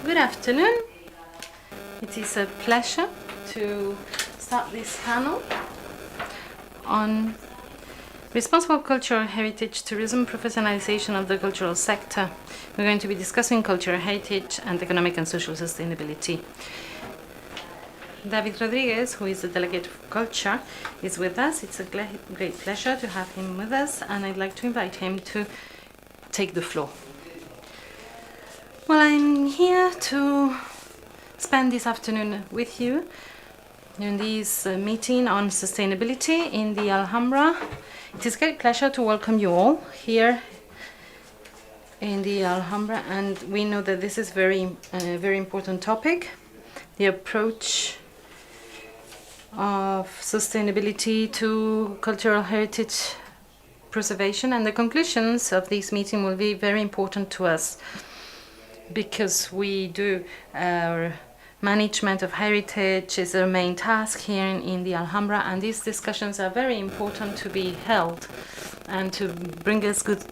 Good afternoon. It is a pleasure to start this panel on responsible cultural heritage, tourism, professionalization of the cultural sector. We're going to be discussing cultural heritage and economic and social sustainability. David Rodriguez, who is the delegate for culture, is with us. It's a great pleasure to have him with us, and I'd like to invite him to take the floor. Well, I'm here to spend this afternoon with you in this meeting on sustainability in the Alhambra. It is a great pleasure to welcome you all here in the Alhambra, and we know that this is very important topic, the approach of sustainability to cultural heritage preservation, and the conclusions of this meeting will be very important to us because we do our management of heritage is our main task here in the Alhambra, and these discussions are very important to be held and to bring us good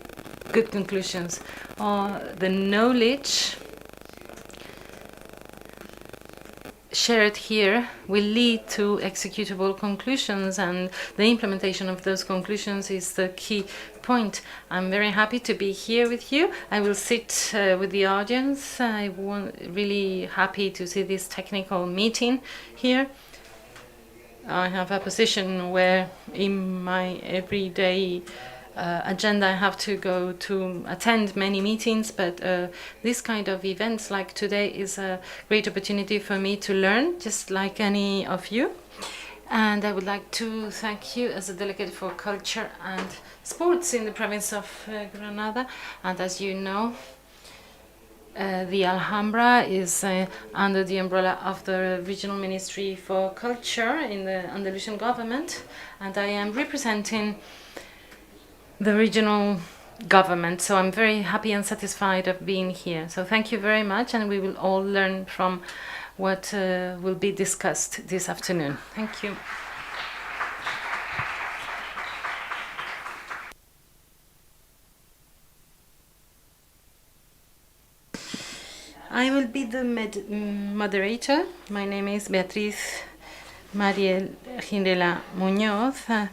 conclusions. The knowledge shared here will lead to executable conclusions, and the implementation of those conclusions is the key point. I'm very happy to be here with you. I will sit with the audience. I'm really happy to see this technical meeting here. I have a position where in my everyday agenda I have to go to attend many meetings, but this kind of events like today is a great opportunity for me to learn, just like any of you. And I would like to thank you as a delegate for culture and sports in the province of Granada. And as you know, the Alhambra is under the umbrella of the Regional Ministry for Culture in the Andalusian government, and I am representing the regional government, so I'm very happy and satisfied of being here. So thank you very much, and we will all learn from what will be discussed this afternoon. Thank you. I will be the moderator. My name is Beatriz Mariel Gindela Muñoz.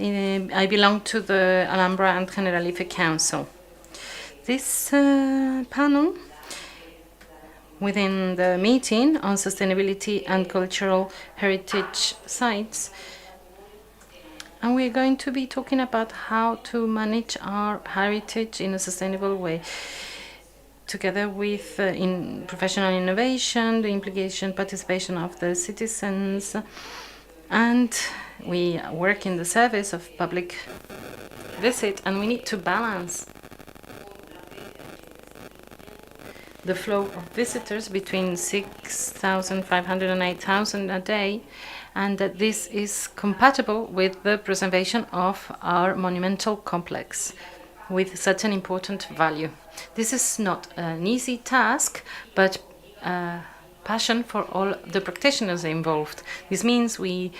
I belong to the Alhambra and Generalife Council. This panel within the meeting on sustainability and cultural heritage sites, and we're going to be talking about how to manage our heritage in a sustainable way, together with in professional innovation, the participation of the citizens, and we work in the service of public visit, and we need to balance the flow of visitors between 6,500 and 8,000 a day, and that this is compatible with the preservation of our monumental complex with such an important value. This is not an easy task, but passion for all the practitioners involved. This means we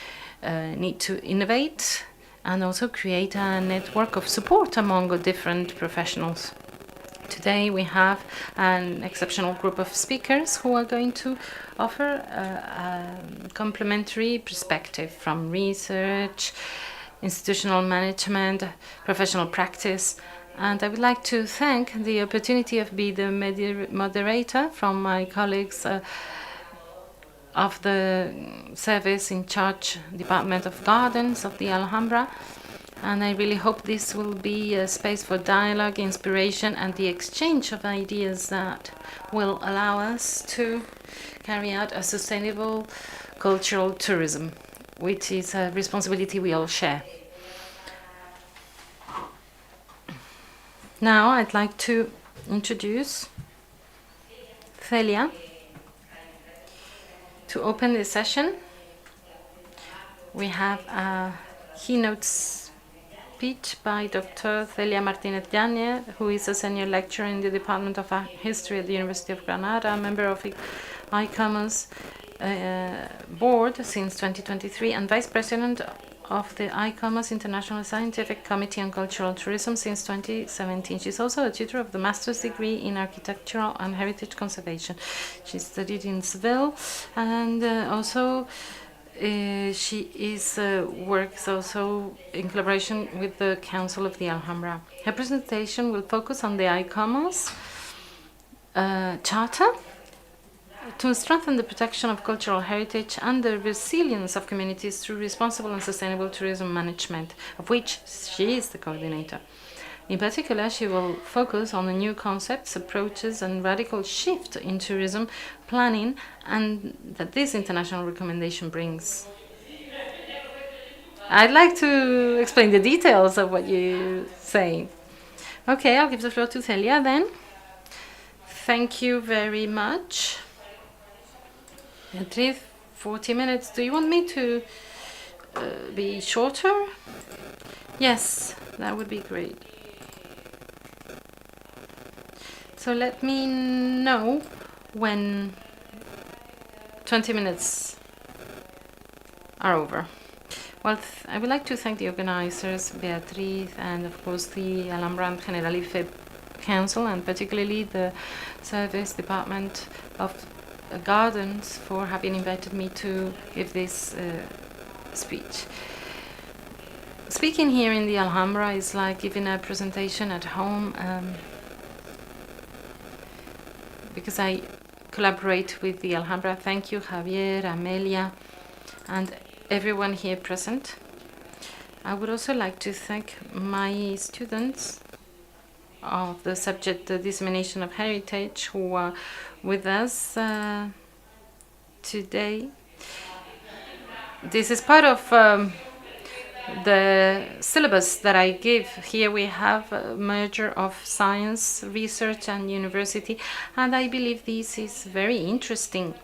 need to innovate and also create a network of support among the different professionals. Today we have an exceptional group of speakers who are going to offer a complementary perspective from research, institutional management, professional practice. And I would like to thank the opportunity of being the moderator from my colleagues of the service in charge Department of Gardens of the Alhambra. And I really hope this will be a space for dialogue, inspiration, and the exchange of ideas that will allow us to carry out a sustainable cultural tourism, which is a responsibility we all share. Now I'd like to introduce Celia to open this session. We have a keynote speech by Dr. Celia Martinez-Llanes, who is a senior lecturer in the Department of History at the University of Granada, a member of ICOMOS board since 2023, and vice president of the ICOMOS International Scientific Committee on Cultural Tourism since 2017. She's also a tutor of the master's degree in architectural and heritage conservation. She studied in Seville, and also she works also in collaboration with the Council of the Alhambra. Her presentation will focus on the ICOMOS Charter to strengthen the protection of cultural heritage and the resilience of communities through responsible and sustainable tourism management, of which she is the coordinator. In particular, she will focus on the new concepts, approaches, and radical shift in tourism planning, and that this international recommendation brings. I'd like to explain the details of what you say. Okay, I'll give the floor to Celia then. Thank you very much. Beatriz, 40 minutes. Do you want me to be shorter? Yes, that would be great. So let me know when 20 minutes are over. Well, I would like to thank the organizers, Beatriz, and of course the Alhambra and Generalife Council, and particularly the Service Department of Gardens for having invited me to give this speech. Speaking here in the Alhambra is like giving a presentation at home, because I collaborate with the Alhambra. Thank you, Javier, Amelia, and everyone here present. I would also like to thank my students of the subject, the dissemination of heritage, who are with us today. This is part of the syllabus that I give. Here we have a merger of science, research and university, and I believe this is very interesting.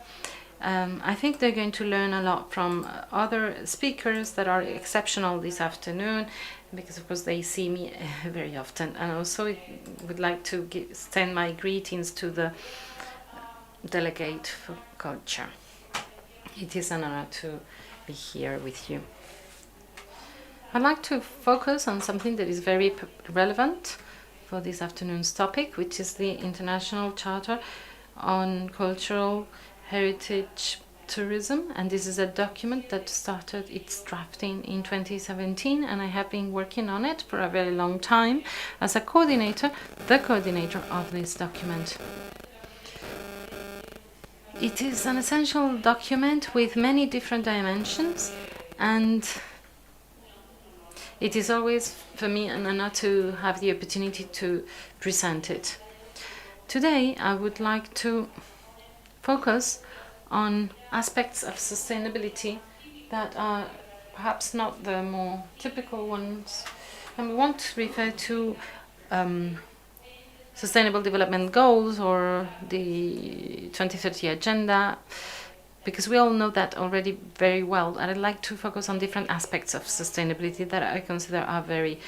I think they're going to learn a lot from other speakers that are exceptional this afternoon, because of course they see me very often. And also I would like to send my greetings to the delegate for culture. It is an honor to be here with you. I'd like to focus on something that is very relevant for this afternoon's topic, which is the International Charter on Cultural Heritage Tourism. And this is a document that started its drafting in 2017, and I have been working on it for a very long time as a coordinator, the coordinator of this document. It is an essential document with many different dimensions, and it is always for me an honor to have the opportunity to present it. Today I would like to focus on aspects of sustainability that are perhaps not the more typical ones, and we won't refer to Sustainable Development Goals or the 2030 Agenda, because we all know that already very well, and I'd like to focus on different aspects of sustainability that I consider are very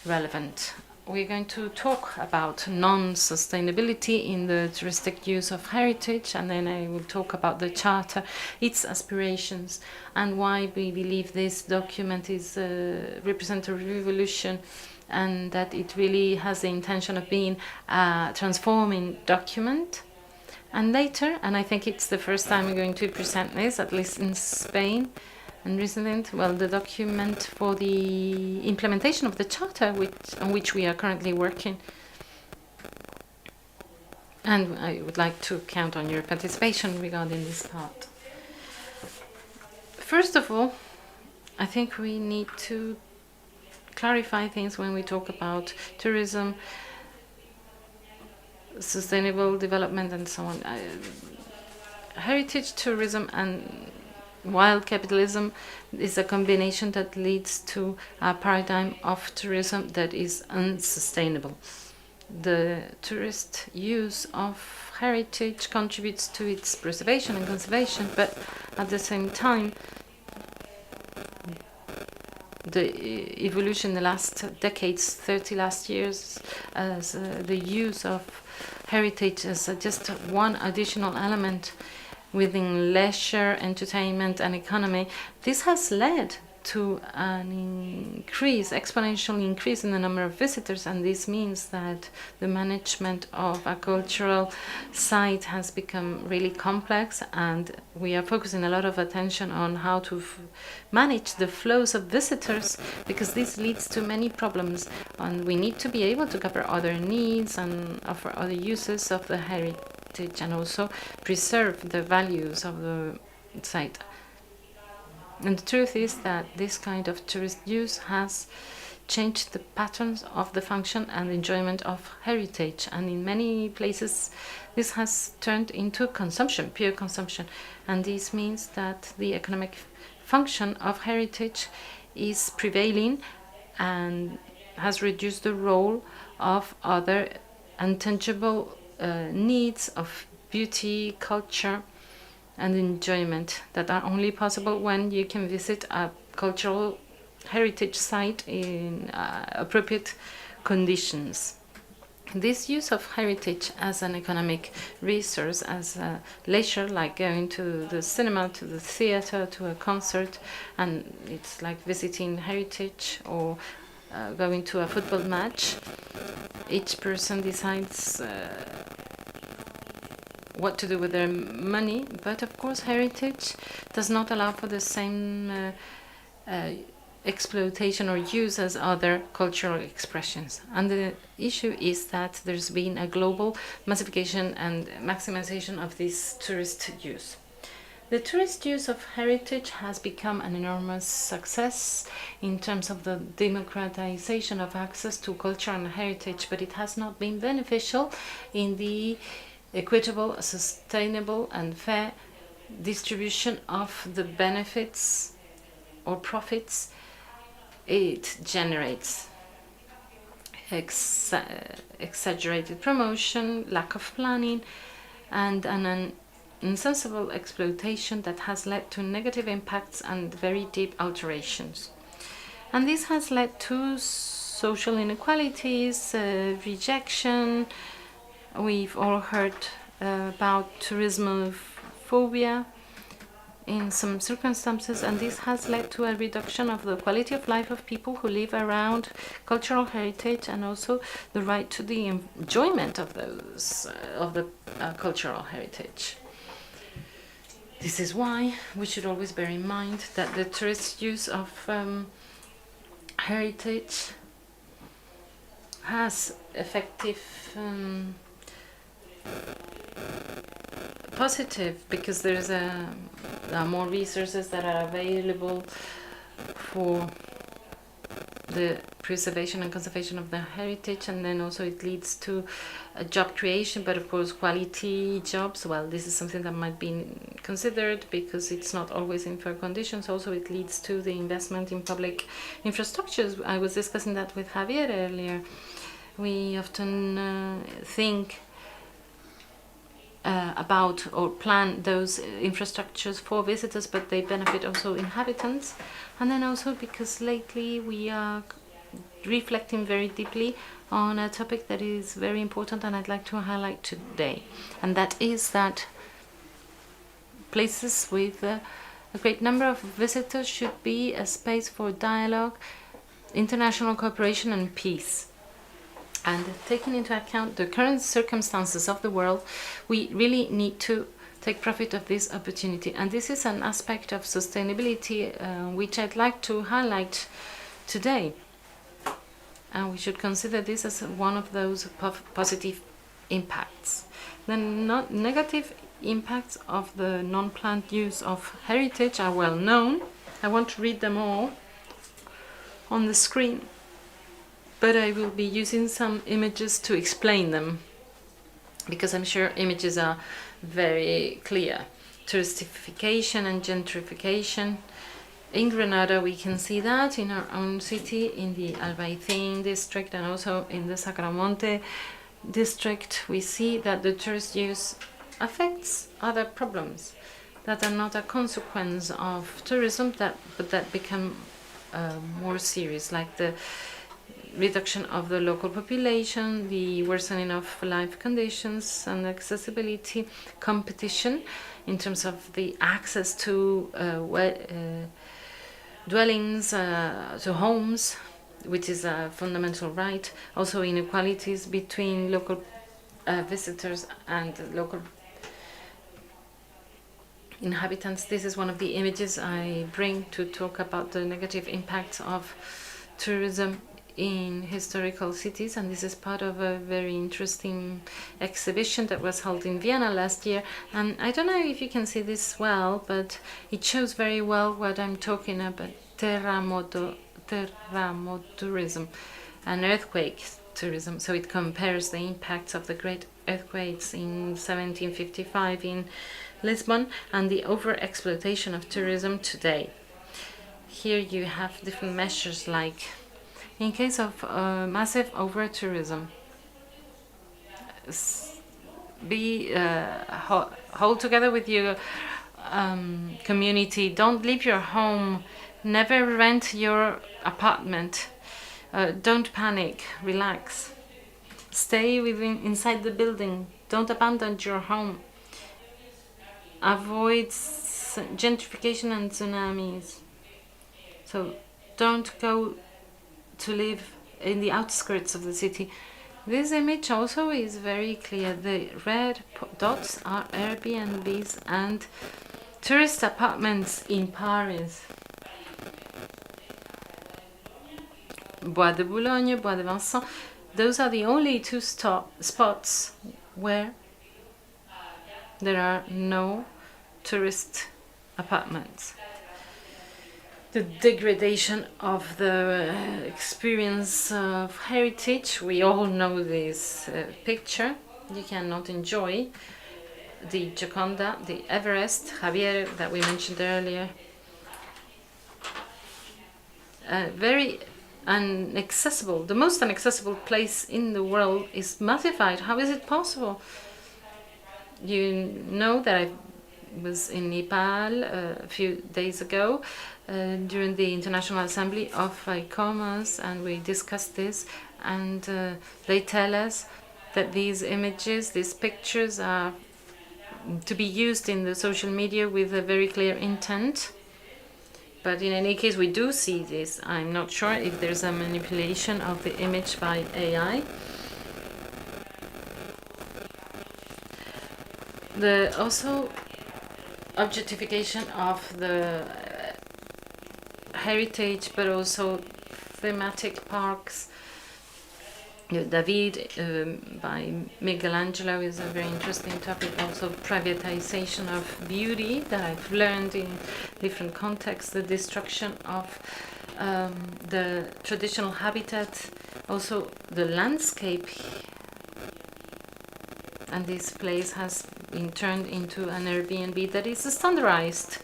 relevant. We're going to talk about non-sustainability in the touristic use of heritage, and then I will talk about the Charter, its aspirations, and why we believe this document is represents a revolution, and that it really has the intention of being a transforming document. And later, and I think it's the first time we're going to present this, at least in Spain and recently, well, the document for the implementation of the Charter, on which we are currently working. And I would like to count on your participation regarding this part. First of all, I think we need to clarify things when we talk about tourism, sustainable development and so on. Heritage tourism and wild capitalism is a combination that leads to a paradigm of tourism that is unsustainable. The tourist use of heritage contributes to its preservation and conservation, but at the same time, the evolution in the last decades, 30 last years, as the use of heritage as just one additional element within leisure, entertainment and economy, this has led to an exponential increase in the number of visitors, and this means that the management of a cultural site has become really complex, and we are focusing a lot of attention on how to manage the flows of visitors, because this leads to many problems, and we need to be able to cover other needs and offer other uses of the heritage and also preserve the values of the site. And the truth is that this kind of tourist use has changed the patterns of the function and enjoyment of heritage. And in many places, this has turned into consumption, pure consumption. And this means that the economic function of heritage is prevailing and has reduced the role of other intangible needs of beauty, culture, and enjoyment that are only possible when you can visit a cultural heritage site in appropriate conditions. This use of heritage as an economic resource, as a leisure, like going to the cinema, to the theater, to a concert, and it's like visiting heritage or going to a football match. Each person decides what to do with their money, but of course heritage does not allow for the same exploitation or use as other cultural expressions. And the issue is that there's been a global massification and maximization of this tourist use. The tourist use of heritage has become an enormous success in terms of the democratization of access to culture and heritage, but it has not been beneficial in the equitable, sustainable, and fair distribution of the benefits or profits it generates. Exaggerated promotion, lack of planning, and an insensible exploitation that has led to negative impacts and very deep alterations. And this has led to social inequalities, rejection. We've all heard about tourismophobia in some circumstances, and this has led to a reduction of the quality of life of people who live around cultural heritage, and also the right to the enjoyment of those of the cultural heritage. This is why we should always bear in mind that the tourist use of heritage has effective positive, because there are more resources that are available for the preservation and conservation of the heritage, and then also it leads to job creation, but of course quality jobs, well, this is something that might be considered because it's not always in fair conditions. Also it leads to the investment in public infrastructures. I was discussing that with Javier earlier. We often think about or plan those infrastructures for visitors, but they benefit also inhabitants. And then also because lately we are reflecting very deeply on a topic that is very important and I'd like to highlight today, and that is that places with a great number of visitors should be a space for dialogue, international cooperation and peace. And taking into account the current circumstances of the world, we really need to take profit of this opportunity. And this is an aspect of sustainability which I'd like to highlight today. And we should consider this as one of those positive impacts. The negative impacts of the non-planned use of heritage are well known. I won't read them all on the screen, but I will be using some images to explain them, because I'm sure images are very clear. Touristification and gentrification. In Granada we can see that in our own city, in the Albaicín district and also in the Sacramonte district. We see that the tourist use affects other problems that are not a consequence of tourism, but that become more serious, like the reduction of the local population, the worsening of life conditions and accessibility, competition in terms of the access to dwellings, to homes, which is a fundamental right. Also inequalities between local visitors and local inhabitants. This is one of the images I bring to talk about the negative impacts of tourism in historical cities, and this is part of a very interesting exhibition that was held in Vienna last year. And I don't know if you can see this well, but it shows very well what I'm talking about: terremoto tourism and earthquake tourism. So it compares the impacts of the great earthquakes in 1755 in Lisbon and the over-exploitation of tourism today. Here you have different measures, like in case of massive over-tourism, hold together with your community. Don't leave your home. Never rent your apartment. Don't panic. Relax. Stay inside the building. Don't abandon your home. Avoid gentrification and tsunamis. So don't go to live in the outskirts of the city. This image also is very clear. The red dots are Airbnbs and tourist apartments in Paris. Bois de Boulogne, Bois de Vincennes, those are the only two spots where there are no tourist apartments. The degradation of the experience of heritage. We all know this picture. You cannot enjoy the Gioconda, the Everest, Javier, that we mentioned earlier. Very inaccessible. The most inaccessible place in the world is massified. How is it possible? You know that I was in Nepal a few days ago during the International Assembly of ICOMOS, and we discussed this, and they tell us that these images, these pictures are to be used in the social media with a very clear intent. But in any case, we do see this. I'm not sure if there's a manipulation of the image by AI. The also objectification of the heritage, but also thematic parks. David by Michelangelo is a very interesting topic. Also privatization of beauty that I've learned in different contexts, the destruction of the traditional habitat, also the landscape. And this place has been turned into an Airbnb that is standardized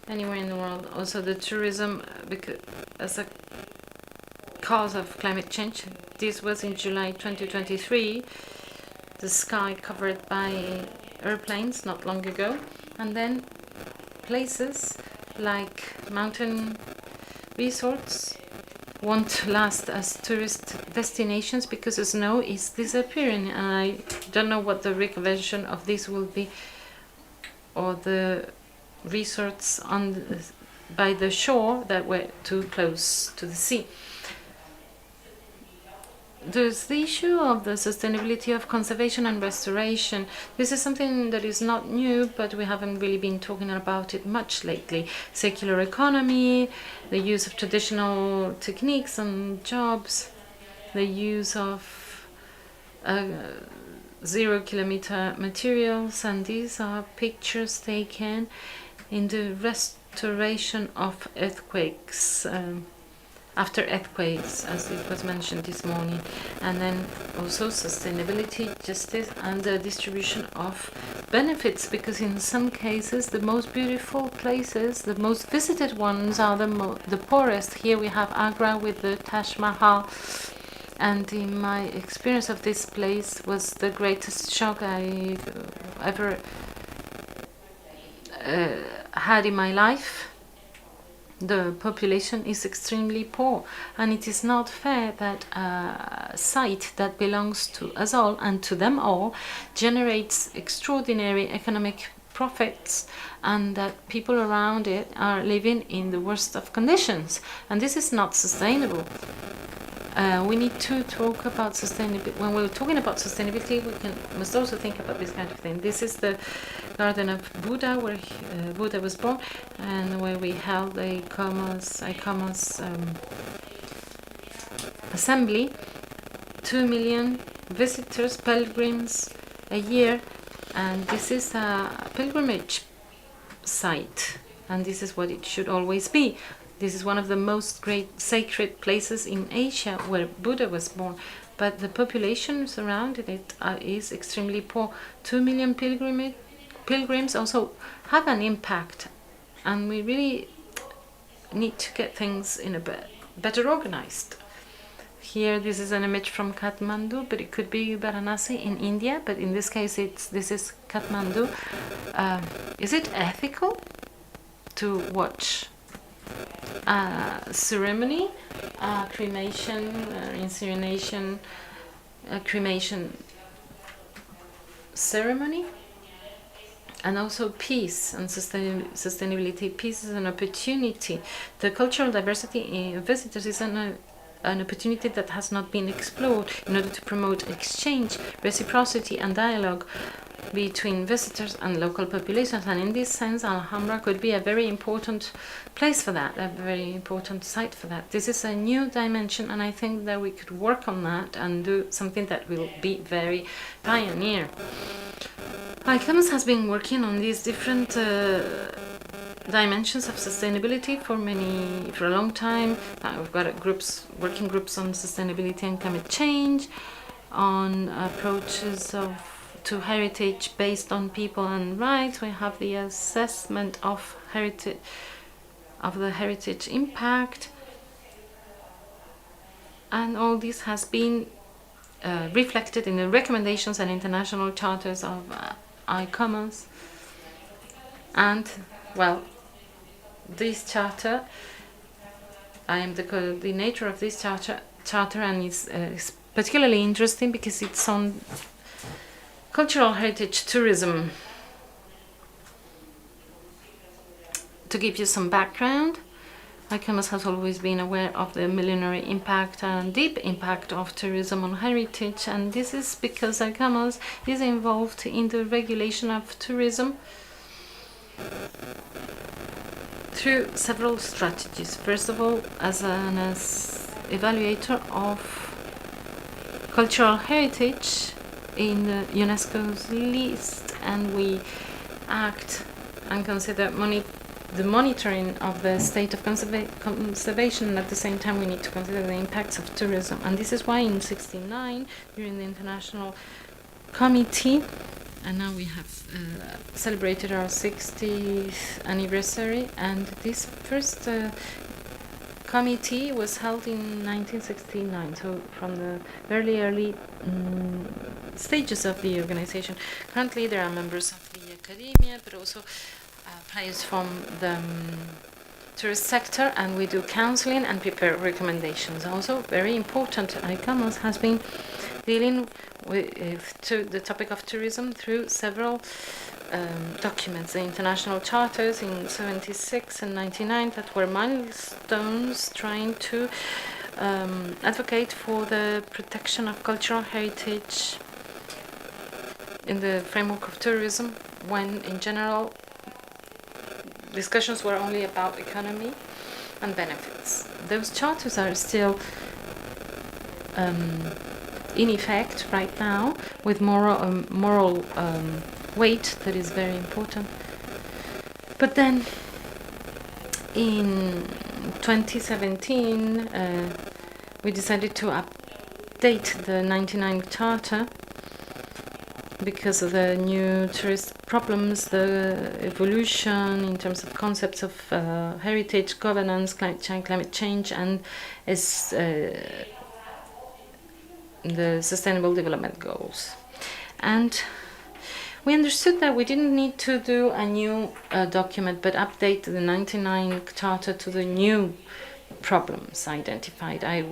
anywhere in the world. Also the tourism as a cause of climate change. This was in July 2023, the sky covered by airplanes not long ago. And then places like mountain resorts won't last as tourist destinations because the snow is disappearing, and I don't know what the reconversion of this will be, or the resorts by the shore that were too close to the sea. There's the issue of the sustainability of conservation and restoration. This is something that is not new, but we haven't really been talking about it much lately. Circular economy, the use of traditional techniques and jobs, the use of 0-kilometer materials, and these are pictures taken in the restoration of earthquakes. After earthquakes, as it was mentioned this morning, and then also sustainability, justice, and the distribution of benefits, because in some cases the most beautiful places, the most visited ones, are the poorest. Here we have Agra with the Taj Mahal, and in my experience of this place was the greatest shock I ever had in my life. The population is extremely poor, and it is not fair that a site that belongs to us all and to them all generates extraordinary economic profits, and that people around it are living in the worst of conditions, and this is not sustainable. We need to talk about sustainability. When we're talking about sustainability, must also think about this kind of thing. This is the garden of Buddha, where Buddha was born, and where we held a ICOMOS assembly. 2 million visitors, pilgrims a year, and this is a pilgrimage site, and this is what it should always be. This is one of the most great sacred places in Asia where Buddha was born, but the population surrounding it is extremely poor. 2 million pilgrims also have an impact, and we really need to get things in a better organized. Here, this is an image from Kathmandu, but it could be Varanasi in India. But in this case, this is Kathmandu. Is it ethical to watch a ceremony, cremation, incineration, cremation ceremony, and also peace and sustainability? Peace is an opportunity. The cultural diversity in visitors is an opportunity that has not been explored in order to promote exchange, reciprocity, and dialogue between visitors and local populations. And in this sense, Alhambra could be a very important place for that, a very important site for that. This is a new dimension, and I think that we could work on that and do something that will be very pioneer. ICOMOS has been working on these different dimensions of sustainability for a long time. We've got working groups on sustainability and climate change, on approaches to heritage based on people and rights. We have the assessment of the heritage impact, and all this has been reflected in the recommendations and international charters of ICOMOS. And well, this charter, I am the coordinator of this charter, and it's particularly interesting because it's on cultural heritage tourism. To give you some background, ICOMOS has always been aware of the millenary impact and deep impact of tourism on heritage, and this is because ICOMOS is involved in the regulation of tourism through several strategies. First of all, as an evaluator of cultural heritage in the UNESCO's list, and we act and consider the monitoring of the state of conservation, and at the same time we need to consider the impacts of tourism. And this is why in 1969, during the International Committee, and now we have celebrated our 60th anniversary, and this first committee was held in 1969, so from the early stages of the organization. Currently there are members of the academia, but also players from the tourist sector, and we do counseling and prepare recommendations. Also very important, ICOMOS has been dealing with the topic of tourism through several documents, the international charters in 76 and 99 that were milestones trying to advocate for the protection of cultural heritage in the framework of tourism, when in general discussions were only about economy and benefits. Those charters are still in effect right now, with moral weight that is very important. But then in 2017 we decided to update the 99 charter because of the new tourist problems, the evolution in terms of concepts of heritage, governance, climate change, and the Sustainable Development Goals. And we understood that we didn't need to do a new document, but update the 99 charter to the new problems identified. I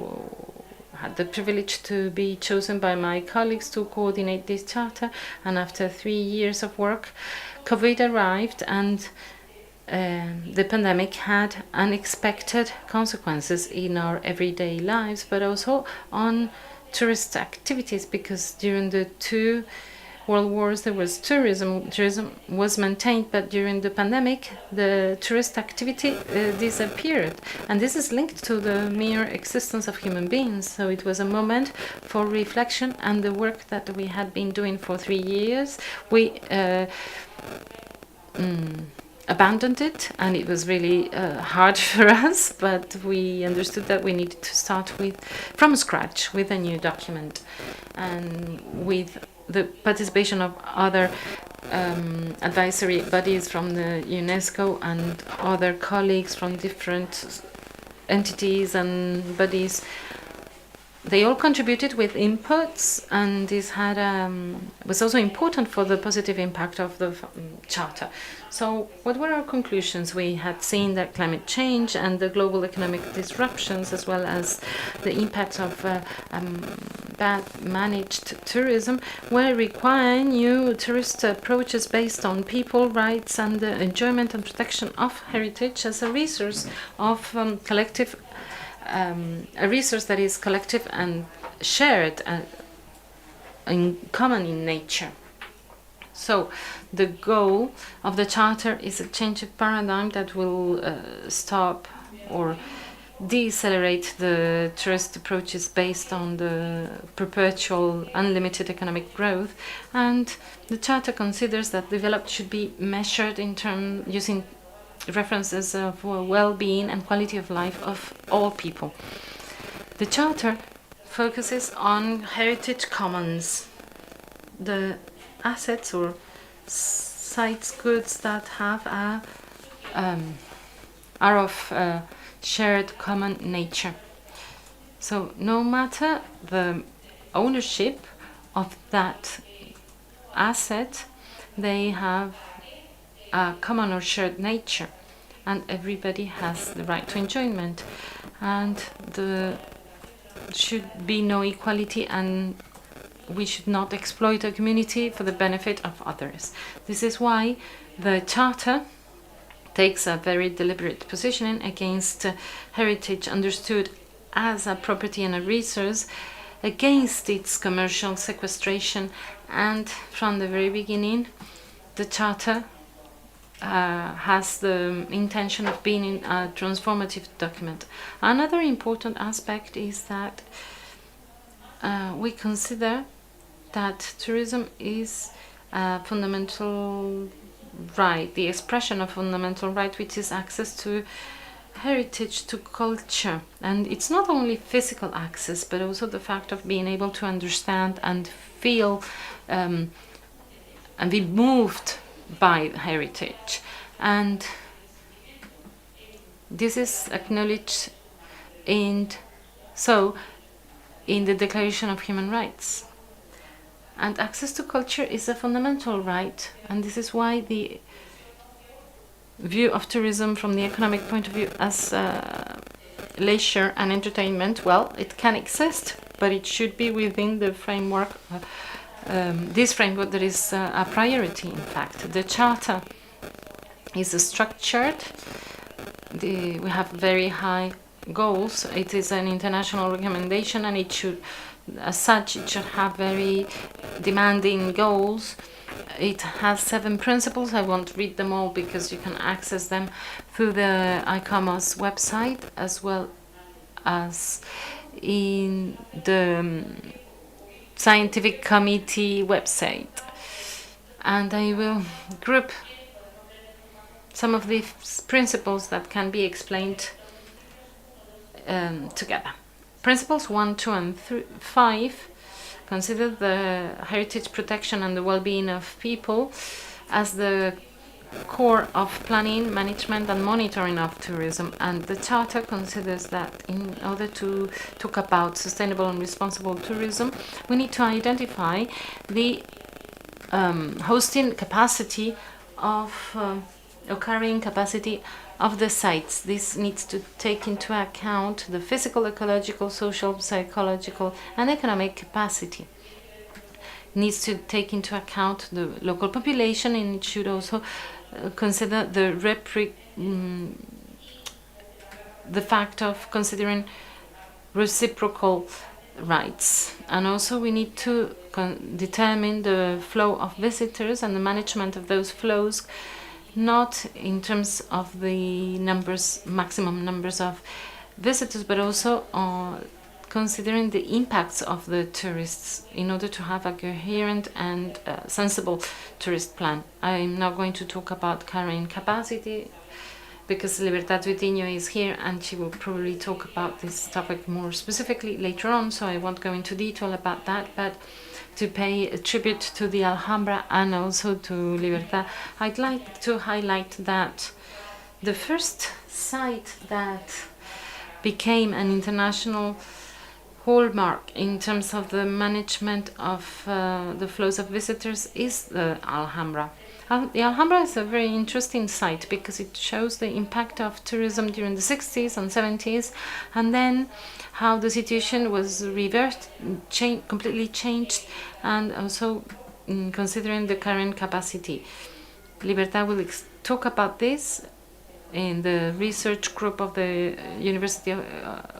had the privilege to be chosen by my colleagues to coordinate this charter, and after 3 years of work, COVID arrived, and the pandemic had unexpected consequences in our everyday lives, but also on tourist activities, because during the 2 World Wars there was tourism. Tourism was maintained, but during the pandemic the tourist activity disappeared, and this is linked to the mere existence of human beings. So it was a moment for reflection, and the work that we had been doing for 3 years, we abandoned it, and it was really hard for us, but we understood that we needed to start from scratch with a new document, and with the participation of other advisory bodies from the UNESCO and other colleagues from different entities and bodies. They all contributed with inputs, and this had was also important for the positive impact of the charter. So what were our conclusions? We had seen that climate change and the global economic disruptions, as well as the impact of bad managed tourism, were requiring new tourist approaches based on people rights and the enjoyment and protection of heritage as a resource of collective a resource that is collective and shared in common in nature. So the goal of the charter is a change of paradigm that will stop or decelerate the tourist approaches based on the perpetual unlimited economic growth, and the charter considers that development should be measured in terms using references for well-being and quality of life of all people. The charter focuses on heritage commons, the assets or sites, goods that have are of shared common nature. So no matter the ownership of that asset, they have a common or shared nature, and everybody has the right to enjoyment, and there should be no equality, and we should not exploit a community for the benefit of others. This is why the charter takes a very deliberate positioning against heritage understood as a property and a resource, against its commercial sequestration, and from the very beginning the charter has the intention of being a transformative document. Another important aspect is that we consider that tourism is a fundamental right, the expression of fundamental right, which is access to heritage, to culture. And it's not only physical access, but also the fact of being able to understand and feel and be moved by heritage, and this is acknowledged in the Declaration of Human Rights. And access to culture is a fundamental right, and this is why the view of tourism from the economic point of view as leisure and entertainment, well, it can exist, but it should be within the framework this framework that is a priority. In fact, the charter is structured. We have very high goals. It is an international recommendation, and it should, as such, it should have very demanding goals. It has 7 principles. I won't read them all because you can access them through the ICOMOS website, as well as in the scientific committee website, and I will group some of these principles that can be explained together. Principles 1, 2, and 5 consider the heritage protection and the well-being of people as the core of planning, management, and monitoring of tourism, and the charter considers that in order to talk about sustainable and responsible tourism, we need to identify the hosting capacity of or carrying capacity of the sites. This needs to take into account the physical, ecological, social, psychological, and economic capacity. It needs to take into account the local population, and it should also consider the fact of considering reciprocal rights. And also we need to determine the flow of visitors and the management of those flows, not in terms of the maximum numbers of visitors, but also considering the impacts of the tourists in order to have a coherent and sensible tourist plan. I'm not going to talk about carrying capacity because Libertad Vitiño is here and she will probably talk about this topic more specifically later on, so I won't go into detail about that. But to pay a tribute to the Alhambra and also to Libertad, I'd like to highlight that the first site that became an international hallmark in terms of the management of the flows of visitors is the Alhambra. The Alhambra is a very interesting site because it shows the impact of tourism during the 60s and 70s, and then how the situation was reversed, completely changed, and also considering the current capacity. Libertad will talk about this in the research group of the University of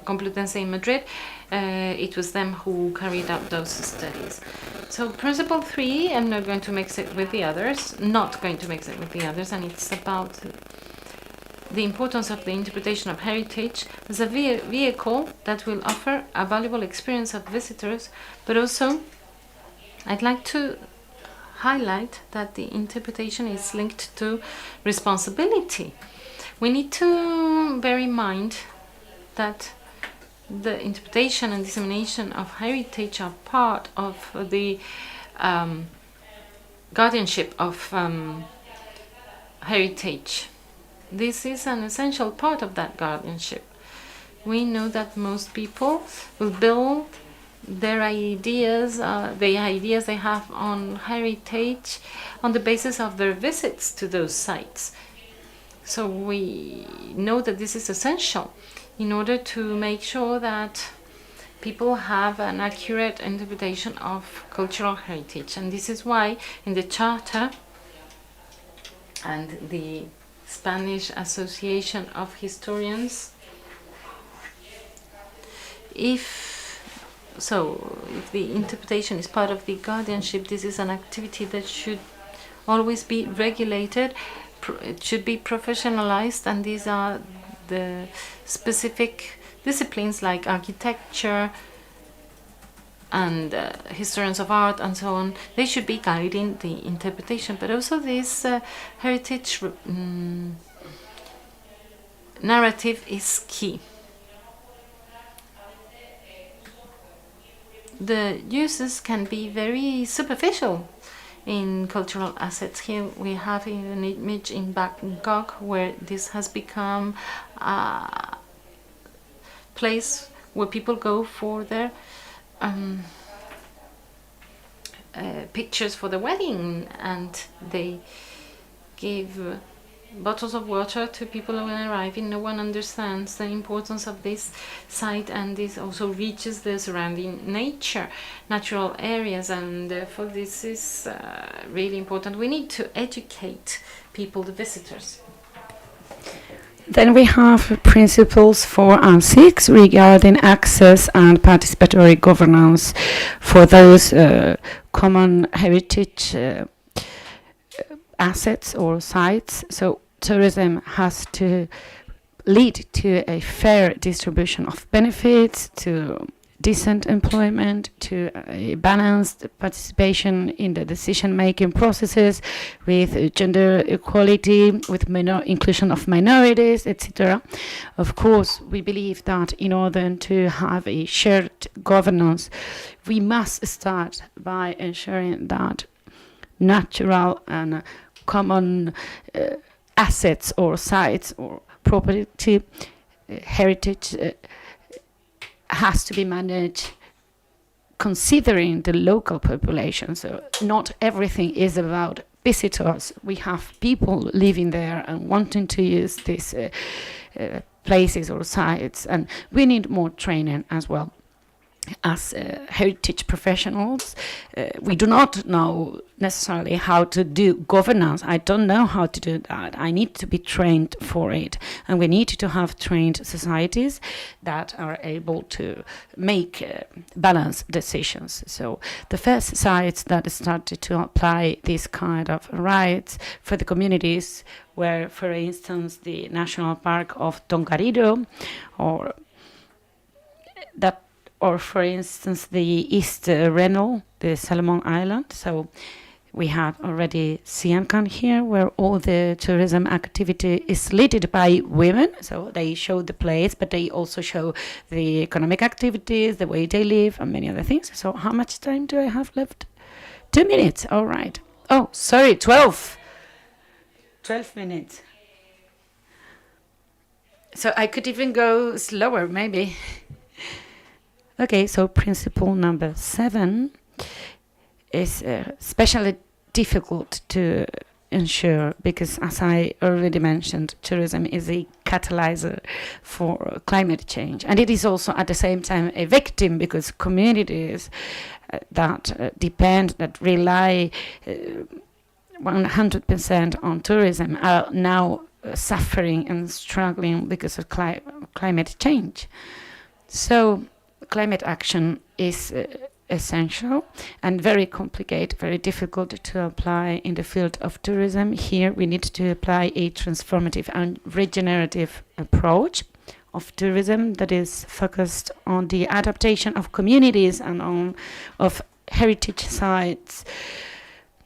Complutense in Madrid. It was them who carried out those studies. So principle 3, I'm not going to mix it with the others, and it's about the importance of the interpretation of heritage as a vehicle that will offer a valuable experience of visitors, but also I'd like to highlight that the interpretation is linked to responsibility. We need to bear in mind that the interpretation and dissemination of heritage are part of the guardianship of heritage. This is an essential part of that guardianship. We know that most people will build their ideas, the ideas they have on heritage, on the basis of their visits to those sites. So we know that this is essential in order to make sure that people have an accurate interpretation of cultural heritage. And this is why in the Charter and the Spanish Association of Historians, if the interpretation is part of the guardianship, this is an activity that should always be regulated. It should be professionalized, and these are the specific disciplines like architecture and historians of art and so on. They should be guiding the interpretation, but also this heritage narrative is key. The uses can be very superficial in cultural assets. Here we have an image in Bangkok where this has become a place where people go for their pictures for the wedding, and they give bottles of water to people when arriving. No one understands the importance of this site, and this also reaches the surrounding natural areas, and therefore this is really important. We need to educate people, the visitors. Then we have principles 4 and 6 regarding access and participatory governance for those common heritage assets or sites. So tourism has to lead to a fair distribution of benefits, to decent employment, to a balanced participation in the decision-making processes, with gender equality, with inclusion of minorities, etc. Of course, we believe that in order to have a shared governance, we must start by ensuring that natural and common assets or sites or property heritage has to be managed considering the local population. So not everything is about visitors. We have people living there and wanting to use these places or sites, and we need more training as well. As heritage professionals, we do not know necessarily how to do governance. I don't know how to do that. I need to be trained for it. And we need to have trained societies that are able to make balanced decisions. So the first sites that started to apply this kind of rights for the communities were, for instance, the National Park of Tongariro, or that, or for instance, the East Rennell, the Solomon Island. So we have already Siankan here, where all the tourism activity is led by women. So they show the place, but they also show the economic activities, the way they live, and many other things. So how much time do I have left? 2 minutes. All right. Oh, sorry, 12. 12 minutes. So I could even go slower, maybe. Okay, so principle number 7 is especially difficult to ensure because, as I already mentioned, tourism is a catalyzer for climate change. And it is also at the same time a victim because communities that depend, that rely 100% on tourism are now suffering and struggling because of climate change. So climate action is essential and very complicated, very difficult to apply in the field of tourism. Here we need to apply a transformative and regenerative approach of tourism that is focused on the adaptation of communities and of heritage sites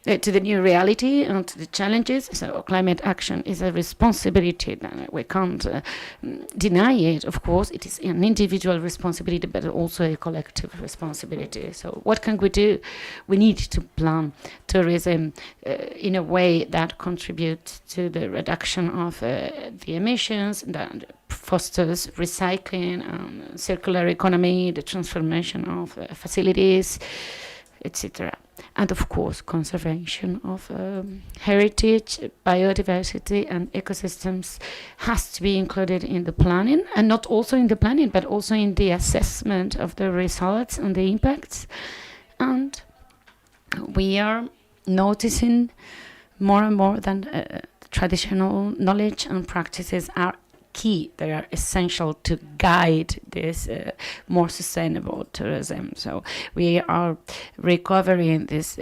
to the new reality and to the challenges. So climate action is a responsibility that we can't deny it. Of course, it is an individual responsibility, but also a collective responsibility. So what can we do? We need to plan tourism in a way that contributes to the reduction of the emissions, that fosters recycling, circular economy, the transformation of facilities, etc. And of course, conservation of heritage, biodiversity, and ecosystems has to be included in the planning, and not also in the planning, but also in the assessment of the results and the impacts. And we are noticing more and more that traditional knowledge and practices are key. They are essential to guide this more sustainable tourism. So we are recovering this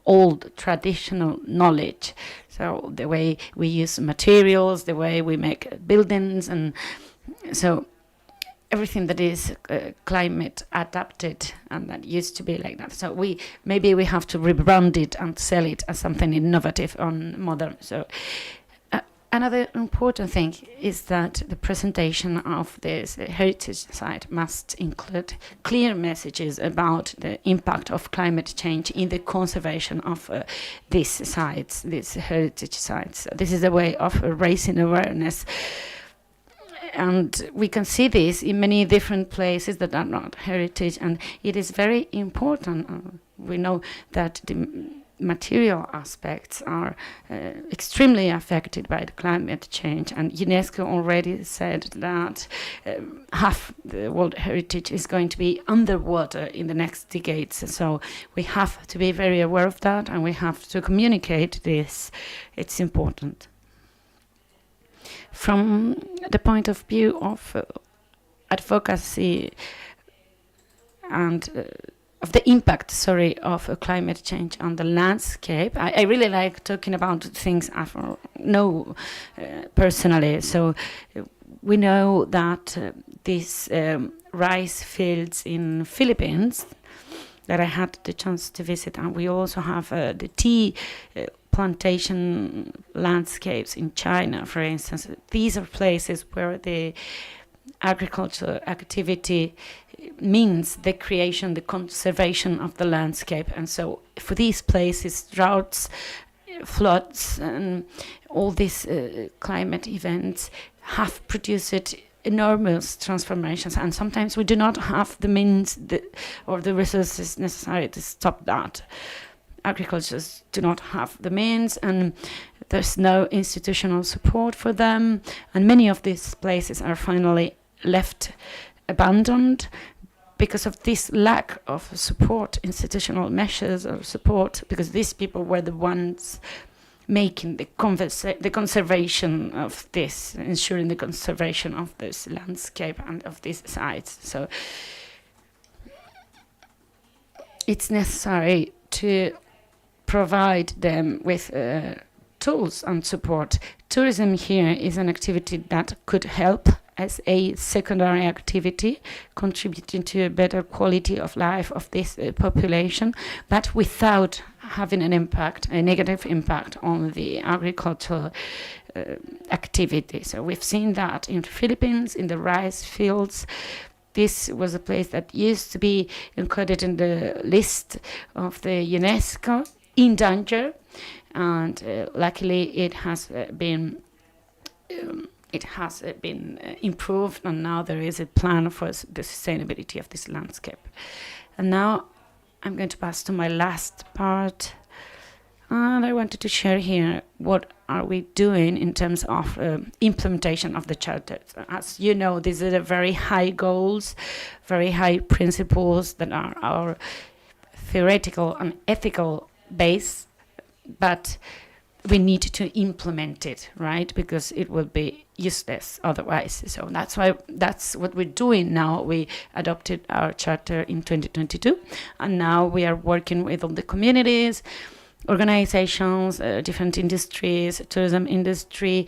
old traditional knowledge. So the way we use materials, the way we make buildings, and so everything that is climate adapted and that used to be like that. So we have to rebrand it and sell it as something innovative and modern. So another important thing is that the presentation of this heritage site must include clear messages about the impact of climate change in the conservation of these sites, these heritage sites. This is a way of raising awareness. And we can see this in many different places that are not heritage, and it is very important. We know that the material aspects are extremely affected by the climate change, and UNESCO already said that half the world heritage is going to be underwater in the next decades. So we have to be very aware of that, and we have to communicate this. It's important. From the point of view of advocacy and of the impact, of climate change on the landscape, I really like talking about things I know personally. So we know that these rice fields in Philippines that I had the chance to visit, and we also have the tea plantation landscapes in China, for instance. These are places where the agricultural activity means the creation, the conservation of the landscape. And so for these places, droughts, floods, and all these climate events have produced enormous transformations, and sometimes we do not have the means or the resources necessary to stop that. Agriculturists do not have the means, and there's no institutional support for them, and many of these places are finally left abandoned because of this lack of support, institutional measures or support, because these people were the ones making the conservation of this, ensuring the conservation of this landscape and of these sites. So it's necessary to provide them with tools and support. Tourism here is an activity that could help as a secondary activity, contributing to a better quality of life of this population, but without having an impact, a negative impact on the agricultural activity. So we've seen that in the Philippines, in the rice fields. This was a place that used to be included in the list of the UNESCO in danger, and luckily it has been improved, and now there is a plan for the sustainability of this landscape. And now I'm going to pass to my last part, and I wanted to share here what are we doing in terms of implementation of the charter. As you know, these are the very high goals, very high principles that are our theoretical and ethical base, but we need to implement it, right? Because it will be useless otherwise. So that's what we're doing now. We adopted our charter in 2022, and now we are working with all the communities, organizations, different industries, tourism industry,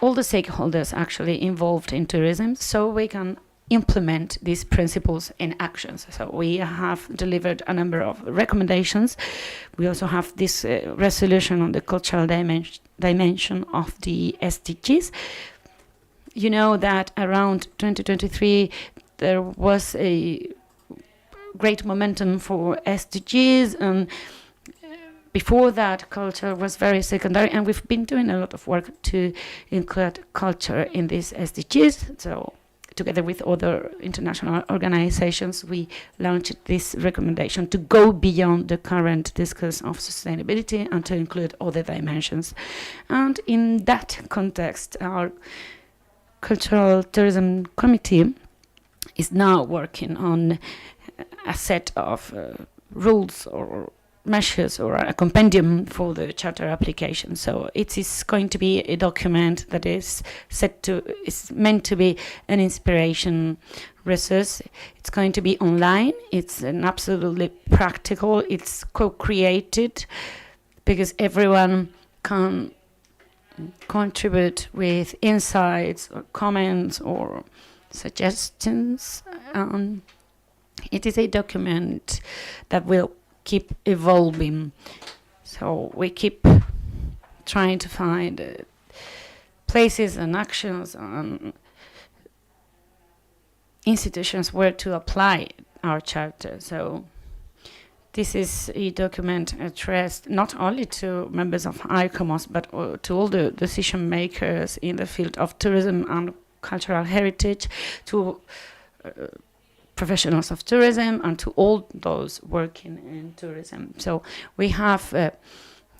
all the stakeholders actually involved in tourism, so we can implement these principles in actions. So we have delivered a number of recommendations. We also have this resolution on the cultural dimension of the SDGs. You know that around 2023 there was a great momentum for SDGs, and before that culture was very secondary, and we've been doing a lot of work to include culture in these SDGs. So together with other international organizations, we launched this recommendation to go beyond the current discourse of sustainability and to include other dimensions. And in that context, our Cultural Tourism Committee is now working on a set of rules or measures or a compendium for the charter application. So it is going to be a document that is meant to be an inspiration resource. It's going to be online. It's an absolutely practical. It's co-created because everyone can contribute with insights or comments or suggestions. It is a document that will keep evolving. So we keep trying to find places and actions and institutions where to apply our charter. So this is a document addressed not only to members of ICOMOS, but to all the decision makers in the field of tourism and cultural heritage, to professionals of tourism, and to all those working in tourism. So we have,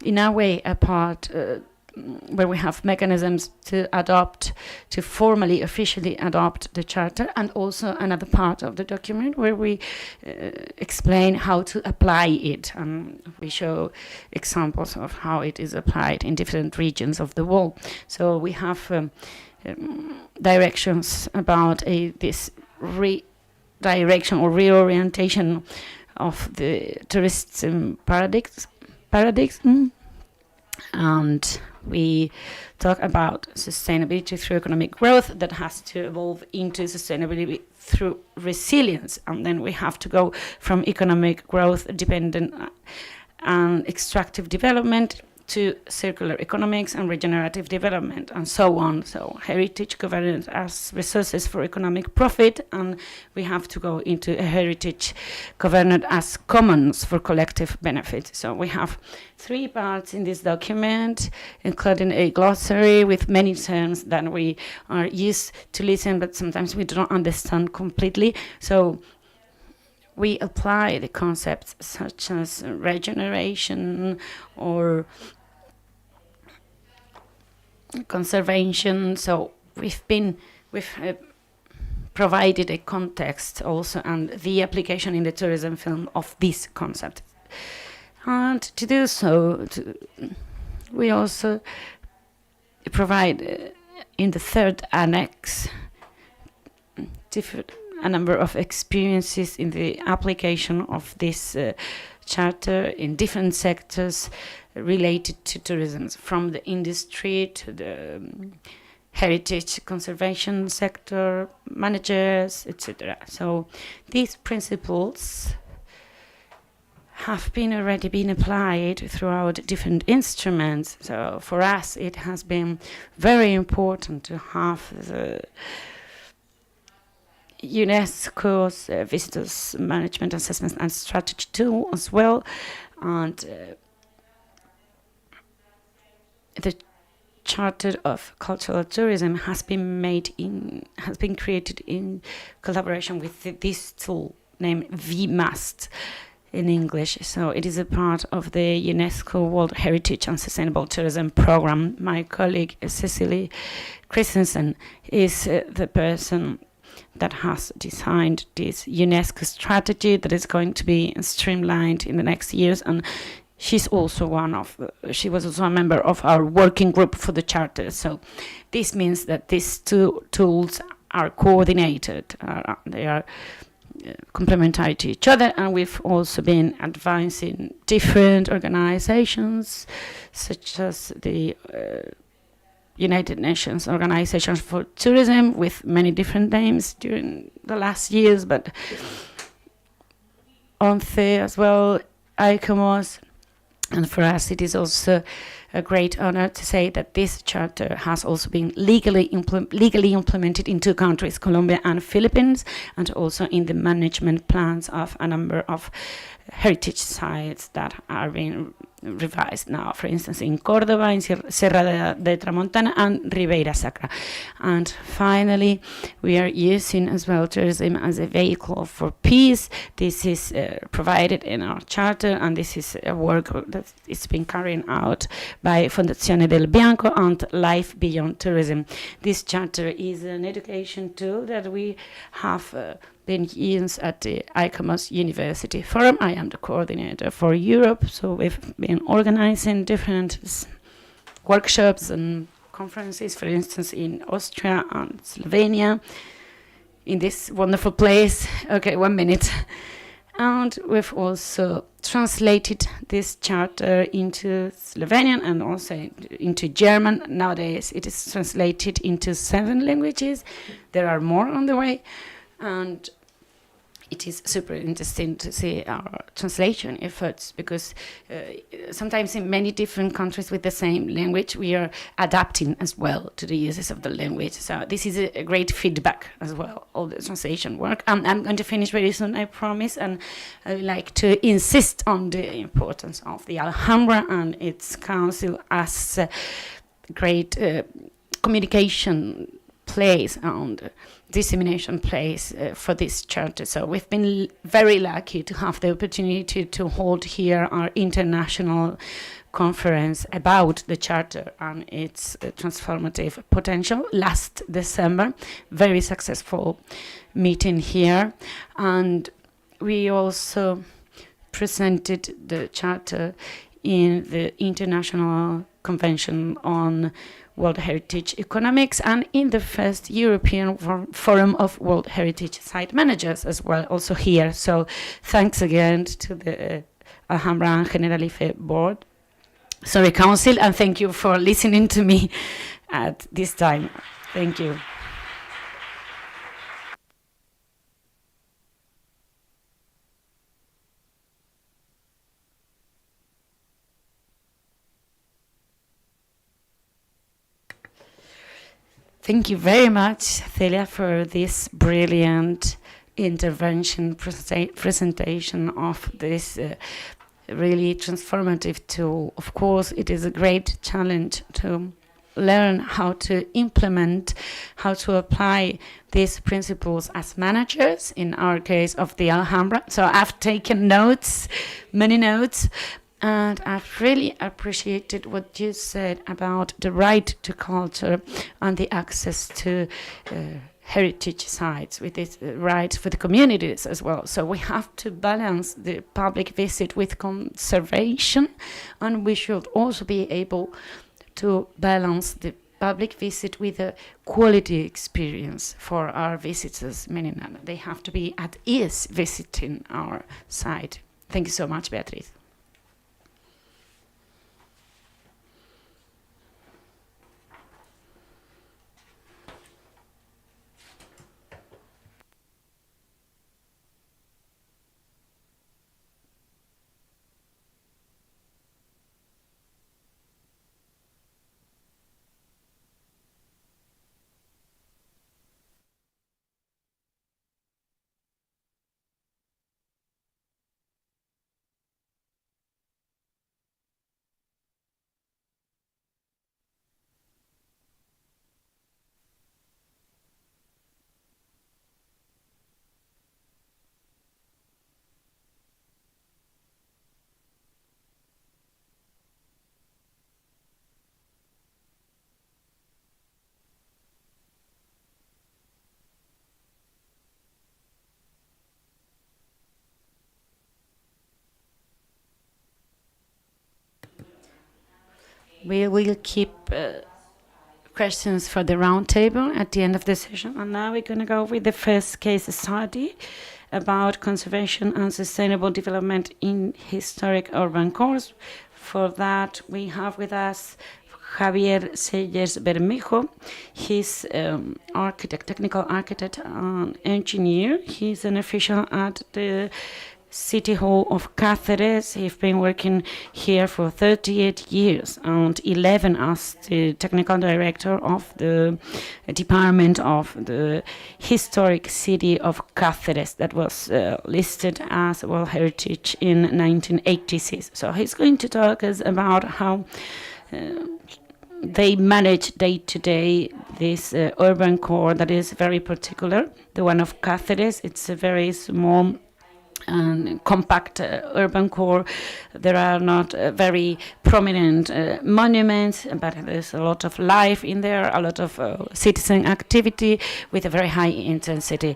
in a way, a part where we have mechanisms to formally, officially adopt the charter, and also another part of the document where we explain how to apply it, and we show examples of how it is applied in different regions of the world. So we have directions about this direction or reorientation of the tourism paradigm, and we talk about sustainability through economic growth that has to evolve into sustainability through resilience, and then we have to go from economic growth dependent and extractive development to circular economics and regenerative development, and so on. So heritage governance as resources for economic profit, and we have to go into a heritage governance as commons for collective benefit. So we have 3 parts in this document, including a glossary with many terms that we are used to listen, but sometimes we don't understand completely. So we apply the concepts such as regeneration or conservation. So we've provided a context also and the application in the tourism film of this concept. And to do so, we also provide in the 3rd annex a number of experiences in the application of this charter in different sectors related to tourism, from the industry to the heritage conservation sector, managers, etc. So these principles have already been applied throughout different instruments. So for us, it has been very important to have the UNESCO's Visitors Management Assessment and Strategy tool as well, and the Charter of Cultural Tourism has been created in collaboration with this tool named VMAST in English. So it is a part of the UNESCO World Heritage and Sustainable Tourism Program. My colleague Cecily Christensen is the person that has designed this UNESCO strategy that is going to be streamlined in the next years, and she was also a member of our working group for the charter. So this means that these 2 tools are coordinated, they are complementary to each other, and we've also been advising different organizations such as the United Nations Organization for Tourism, with many different names during the last years, but ONCE as well, ICOMOS. And for us, it is also a great honor to say that this charter has also been legally implemented in 2 countries, Colombia and Philippines, and also in the management plans of a number of heritage sites that are being revised now, for instance, in Córdoba, in Serra de Tramontana, and Ribeira Sacra. And finally, we are using as well tourism as a vehicle for peace. This is provided in our charter, and this is a work that is being carried out by Fondazione del Bianco and Life Beyond Tourism. This charter is an education tool that we have been used at the ICOMOS University Forum. I am the coordinator for Europe, so we've been organizing different workshops and conferences, for instance, in Austria and Slovenia, in this wonderful place. Okay, 1 minute. And we've also translated this charter into Slovenian and also into German. Nowadays, it is translated into 7 languages. There are more on the way. And it is super interesting to see our translation efforts, because sometimes in many different countries with the same language, we are adapting as well to the uses of the language. So this is a great feedback as well, all the translation work. I'm going to finish very soon, I promise, and I would like to insist on the importance of the Alhambra and its council as a great communication place and dissemination place for this charter. So we've been very lucky to have the opportunity to hold here our international conference about the charter and its transformative potential last December. Very successful meeting here. And we also presented the charter in the International Convention on World Heritage Economics and in the first European Forum of World Heritage Site Managers as well, also here. So thanks again to the Alhambra and Generalife Board, Council, and thank you for listening to me at this time. Thank you. Thank you very much, Celia, for this brilliant intervention presentation of this really transformative tool. Of course, it is a great challenge to learn how to implement, how to apply these principles as managers, in our case of the Alhambra. So I've taken notes, many notes, and I've really appreciated what you said about the right to culture and the access to heritage sites, with its rights for the communities as well. So we have to balance the public visit with conservation, and we should also be able to balance the public visit with a quality experience for our visitors, meaning that they have to be at ease visiting our site. Thank you so much, Beatriz. We will keep questions for the roundtable at the end of the session. And now we're going to go with the first case study about conservation and sustainable development in historic urban cores. For that, we have with us Javier Sellers Bermejo. He's architect, technical architect and engineer. He's an official at the City Hall of Cáceres. He's been working here for 38 years and 11 as the technical director of the department of the historic city of Cáceres that was listed as World Heritage in 1986. So he's going to talk us about how they manage day to day this urban core that is very particular, the one of Cáceres. It's a very small and compact urban core. There are not very prominent monuments, but there's a lot of life in there, a lot of citizen activity with a very high intensity.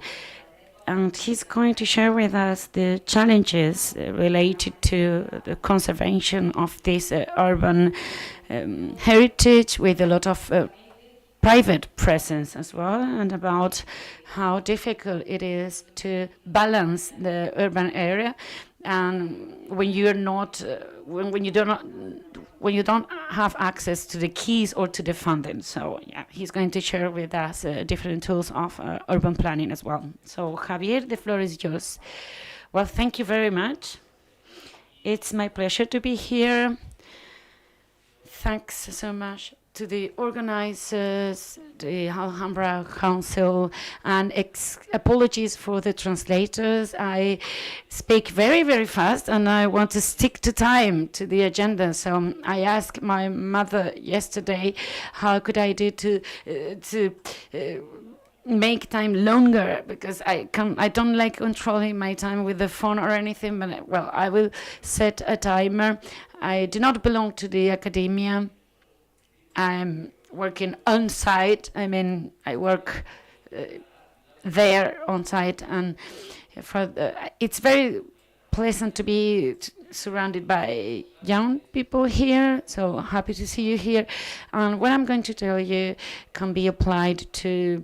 And he's going to share with us the challenges related to the conservation of this urban heritage, with a lot of private presence as well, and about how difficult it is to balance the urban area, and when you're not when you don't have access to the keys or to the funding. So yeah, he's going to share with us different tools of urban planning as well. So Javier, the floor is yours. Well, thank you very much. It's my pleasure to be here. Thanks so much to the organizers, the Alhambra Council, and apologies for the translators. I speak very, very fast, and I want to stick to time, to the agenda. So I asked my mother yesterday how could I do to make time longer, because I don't like controlling my time with the phone or anything, but well, I will set a timer. I do not belong to the academia. I'm working on site. I mean, I work there on site, and it's very pleasant to be surrounded by young people here. So happy to see you here. And what I'm going to tell you can be applied to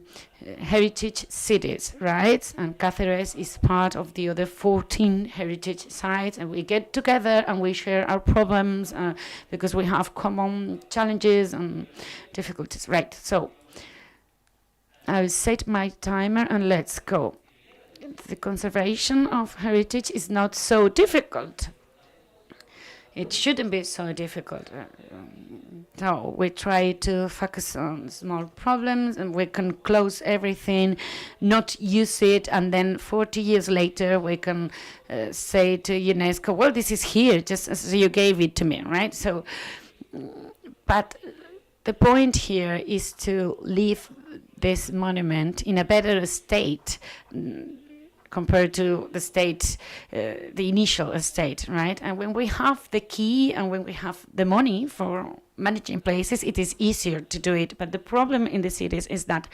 heritage cities, right? And Cáceres is part of the other 14 heritage sites, and we get together and we share our problems because we have common challenges and difficulties, right? So I'll set my timer and let's go. The conservation of heritage is not so difficult. it shouldn't be so difficult. So we try to focus on small problems, and we can close everything, not use it, and then 40 years later we can say to UNESCO, well, this is here, just as you gave it to me, right? So, but the point here is to leave this monument in a better state compared to the state, the initial state, right? And when we have the key and when we have the money for managing places, it is easier to do it. But the problem in the cities is that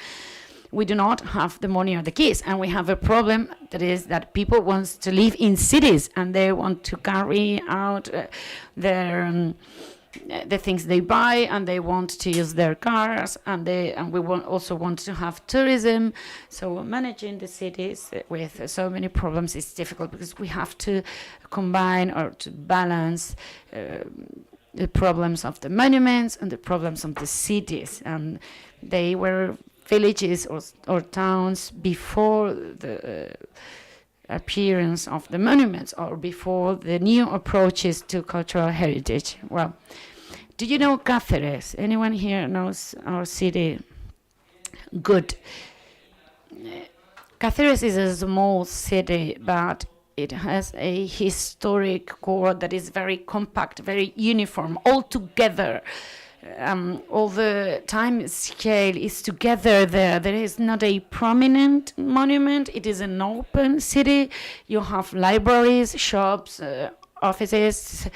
we do not have the money or the keys, and we have a problem that is that people want to live in cities and they want to carry out their the things they buy, and they want to use their cars, and we also want to have tourism. So managing the cities with so many problems is difficult, because we have to combine or to balance the problems of the monuments and the problems of the cities. And they were villages or towns before the appearance of the monuments, or before the new approaches to cultural heritage. Well, do you know Cáceres? Anyone here knows our city? Good. Cáceres is a small city, but it has a historic core that is very compact, very uniform, all together. All the time scale is together there. There is not a prominent monument. It is an open city. You have libraries, shops, offices.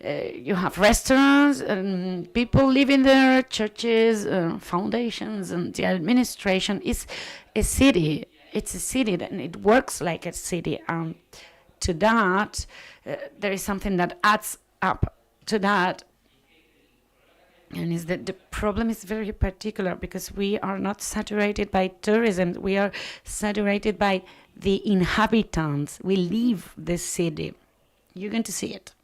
You have restaurants, and people living there, churches, foundations, and the administration is a city. It's a city, and it works like a city. To that, there is something that adds up to that. And is that the problem is very particular, because we are not saturated by tourism. We are saturated by the inhabitants. We live the city. You're going to see it.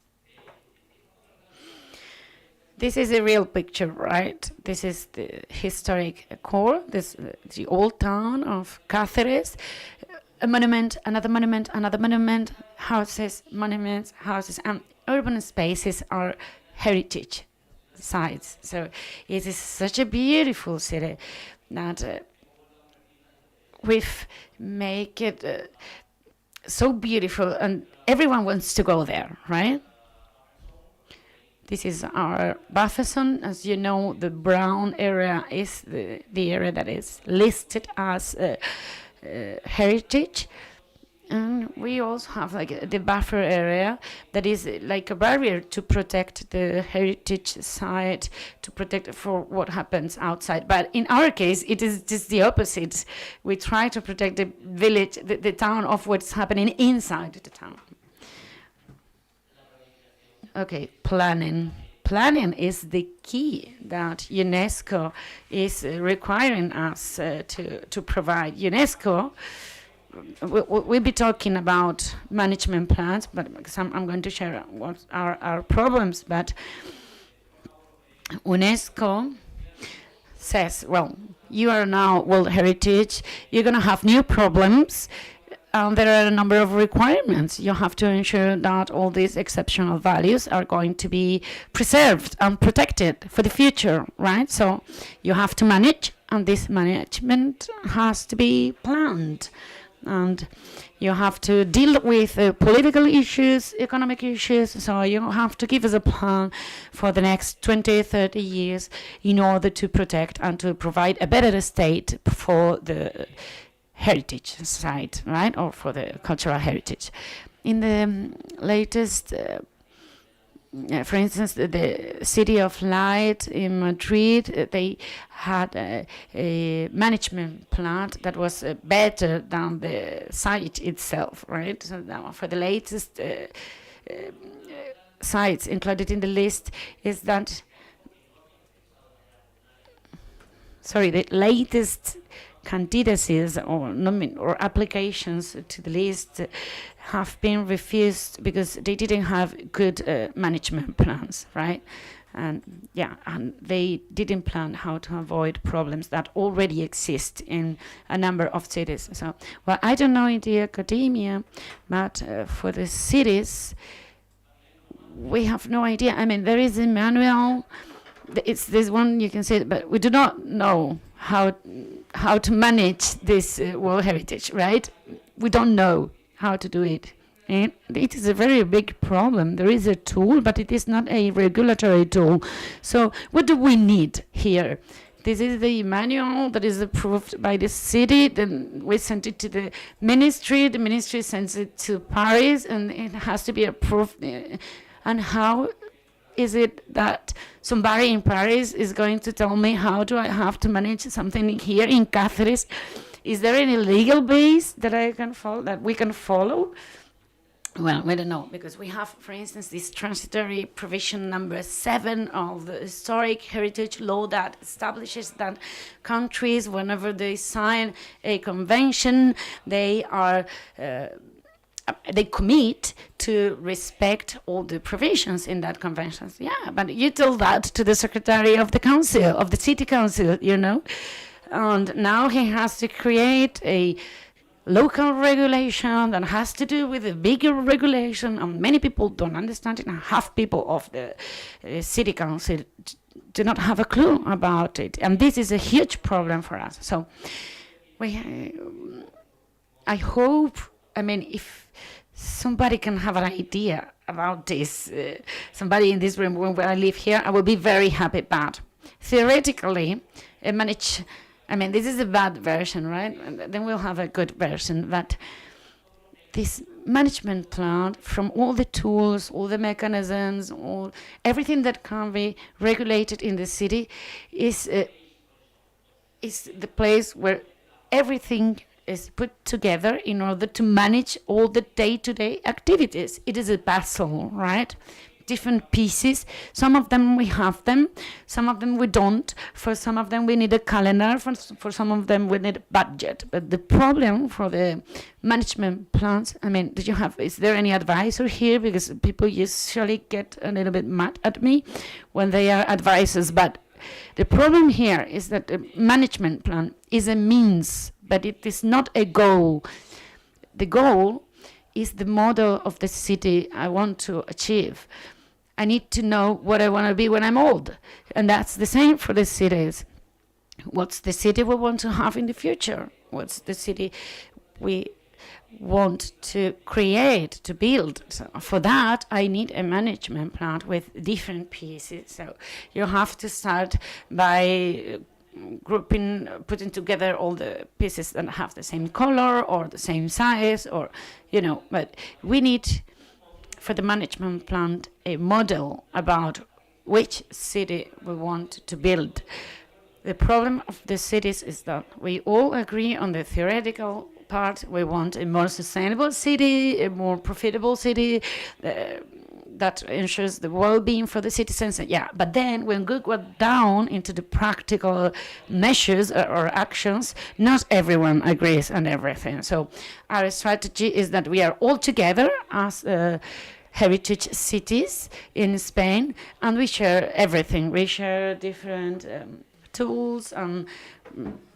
This is a real picture, right? This is the historic core, the old town of Cáceres. A monument, another monument, another monument, houses, monuments, houses, and urban spaces are heritage sites. So it is such a beautiful city that we've make it so beautiful, and everyone wants to go there, right? This is our buffer zone. As you know, the brown area is the area that is listed as heritage. And we also have like the buffer area that is like a barrier to protect the heritage site, to protect for what happens outside. But in our case, it is just the opposite. We try to protect the village, the town, of what's happening inside the town. Okay, planning. Planning is the key that UNESCO is requiring us to provide. UNESCO, we'll be talking about management plans, but I'm going to share what are our problems. But UNESCO says, well, you are now World Heritage, you're going to have new problems. There are a number of requirements. You have to ensure that all these exceptional values are going to be preserved and protected for the future, right? So you have to manage, and this management has to be planned. And you have to deal with political issues, economic issues. So you have to give us a plan for the next 20, 30 years in order to protect and to provide a better state for the heritage site, right, or for the cultural heritage. In the latest, for instance, the City of Light in Madrid, they had a management plan that was better than the site itself, right? So now for the latest sites included in the list is that, the latest candidacies or applications to the list have been refused because they didn't have good management plans, right? And they didn't plan how to avoid problems that already exist in a number of cities. So, well, I don't know in the academia, but for the cities, we have no idea. I mean, there is a manual. It's this one you can see, but we do not know how to manage this World Heritage, right? We don't know how to do it. And it is a very big problem. There is a tool, but it is not a regulatory tool. So what do we need here? This is the manual that is approved by the city. Then we send it to the ministry. The ministry sends it to Paris, and it has to be approved. And how is it that somebody in Paris is going to tell me how do I have to manage something here in Cáceres? Is there any legal base that I can follow, that we can follow? Well, we don't know, because we have, for instance, this transitory provision number 7 of the historic heritage law that establishes that countries, whenever they sign a convention, they commit to respect all the provisions in that convention. Yeah, but you tell that to the secretary of the council, of the city council, and now he has to create a local regulation that has to do with a bigger regulation, and many people don't understand it, and half people of the city council do not have a clue about it, and this is a huge problem for us. So I hope, if somebody can have an idea about this, somebody in this room when I live here, I will be very happy. But theoretically, this is a bad version, right? And then we'll have a good version. But this management plan, from all the tools, all the mechanisms, everything that can be regulated in the city, is the place where everything is put together in order to manage all the day-to-day activities. It is a puzzle, right? Different pieces. Some of them we have them, some of them we don't. For some of them we need a calendar, for some of them we need a budget. But the problem for the management plans, is there any advisor here? Because people usually get a little bit mad at me when they are advisors. But the problem here is that the management plan is a means, but it is not a goal. The goal is the model of the city I want to achieve. I need to know what I want to be when I'm old. And that's the same for the cities. What's the city we want to have in the future? What's the city we want to create, to build? So for that, I need a management plan with different pieces. So you have to start by putting together all the pieces that have the same color or the same size, but we need, for the management plan, a model about which city we want to build. The problem of the cities is that we all agree on the theoretical part. We want a more sustainable city, a more profitable city, that ensures the well-being for the citizens. Yeah, but then when we go down into the practical measures or actions, not everyone agrees on everything. So our strategy is that we are all together as heritage cities in Spain, and we share everything. We share different tools and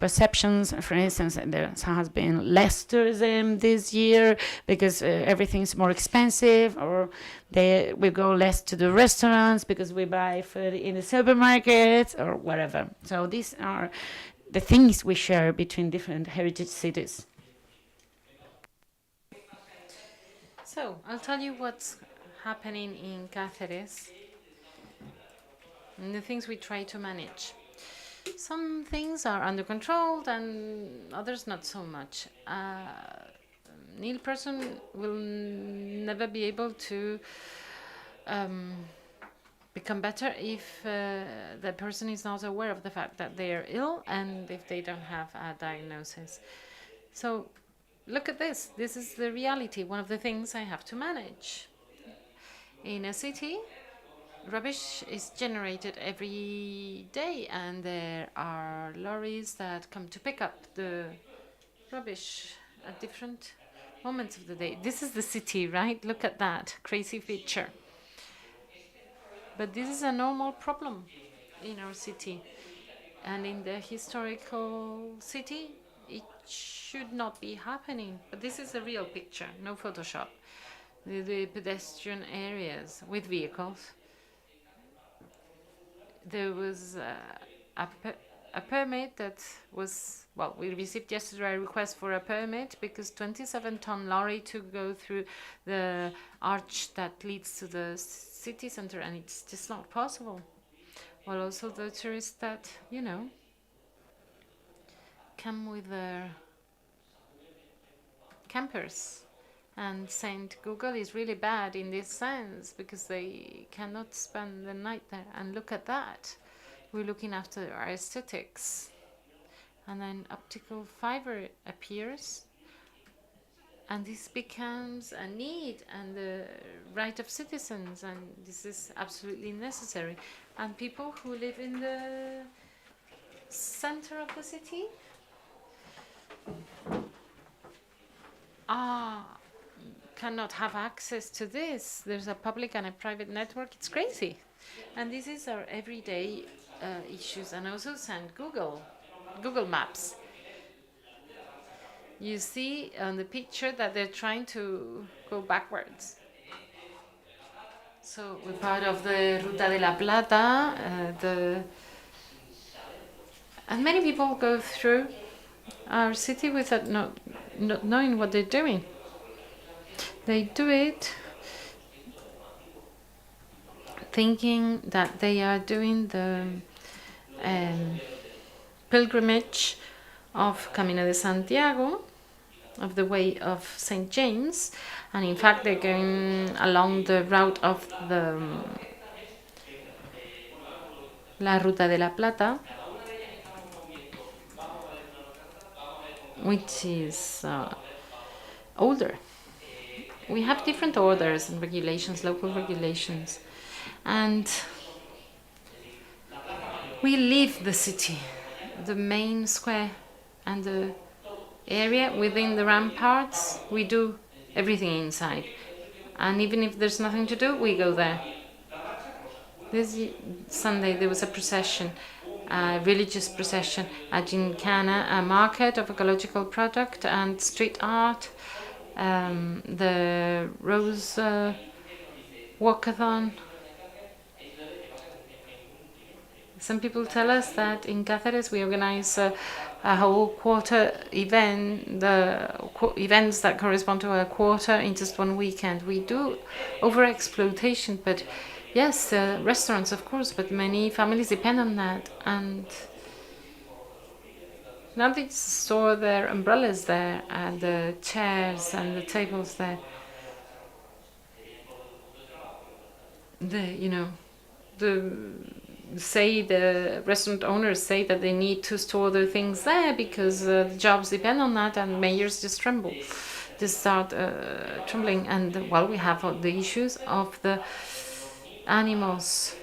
perceptions. For instance, there has been less tourism this year because everything's more expensive, or we go less to the restaurants because we buy food in the supermarkets or whatever. So these are the things we share between different heritage cities. So I'll tell you what's happening in Cáceres and the things we try to manage. Some things are under control and others not so much. Nil person will never be able to become better if the person is not aware of the fact that they are ill and if they don't have a diagnosis. So look at this. This is the reality. One of the things I have to manage. In a city, rubbish is generated every day, and there are lorries that come to pick up the rubbish at different moments of the day. This is the city, right? Look at that crazy picture. But this is a normal problem in our city. And in the historical city, it should not be happening. But this is a real picture, no Photoshop. the pedestrian areas with vehicles. There was a permit that was, well, we received yesterday a request for a permit because 27-ton lorry to go through the arch that leads to the city center, and it's just not possible. Well, also the tourists that, come with their campers. And St. Google is really bad in this sense because they cannot spend the night there. And look at that. We're looking after our aesthetics. And then optical fiber appears. And this becomes a need and the right of citizens. And this is absolutely necessary. And people who live in the center of the city cannot have access to this. There's a public and a private network. It's crazy. And this is our everyday issues. And also send Google Maps. You see on the picture that they're trying to go backwards. So we're part of the Ruta de la Plata. And many people go through our city without not knowing what they're doing. They do it thinking that they are doing the pilgrimage of Camino de Santiago, of the way of St. James, and in fact they're going along the route of the La Ruta de la Plata, which is older. We have different orders and regulations, local regulations, and we leave the city, the main square and the area within the ramparts. We do everything inside, and even if there's nothing to do, we go there. This Sunday there was a procession, a religious procession, a gincana, a market of ecological product and street art, the Rose Walkathon. Some people tell us that in Cáceres we organize a whole quarter event, events that correspond to a quarter in just one weekend. We do over-exploitation, but yes, restaurants, of course, but many families depend on that. And now they store their umbrellas there, and the chairs and the tables there. The restaurant owners say that they need to store their things there because the jobs depend on that, and mayors just start trembling. And well, we have the issues of the animals.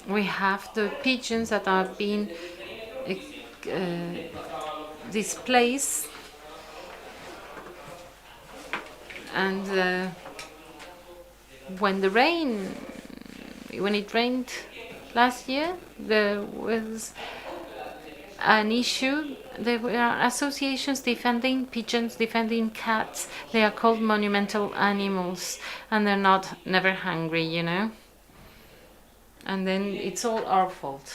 We have the pigeons that are being displaced, and when it rained last year, there was an issue. There were associations defending pigeons, defending cats. They are called monumental animals, and they're never hungry, And then it's all our fault.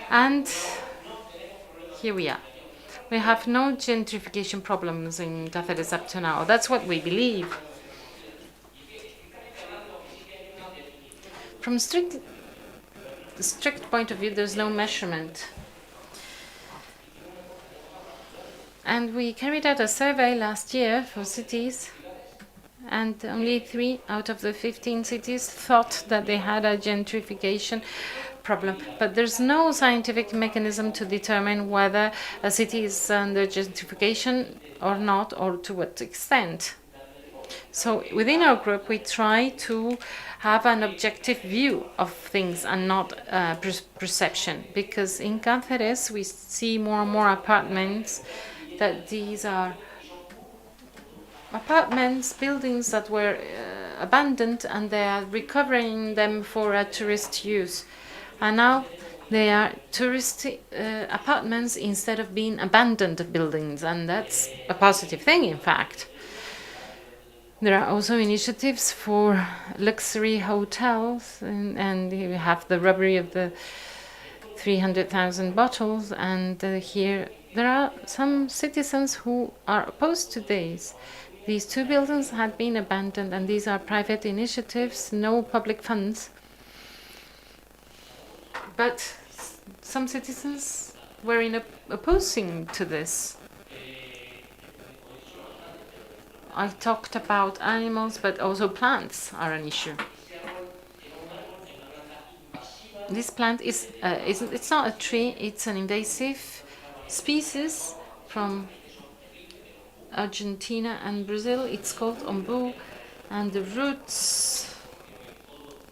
And here we are. We have no gentrification problems in Cáceres up to now. That's what we believe. From a strict point of view, there's no measurement. And we carried out a survey last year for cities, and only 3 out of the 15 cities thought that they had a gentrification problem. But there's no scientific mechanism to determine whether a city is under gentrification or not, or to what extent. So within our group, we try to have an objective view of things and not perception, because in Cáceres we see more and more apartments that these are buildings that were abandoned, and they are recovering them for a tourist use. And now They are tourist apartments instead of being abandoned buildings, and that's a positive thing, in fact. There are also initiatives for luxury hotels, and you have the robbery of the 300,000 bottles, and here there are some citizens who are opposed to these. These two buildings had been abandoned, and these are private initiatives, no public funds. But some citizens were opposing to this. I talked about animals, but also plants are an issue. This plant it's not a tree, it's an invasive species from Argentina and Brazil. It's called ombu, and the roots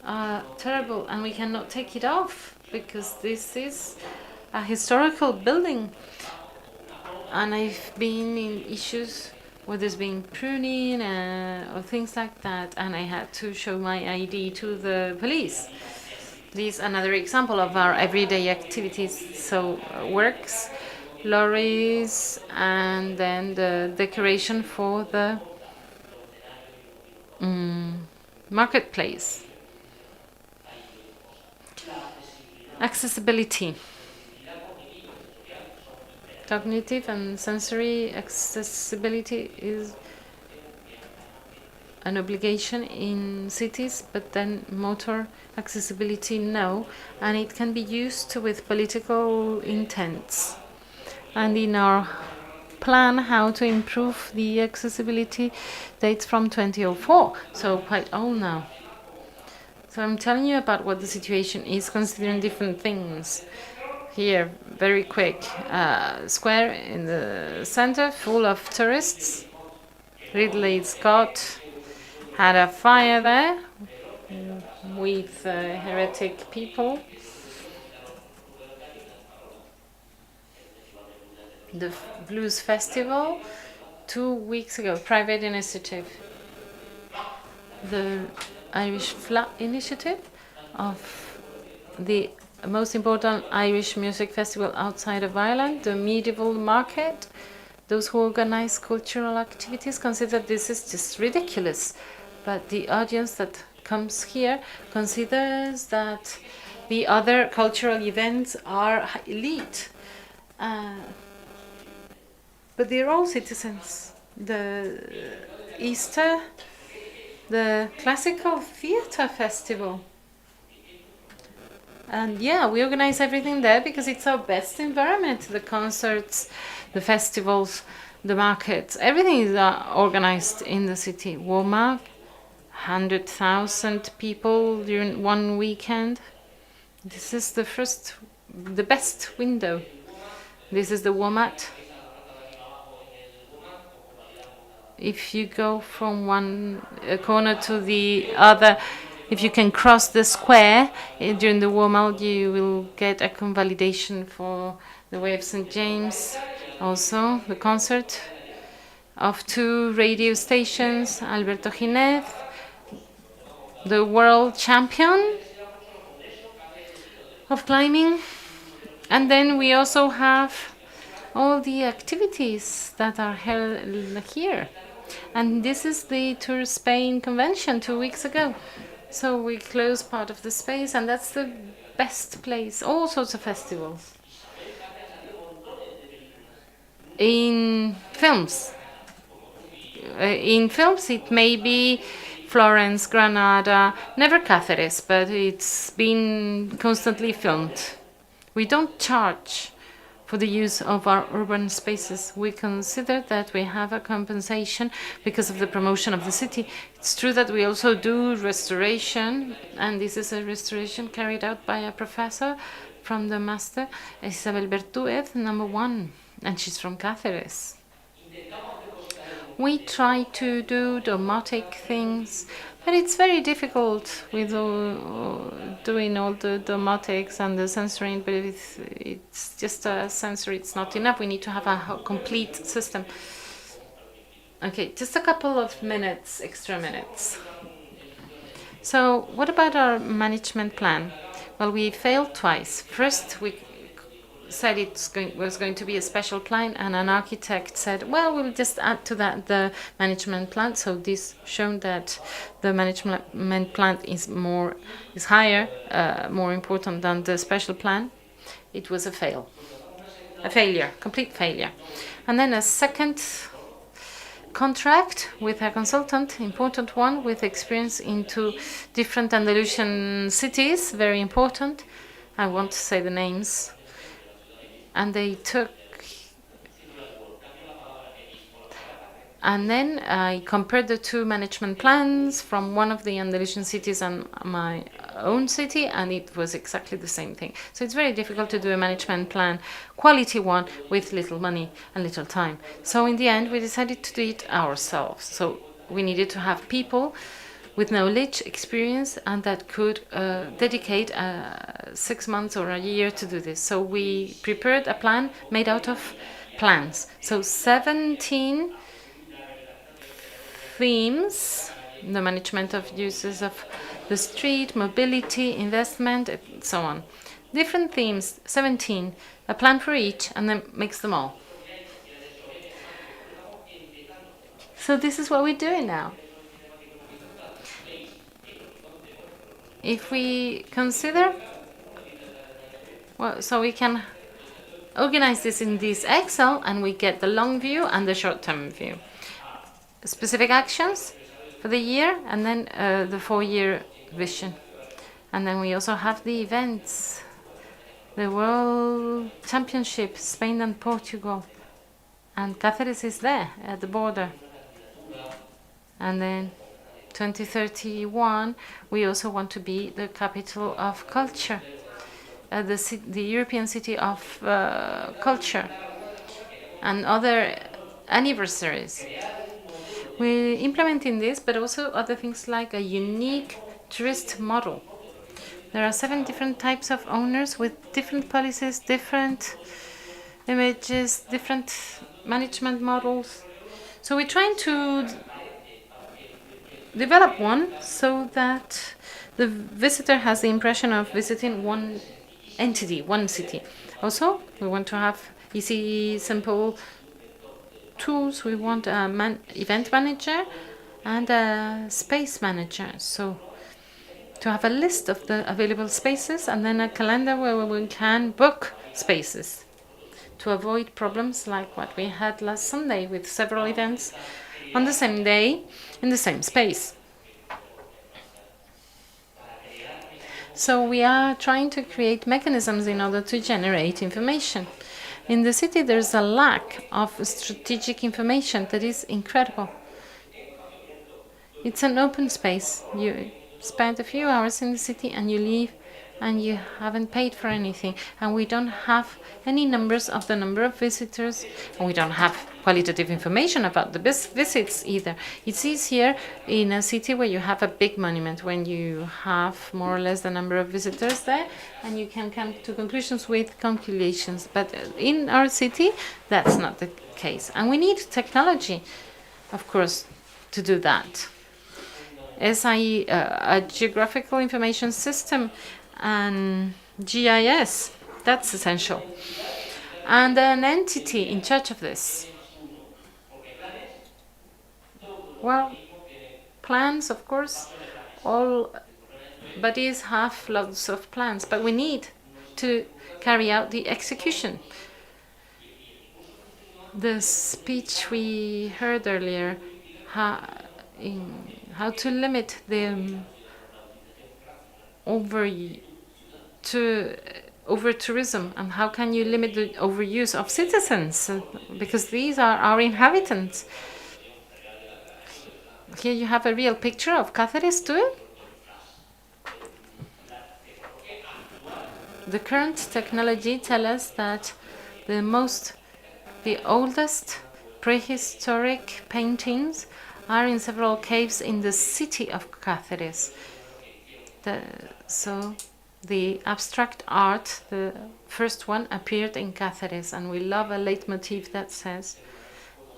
are terrible, and we cannot take it off because this is a historical building. And I've been in issues where there's been pruning or things like that, and I had to show my ID to the police. This is another example of our everyday activities. So works, lorries, and then the decoration for the marketplace. Accessibility. Cognitive and sensory accessibility is an obligation in cities, but then motor accessibility no, and it can be used with political intents. And in our plan how to improve the accessibility dates from 2004, so quite old now. So I'm telling you about what the situation is considering different things. Here, very quick, square in the center full of tourists. Ridley Scott had a fire there with heretic people. The Blues Festival 2 weeks ago, private initiative. The Irish Flat Initiative of the most important Irish music festival outside of Ireland, the Medieval Market. Those who organize cultural activities consider this is just ridiculous, but the audience that comes here considers that the other cultural events are elite. But they're all citizens. The Easter, the Classical Theatre Festival. And yeah, we organize everything there because it's our best environment. The concerts, the festivals, the markets, everything is organized in the city. Walmart, 100,000 people during one weekend. This is the best window. This is the Walmart. If you go from one corner to the other, if you can cross the square during the Walmart, you will get a convalidation for the Way of St. James. Also, the concert of 2 radio stations, Alberto Ginez, the world champion of climbing. And then we also have all the activities that are held here. And this is the Tour Spain convention 2 weeks ago. So we close part of the space, and that's the best place. All sorts of festivals. In films. It may be Florence, Granada, never Cáceres, but it's been constantly filmed. We don't charge for the use of our urban spaces. We consider that we have a compensation because of the promotion of the city. It's true that we also do restoration, and this is a restoration carried out by a professor from the master, Isabel Bertúez, #1, and she's from Cáceres. We try to do domotic things, but it's very difficult with doing all the domotics and the censoring, but it's just a sensor, it's not enough. We need to have a complete system. Okay, just a couple of extra minutes. So what about our management plan? Well, we failed twice. First, we said was going to be a special plan, and an architect said, well, we'll just add to that the management plan. So this shown that the management plan is higher, more important than the special plan. It was a failure, complete failure. And then a second contract with a consultant, important one, with experience into different Andalusian cities, very important. I won't say the names. And they took, and then I compared the two management plans from one of the Andalusian cities and my own city, and it was exactly the same thing. So it's very difficult to do a management plan, quality one, with little money and little time. So in the end, we decided to do it ourselves. So we needed to have people with knowledge, experience, and that could dedicate 6 months or a year to do this. So we prepared a plan made out of plans. So 17 themes, the management of uses of the street, mobility, investment, and so on. Different themes, 17, a plan for each, and then mix them all. So this is what we're doing now. If we consider, well, so we can organize this in this Excel, and we get the long view and the short-term view. Specific actions for the year, and then the 4-year vision. And then we also have the events, the World Championship, Spain and Portugal. And Cáceres is there at the border. And then 2031, we also want to be the capital of culture, the European city of culture, and other anniversaries. We're implementing this, but also other things like a unique tourist model. There are 7 different types of owners with different policies, different images, different management models. So we're trying to develop one so that the visitor has the impression of visiting one entity, one city. Also, we want to have easy, simple tools. We want a event manager and a space manager. So to have a list of the available spaces, and then a calendar where we can book spaces to avoid problems like what we had last Sunday with several events on the same day in the same space. So we are trying to create mechanisms in order to generate information. In the city, there's a lack of strategic information that is incredible. It's an open space. You spend a few hours in the city and you leave, and you haven't paid for anything. And we don't have any numbers of the number of visitors, and we don't have qualitative information about the visits either. It's easier in a city where you have a big monument, when you have more or less the number of visitors there, and you can come to conclusions with calculations. But in our city, that's not the case. And we need technology, of course, to do that. SIE, a geographical information system, and GIS, that's essential. And an entity in charge of this. Well, plans, of course, all bodies have lots of plans, but we need to carry out the execution. The speech we heard earlier, how to limit the over tourism, and how can you limit the overuse of citizens, because these are our inhabitants. Here you have a real picture of Cáceres too. The current technology tells us that the oldest prehistoric paintings are in several caves in the city of Cáceres. So the abstract art, the first one, appeared in Cáceres, and we love a leitmotif that says,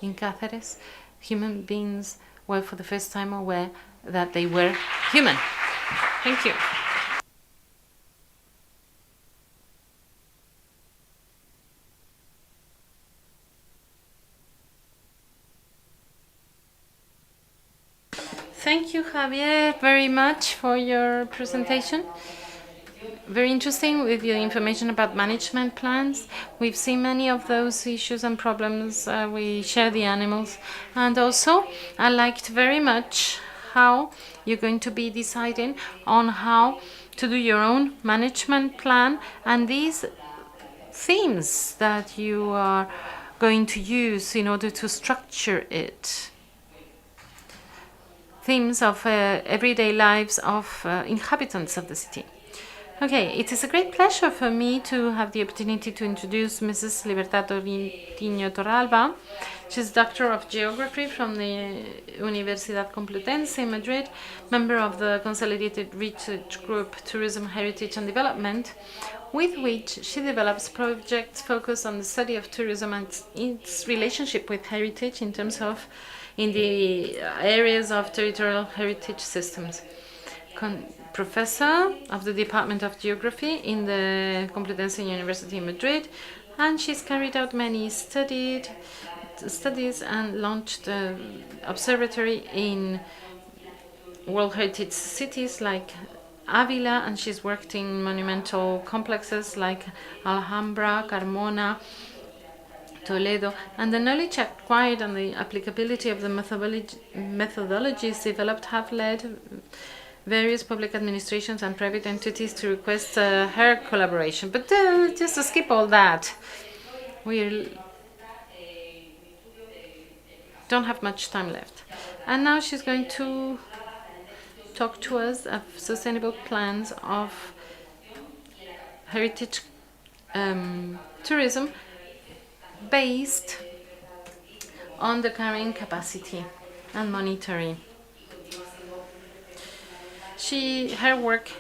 in Cáceres, human beings were for the first time aware that they were human. Thank you. Thank you, Javier, very much for your presentation. Very interesting with your information about management plans. We've seen many of those issues and problems. We share the animals. And also, I liked very much how you're going to be deciding on how to do your own management plan and these themes that you are going to use in order to structure it. Themes of everyday lives of inhabitants of the city. Okay, it is a great pleasure for me to have the opportunity to introduce Mrs. Libertad Torriño Torralba. She's Doctor of Geography from the Universidad Complutense in Madrid, member of the Consolidated Research Group Tourism, Heritage and Development, with which she develops projects focused on the study of tourism and its relationship with heritage in terms of in the areas of territorial heritage systems. Professor of the Department of Geography in the Complutense University in Madrid, and she's carried out many studies and launched an observatory in World Heritage cities like Avila, and she's worked in monumental complexes like Alhambra, Carmona, Toledo, and the knowledge acquired and the applicability of the methodologies developed have led various public administrations and private entities to request her collaboration. But just to skip all that, we don't have much time left. And now she's going to talk to us of sustainable plans of heritage tourism based on the carrying capacity and monitoring. Her work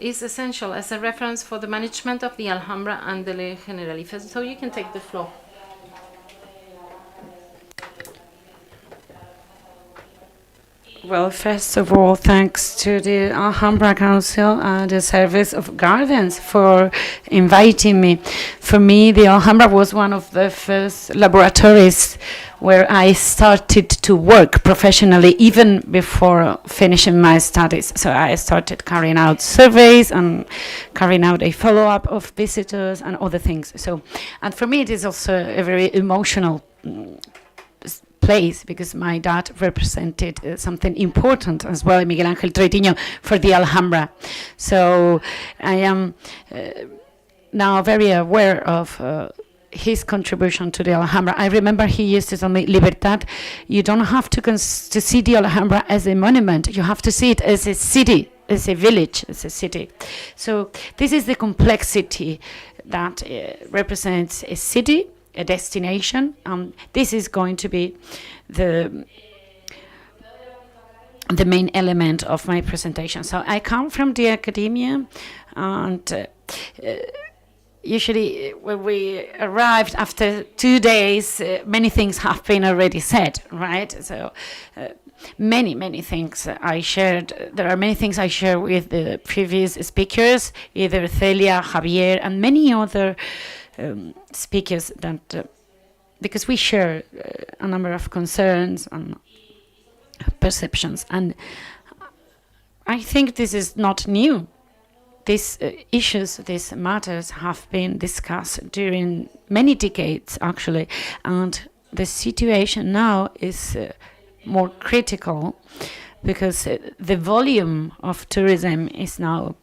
is essential as a reference for the management of the Alhambra and the Generalife. So you can take the floor. Well, first of all, thanks to the Alhambra Council and the Service of Gardens for inviting me. For me, the Alhambra was one of the first laboratories where I started to work professionally, even before finishing my studies. So I started carrying out surveys and carrying out a follow-up of visitors and other things. So, and for me, it is also a very emotional place because my dad represented something important as well, Miguel Ángel Troitiño, for the Alhambra. So I am now very aware of his contribution to the Alhambra. I remember he used to tell me, Libertad, you don't have to see the Alhambra as a monument. You have to see it as a city, as a village, as a city. So this is the complexity that represents a city, a destination. This is going to be the main element of my presentation. So I come from the academia, and usually when we arrived after 2 days, many things have been already said, right? So many things I shared. There are many things I share with the previous speakers, either Celia, Javier, and many other speakers, that because we share a number of concerns and perceptions, and I think this is not new. These issues, these matters have been discussed during many decades, actually, and the situation now is more critical because the volume of tourism is now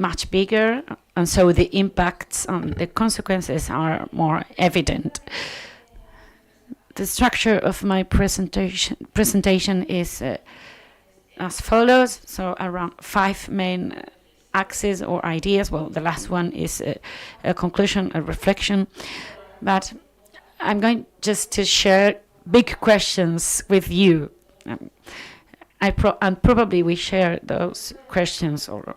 much bigger, and so the impacts and the consequences are more evident. The structure of my presentation is as follows. So around 5 main axes or ideas. Well, the last one is a conclusion, a reflection. But I'm going just to share big questions with you. And probably we share those questions or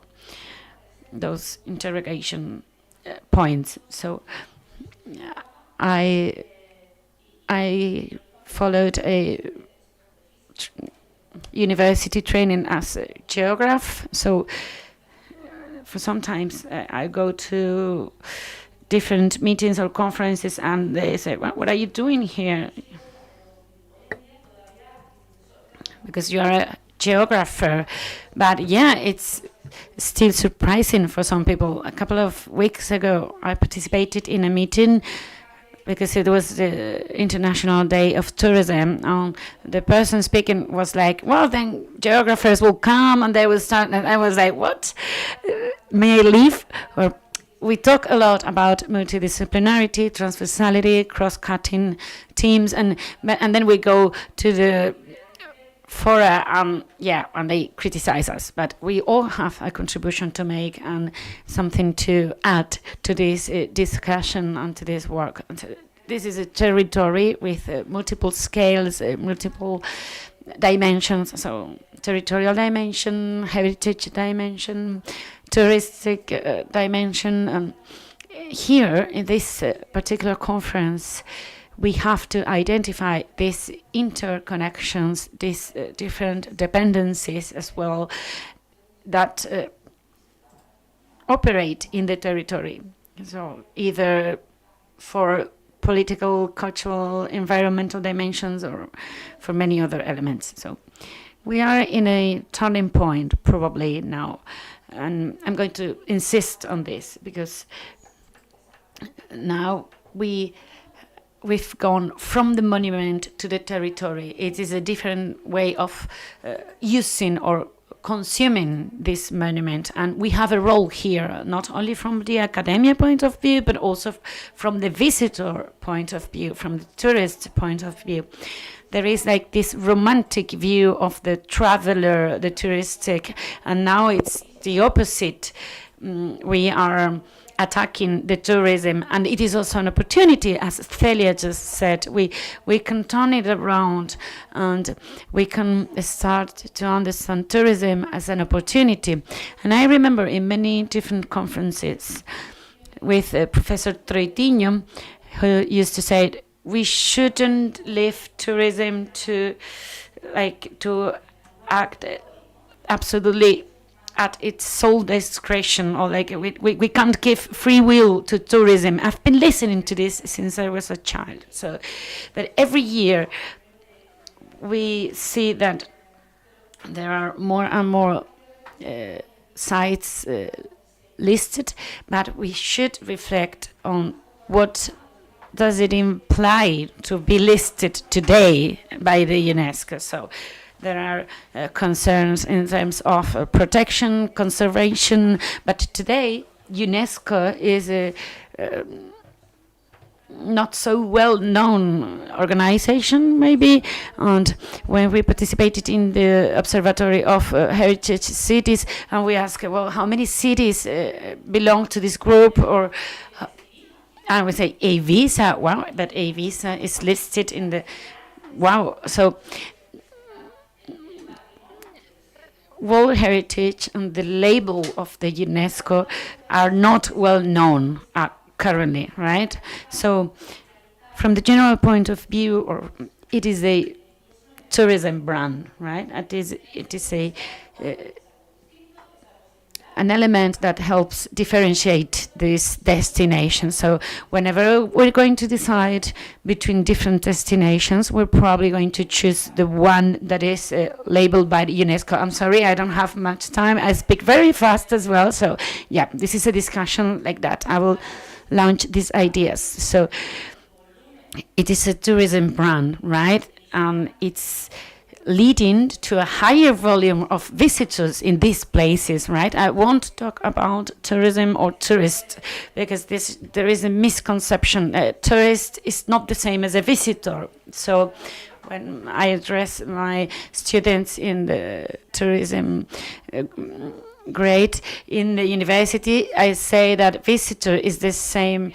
those interrogation points. So I followed a university training as a geograph. So for sometimes I go to different meetings or conferences, and they say, "What are you doing here? because you are a geographer. But yeah, it's still surprising for some people. A couple of weeks ago, I participated in a meeting because it was the International Day of Tourism. The person speaking was like, well, then geographers will come and they will start. And I was like, what? May I leave? Or we talk a lot about multidisciplinarity, transversality, cross-cutting teams, and then we go to the fora, and they criticize us. But we all have a contribution to make and something to add to this discussion and to this work. This is a territory with multiple scales, multiple dimensions. So territorial dimension, heritage dimension, touristic dimension. Here in this particular conference, we have to identify these interconnections, these different dependencies as well that operate in the territory. So either for political, cultural, environmental dimensions, or for many other elements. So we are in a turning point probably now, and I'm going to insist on this because now we've gone from the monument to the territory. It is a different way of using or consuming this monument, and we have a role here, not only from the academia point of view, but also from the visitor point of view, from the tourist point of view. There is like this romantic view of the traveler, the touristic, and now it's the opposite. We are attacking the tourism, and it is also an opportunity, as Celia just said. We can turn it around, and we can start to understand tourism as an opportunity. And I remember in many different conferences with Professor Troitiño, who used to say we shouldn't leave tourism to act absolutely at its sole discretion, or like we can't give free will to tourism. I've been listening to this since I was a child. So that every year we see that there are more and more sites listed, but we should reflect on what does it imply to be listed today by the UNESCO. So there are concerns in terms of protection, conservation, but today UNESCO is a not so well-known organization, maybe. And when we participated in the Observatory of Heritage Cities, and we asked, well, how many cities belong to this group? Or and we say Avisa. Wow, that Avisa is listed in the wow. So World Heritage and the label of the UNESCO are not well known currently, right? So from the general point of view, or it is a tourism brand, right? It is an element that helps differentiate this destination. So whenever we're going to decide between different destinations, we're probably going to choose the one that is labeled by the UNESCO. I'm sorry, I don't have much time. I speak very fast as well. So yeah, this is a discussion like that. I will launch these ideas. So it is a tourism brand, right? It's leading to a higher volume of visitors in these places, right? I won't talk about tourism or tourist because there is a misconception. Tourist is not the same as a visitor. So when I address my students in the tourism grade in the university, I say that visitor is the same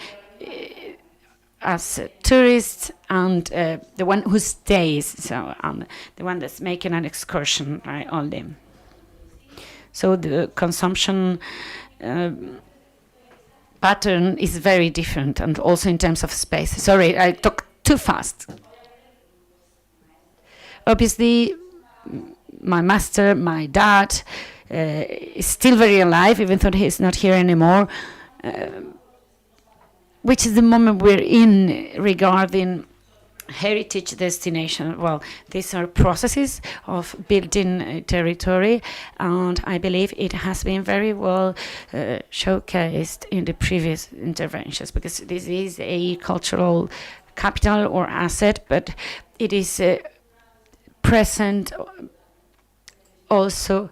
as tourists and the one who stays, so the one that's making an excursion, right, only. So the consumption pattern is very different, and also in terms of space. Sorry, I talk too fast. Obviously, my master, my dad, is still very alive, even though he's not here anymore. Which is the moment we're in regarding heritage destination. Well, these are processes of building a territory, and I believe it has been very well showcased in the previous interventions, because this is a cultural capital or asset, but it is present also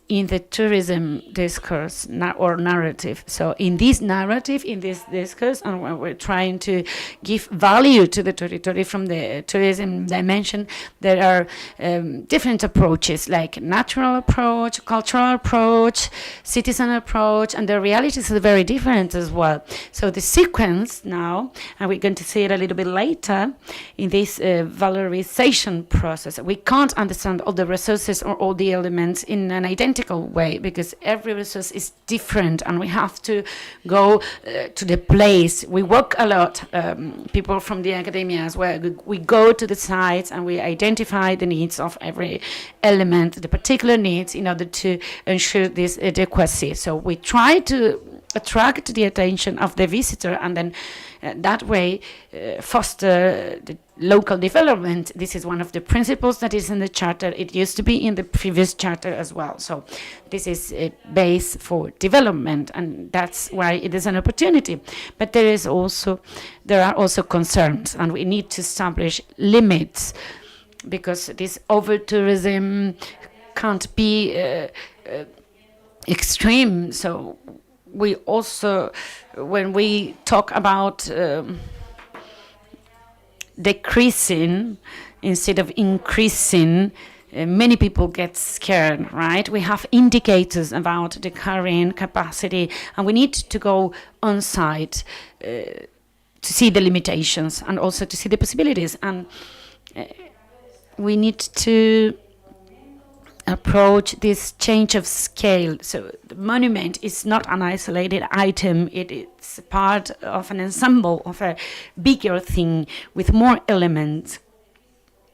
in the tourism discourse or narrative. So in this narrative, in this discourse, and when we're trying to give value to the territory from the tourism dimension, there are different approaches, like natural approach, cultural approach, citizen approach, and the realities are very different as well. So the sequence now, and we're going to see it a little bit later, in this valorization process, we can't understand all the resources or all the elements in an identical way, because every resource is different, and we have to go to the place. We work a lot, people from the academia as well. We go to the sites and we identify the needs of every element, the particular needs, in order to ensure this adequacy. So we try to attract the attention of the visitor, and then that way foster the local development. This is one of the principles that is in the charter. It used to be in the previous charter as well. So this is a base for development, and that's why it is an opportunity. But there are also concerns, and we need to establish limits, because this over-tourism can't be extreme. So we also, when we talk about decreasing instead of increasing, many people get scared, right? We have indicators about the carrying capacity, and we need to go on site to see the limitations and also to see the possibilities. And we need to approach this change of scale. So the monument is not an isolated item. It is part of an ensemble of a bigger thing with more elements.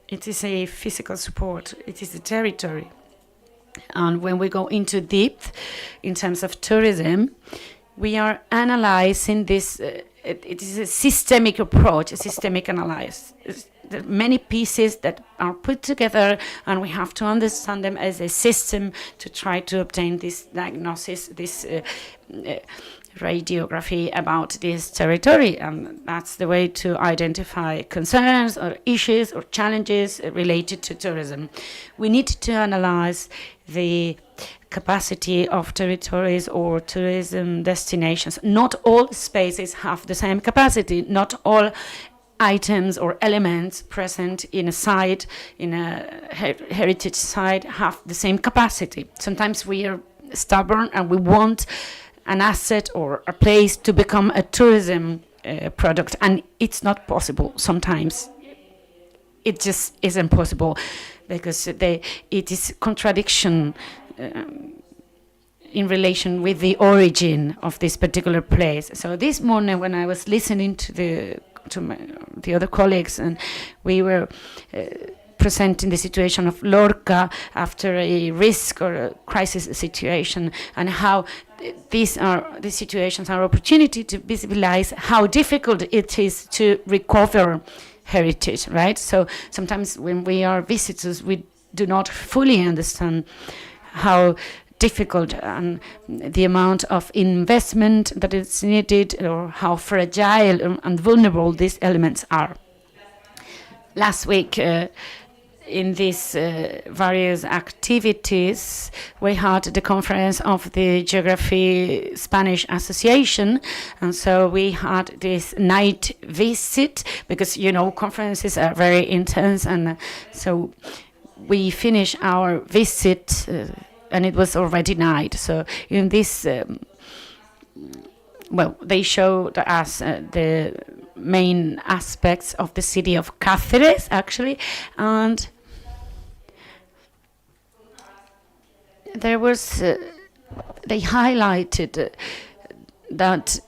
It is a physical support. It is a territory. And when we go into depth in terms of tourism, we are analyzing this. It is a systemic approach, a systemic analysis. There are many pieces that are put together, and we have to understand them as a system to try to obtain this diagnosis, this radiography about this territory. And that's the way to identify concerns or issues or challenges related to tourism. We need to analyze the capacity of territories or tourism destinations. Not all spaces have the same capacity. Not all items or elements present in a site, in a heritage site, have the same capacity. Sometimes we are stubborn and we want an asset or a place to become a tourism product, and it's not possible. Sometimes it just isn't possible, because it is contradiction in relation with the origin of this particular place. So this morning, when I was listening to the other colleagues, and we were presenting the situation of Lorca after a risk or a crisis situation, and how these situations are opportunity to visualize how difficult it is to recover heritage, right? So sometimes when we are visitors, we do not fully understand how difficult and the amount of investment that is needed, or how fragile and vulnerable these elements are. Last week, in these various activities, we had the conference of the Geography Spanish Association, and so we had this night visit, because conferences are very intense, and so we finished our visit and it was already night. So in this, they showed us the main aspects of the city of Cáceres, actually, and there was, they highlighted that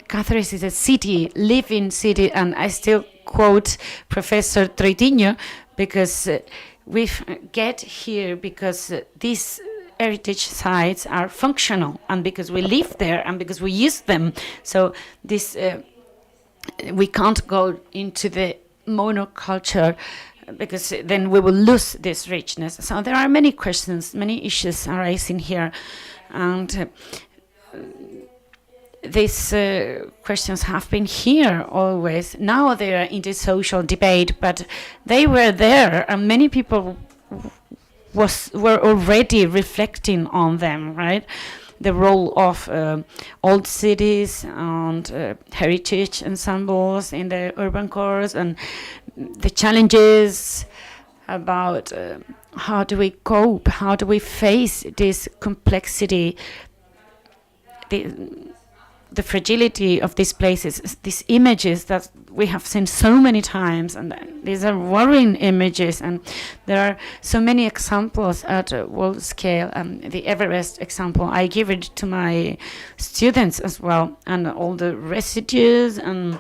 Cáceres is a city, living city, and I still quote Professor Troitiño, because we get here because these heritage sites are functional, and because we live there, and because we use them. So this we can't go into the monoculture, because then we will lose this richness. So there are many questions, many issues arising here, and these questions have been here always. Now they are in the social debate, but they were there, and many people were already reflecting on them, right? The role of old cities and heritage ensembles in the urban cores, and the challenges about how do we cope, how do we face this complexity, the fragility of these places, these images that we have seen so many times, and these are worrying images, and there are so many examples at a world scale. The Everest example, I give it to my students as well, and all the residues and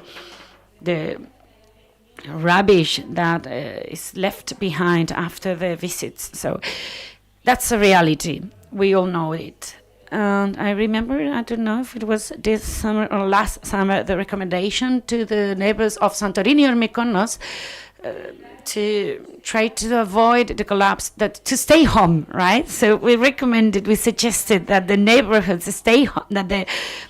the rubbish that is left behind after the visits. So that's a reality. We all know it. And I remember, I don't know if it was this summer or last summer, the recommendation to the neighbors of Santorini or Mykonos to try to avoid the collapse, that to stay home, right? So we suggested that the neighborhoods stay home, that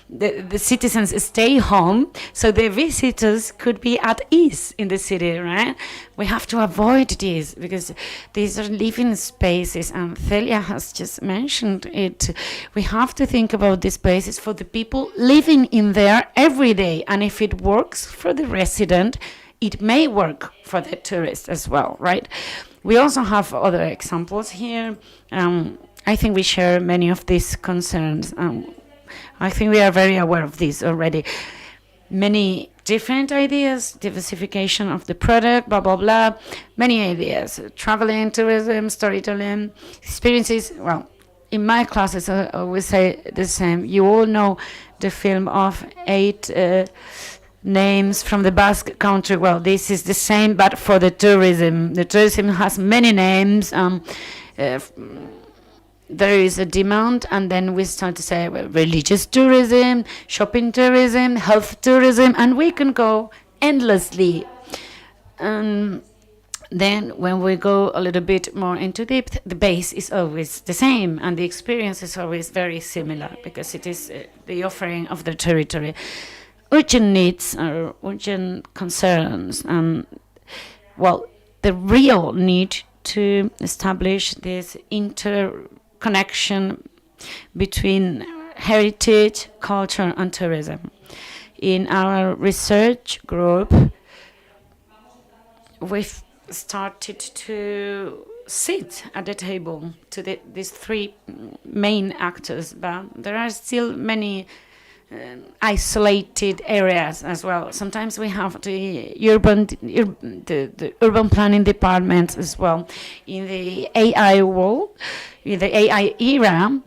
the citizens stay home, so the visitors could be at ease in the city, right? We have to avoid this because these are living spaces, and Celia has just mentioned it. We have to think about these spaces for the people living in there every day, and if it works for the resident, it may work for the tourist as well, right? We also have other examples here. I think we share many of these concerns. I think we are very aware of this already. Many different ideas, diversification of the product, blah, blah, blah. Many ideas, traveling, tourism, storytelling, experiences. Well, in my classes, I always say the same. You all know the film of 8 names from the Basque country. Well, this is the same, but for the tourism. The tourism has many names. There is a demand, and then we start to say, well, religious tourism, shopping tourism, health tourism, and we can go endlessly. Then when we go a little bit more into depth, the base is always the same, and the experience is always very similar, because it is the offering of the territory. Urgent needs or urgent concerns, well, the real need to establish this interconnection between heritage, culture, and tourism. In our research group, we've started to sit at the table to these 3 main actors, but there are still many isolated areas as well. Sometimes we have the urban planning departments as well. In the AI world, in the AI era,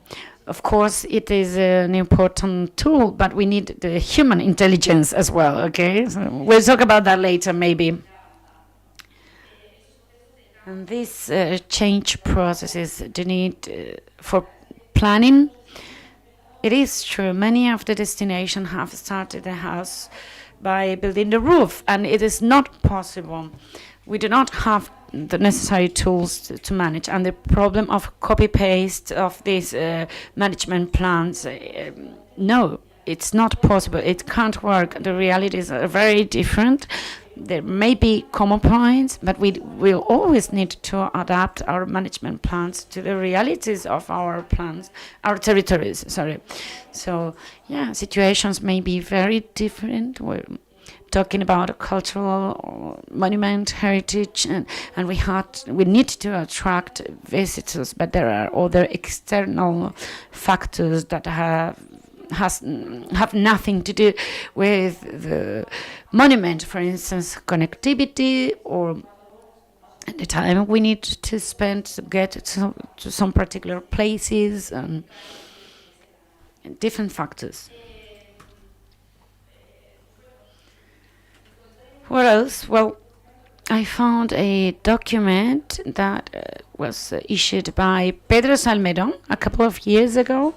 of course, it is an important tool, but we need the human intelligence as well. Okay, so we'll talk about that later, maybe. And this change processes, the need for planning. It is true, many of the destinations have started the house by building the roof, and it is not possible. We do not have the necessary tools to manage, and the problem of copy-paste of these management plans, no, it's not possible. It can't work. The realities are very different. There may be common points, but we will always need to adapt our management plans to the realities of our plans, our territories, sorry. So, yeah, situations may be very different. We're talking about a cultural monument, heritage, and we need to attract visitors, but there are other external factors that have nothing to do with the monument, for instance, connectivity, or the time we need to spend to get to some particular places, and different factors. What else? Well, I found a document that was issued by Pedro Salmerón a couple of years ago,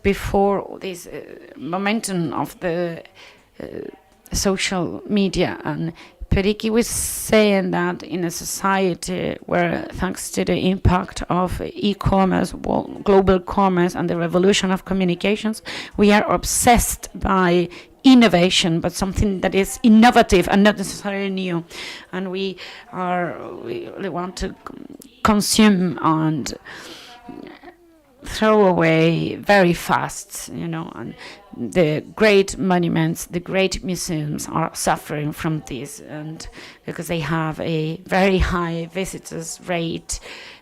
before this momentum of the social media, and Periki was saying that in a society where, thanks to the impact of e-commerce, global commerce, and the revolution of communications, we are obsessed by innovation, but something that is innovative and not necessarily new. And we really want to consume and throw away very fast, and the great monuments, the great museums are suffering from this, and because they have a very high visitors rate,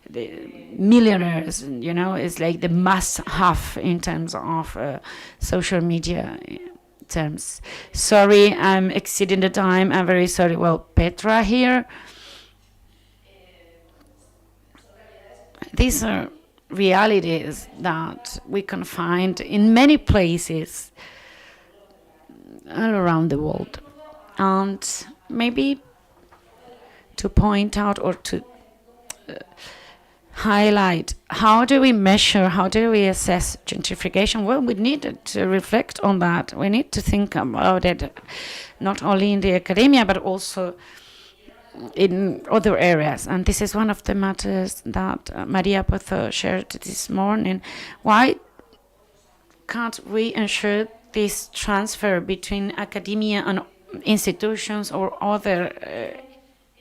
the millionaires, is like the must-have in terms of social media terms. Sorry, I'm exceeding the time. I'm very sorry. Well, Petra here. These are realities that we can find in many places all around the world. And maybe to point out or to highlight, how do we measure, how do we assess gentrification? Well, we need to reflect on that. We need to think about it not only in the academia but also in other areas. And this is one of the matters that Maria Pozo shared this morning. Why can't we ensure this transfer between academia and institutions or other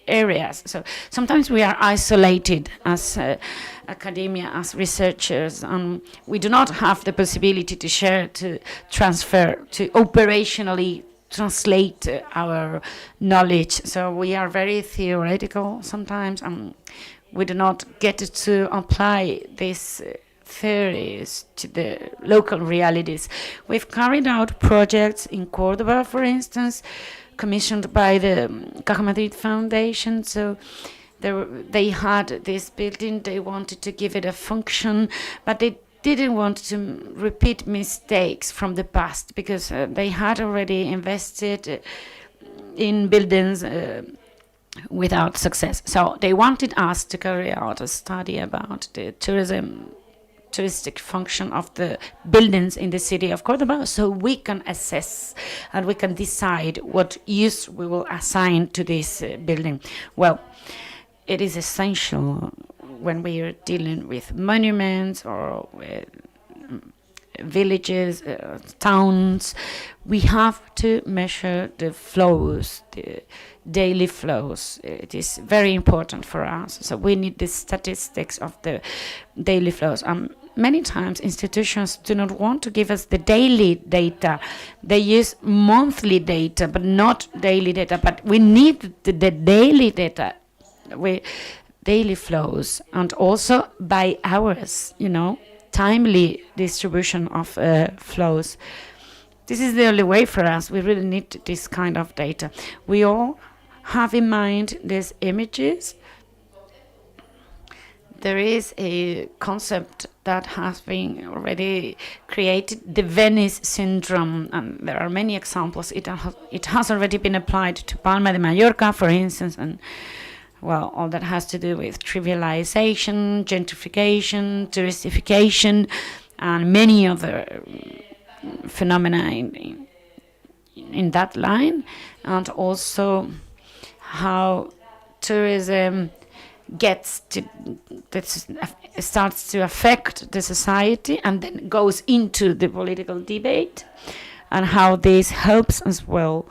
areas? So sometimes we are isolated as academia, as researchers, and we do not have the possibility to share, to transfer, to operationally translate our knowledge. So we are very theoretical sometimes, and we do not get to apply these theories to the local realities. We've carried out projects in Cordoba, for instance, commissioned by the Caja Madrid Foundation. So they had this building, they wanted to give it a function, but they didn't want to repeat mistakes from the past, because they had already invested in buildings without success. So they wanted us to carry out a study about the touristic function of the buildings in the city of Cordoba, so we can assess and we can decide what use we will assign to this building. Well, it is essential when we are dealing with monuments or with villages, towns, we have to measure the flows, the daily flows. It is very important for us. So we need the statistics of the daily flows. Many times institutions do not want to give us the daily data. They use monthly data, but not daily data. But we need the daily data. Daily flows, and also by hours, timely distribution of flows. This is the only way for us. We really need this kind of data. We all have in mind these images. There is a concept that has been already created, the Venice syndrome, and there are many examples. It has already been applied to Palma de Mallorca, for instance, and well, all that has to do with trivialization, gentrification, touristification, and many other phenomena in that line, and also how tourism starts to affect the society and then goes into the political debate, and how this helps as well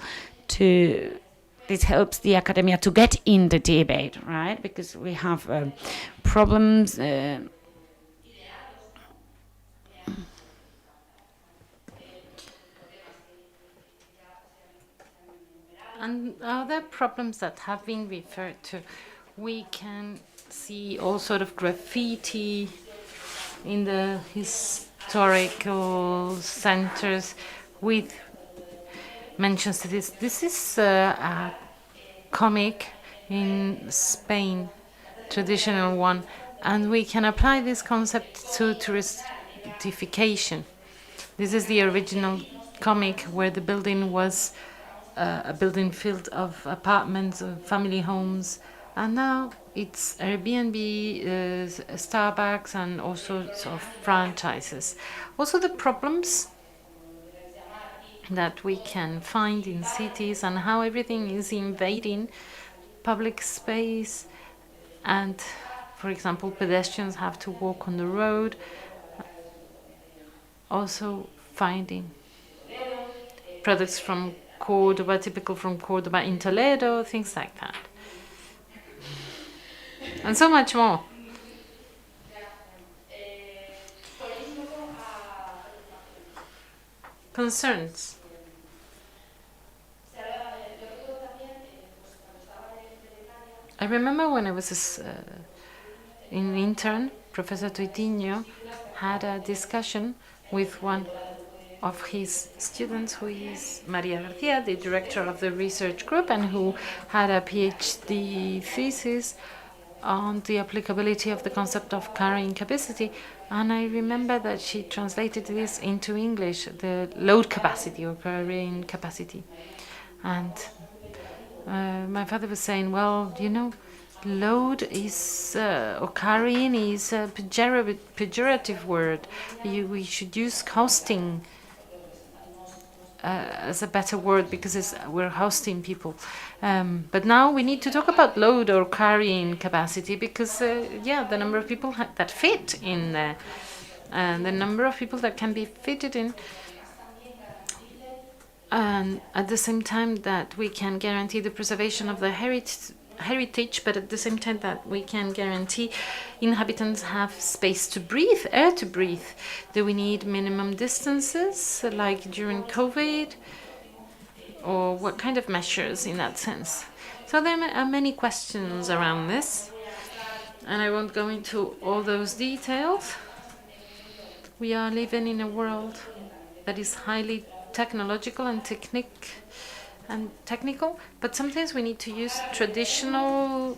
to this helps the academia to get in the debate, right? Because we have problems. And other problems that have been referred to, we can see all sort of graffiti in the historical centers with mentions to this. This is a comic in Spain, traditional one, and we can apply this concept to touristification. This is the original comic where the building was a building filled of apartments, family homes, and now it's Airbnb, Starbucks, and all sorts of franchises. Also the problems that we can find in cities and how everything is invading public space. And, for example, pedestrians have to walk on the road. Also finding products from Cordoba, typical from Cordoba in Toledo, things like that. And so much more. Concerns. I remember when I was an intern, Professor Tuitinho had a discussion with one of his students, who is Maria Garcia, the director of the research group, and who had a PhD thesis on the applicability of the concept of carrying capacity. And I remember that she translated this into English, the load capacity or carrying capacity. And my father was saying, well, load is, or carrying is a pejorative word. We should use hosting as a better word, because we're hosting people. But now we need to talk about load or carrying capacity, because, the number of people that fit in there, and the number of people that can be fitted in, and at the same time that we can guarantee the preservation of the heritage, but at the same time that we can guarantee inhabitants have space to breathe, air to breathe. Do we need minimum distances like during COVID? Or what kind of measures in that sense? So there are many questions around this, and I won't go into all those details. We are living in a world that is highly technological and technical, but sometimes we need to use traditional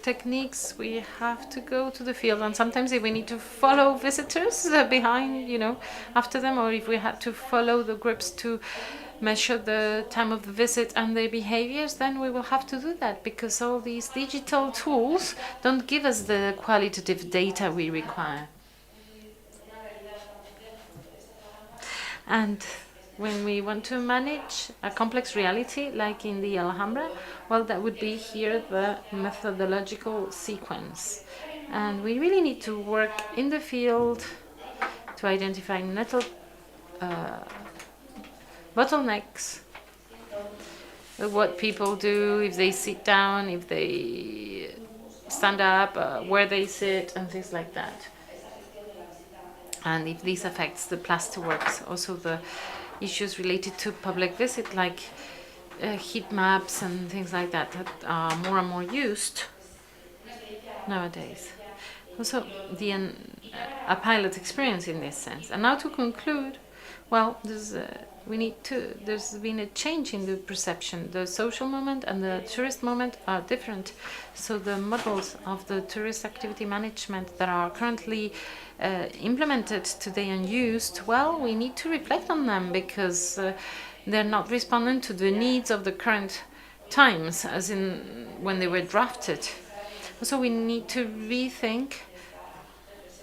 techniques. We have to go to the field, and sometimes if we need to follow visitors behind, after them, or if we had to follow the groups to measure the time of the visit and their behaviors, then we will have to do that, because all these digital tools don't give us the qualitative data we require. And when we want to manage a complex reality, like in the Alhambra, well, that would be here the methodological sequence. And we really need to work in the field to identify bottlenecks, what people do, if they sit down, if they stand up, where they sit, and things like that. And if this affects the plasterworks, also the issues related to public visit, like heat maps and things like that, that are more and more used nowadays. Also, a pilot experience in this sense. And now to conclude, well, there's been a change in the perception. The social moment and the tourist moment are different. So the models of the tourist activity management that are currently implemented today and used, well, we need to reflect on them, because they're not responding to the needs of the current times, as in when they were drafted. So we need to rethink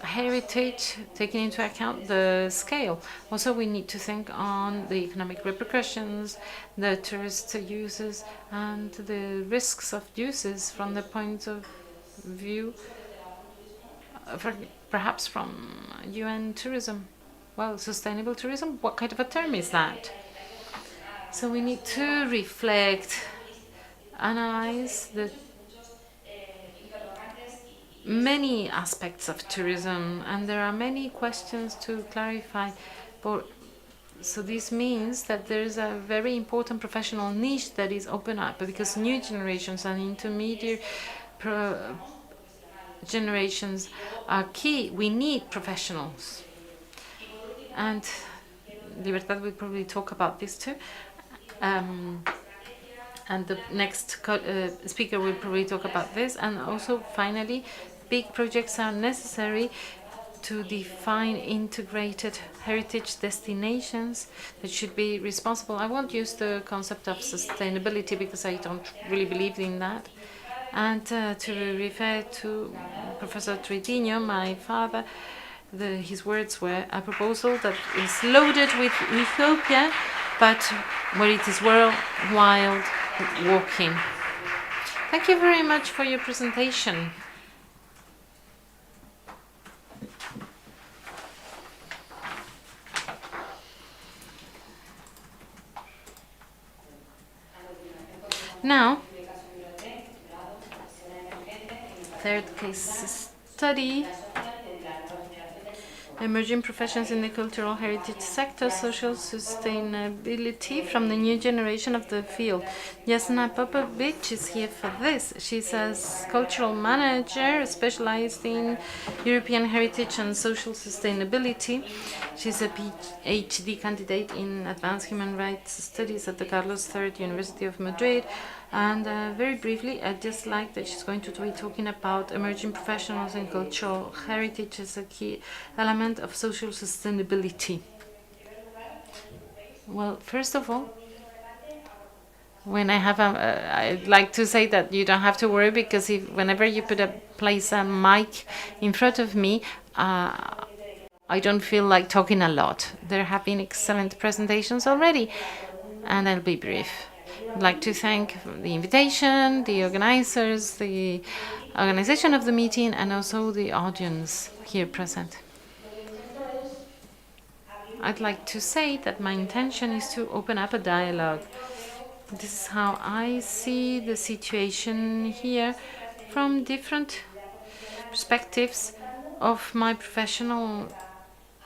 heritage, taking into account the scale. Also, we need to think on the economic repercussions, the tourist uses, and the risks of uses from the point of view, perhaps from UN tourism. Well, sustainable tourism, what kind of a term is that? So we need to reflect, analyze the many aspects of tourism, and there are many questions to clarify. So this means that there is a very important professional niche that is open up, because new generations and intermediate generations are key. We need professionals. And Libertad will probably talk about this too. And the next speaker will probably talk about this. And also, finally, big projects are necessary to define integrated heritage destinations that should be responsible. I won't use the concept of sustainability, because I don't really believe in that. And to refer to Professor Tridinho, my father, His words were a proposal that is loaded with utopia, but where it is worthwhile walking. Thank you very much for your presentation. Now, third case study, emerging professions in the cultural heritage sector, social sustainability from the new generation of the field. Jasna Popovic is here for this. She's a cultural manager specialized in European heritage and social sustainability. She's a PhD candidate in advanced human rights studies at the Carlos III University of Madrid. And very briefly, I'd just like that she's going to be talking about emerging professionals and cultural heritage as a key element of social sustainability. Well, first of all, when I'd like to say that you don't have to worry, because whenever you place a mic in front of me, I don't feel like talking a lot. There have been excellent presentations already, and I'll be brief. I'd like to thank the invitation, the organizers, the organization of the meeting, and also the audience here present. I'd like to say that my intention is to open up a dialogue. This is how I see the situation here from different perspectives of my professional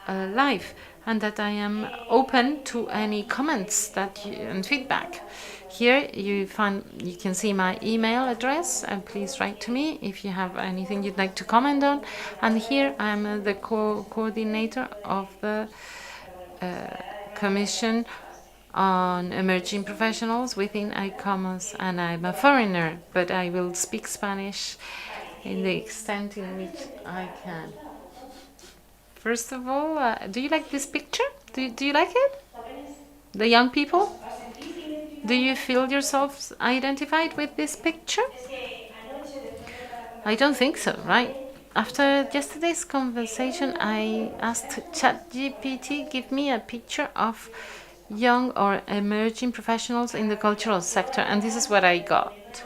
life, and that I am open to any comments and feedback. Here you can see my email address, and please write to me if you have anything you'd like to comment on. And here I'm the coordinator of the Commission on Emerging Professionals within ICOMOS, and I'm a foreigner, but I will speak Spanish in the extent in which I can. First of all, do you like this picture? Do you like it? The young people? Do you feel yourselves identified with this picture? I don't think so, right? After yesterday's conversation, I asked ChatGPT give me a picture of young or emerging professionals in the cultural sector, and this is what I got.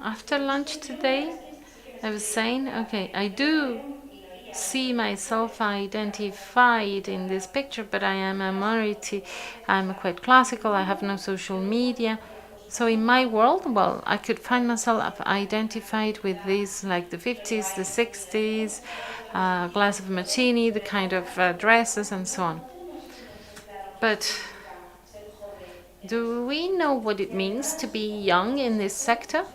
After lunch today, I was saying, okay, I do see myself identified in this picture, but I am a minority. I'm quite classical. I have no social media. So in my world, well, I could find myself identified with these, like the 50s, the 60s, glass of martini, the kind of dresses and so on. But do we know what it means to be young in this sector?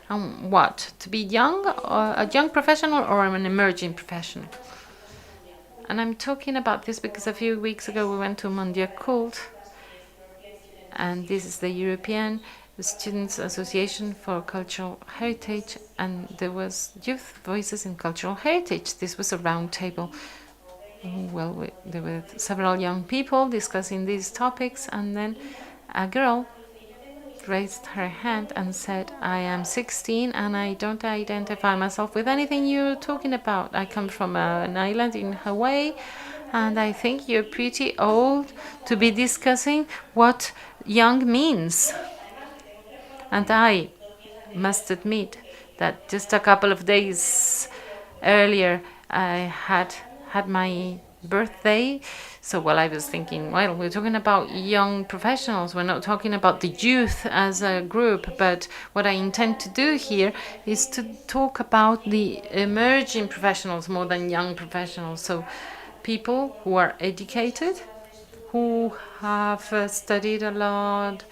What? To be young, a young professional or an emerging professional? And I'm talking about this because a few weeks ago we went to Mondia Cult, and this is the European Students Association for Cultural Heritage, and there was Youth Voices in Cultural Heritage. This was a round table. Well, there were several young people discussing these topics, and then a girl raised her hand and said, I am 16 and I don't identify myself with anything you're talking about. I come from an island in Hawaii, and I think you're pretty old to be discussing what young means. And I must admit that just a couple of days earlier I had my birthday. So while I was thinking, well, we're talking about young professionals, we're not talking about the youth as a group, but what I intend to do here is to talk about the emerging professionals more than young professionals. So people who are educated, who have studied a lot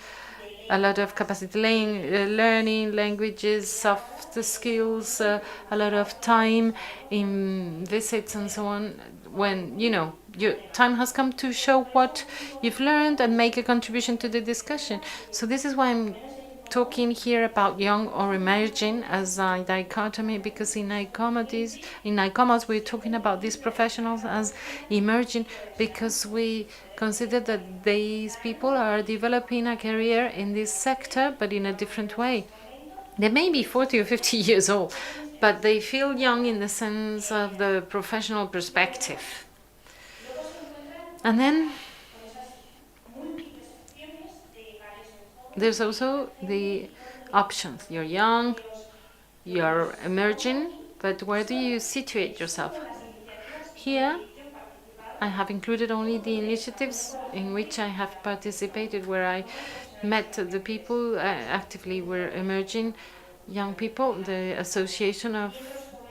of capacity learning, languages, soft skills, a lot of time in visits and so on. When, your time has come to show what you've learned and make a contribution to the discussion. So this is why I'm talking here about young or emerging as a dichotomy, because in ICOMOS we're talking about these professionals as emerging because we consider that these people are developing a career in this sector, but in a different way. They may be 40 or 50 years old, but they feel young in the sense of the professional perspective. And then there's also the options. You're young, you're emerging, but where do you situate yourself? Here, I have included only the initiatives in which I have participated, where I met the people actively were emerging young people, the Association of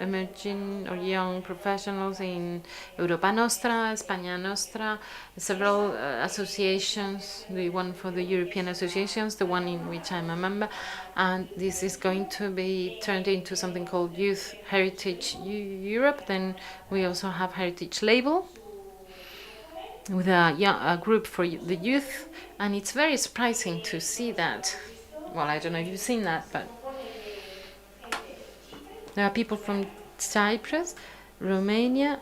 Emerging or Young Professionals in Europa Nostra, España Nostra, several associations, the one for the European associations, the one in which I'm a member, and this is going to be turned into something called Youth Heritage Europe. Then we also have Heritage Label, with a group for the youth, and it's very surprising to see that. Well, I don't know if you've seen that, but there are people from Cyprus, Romania,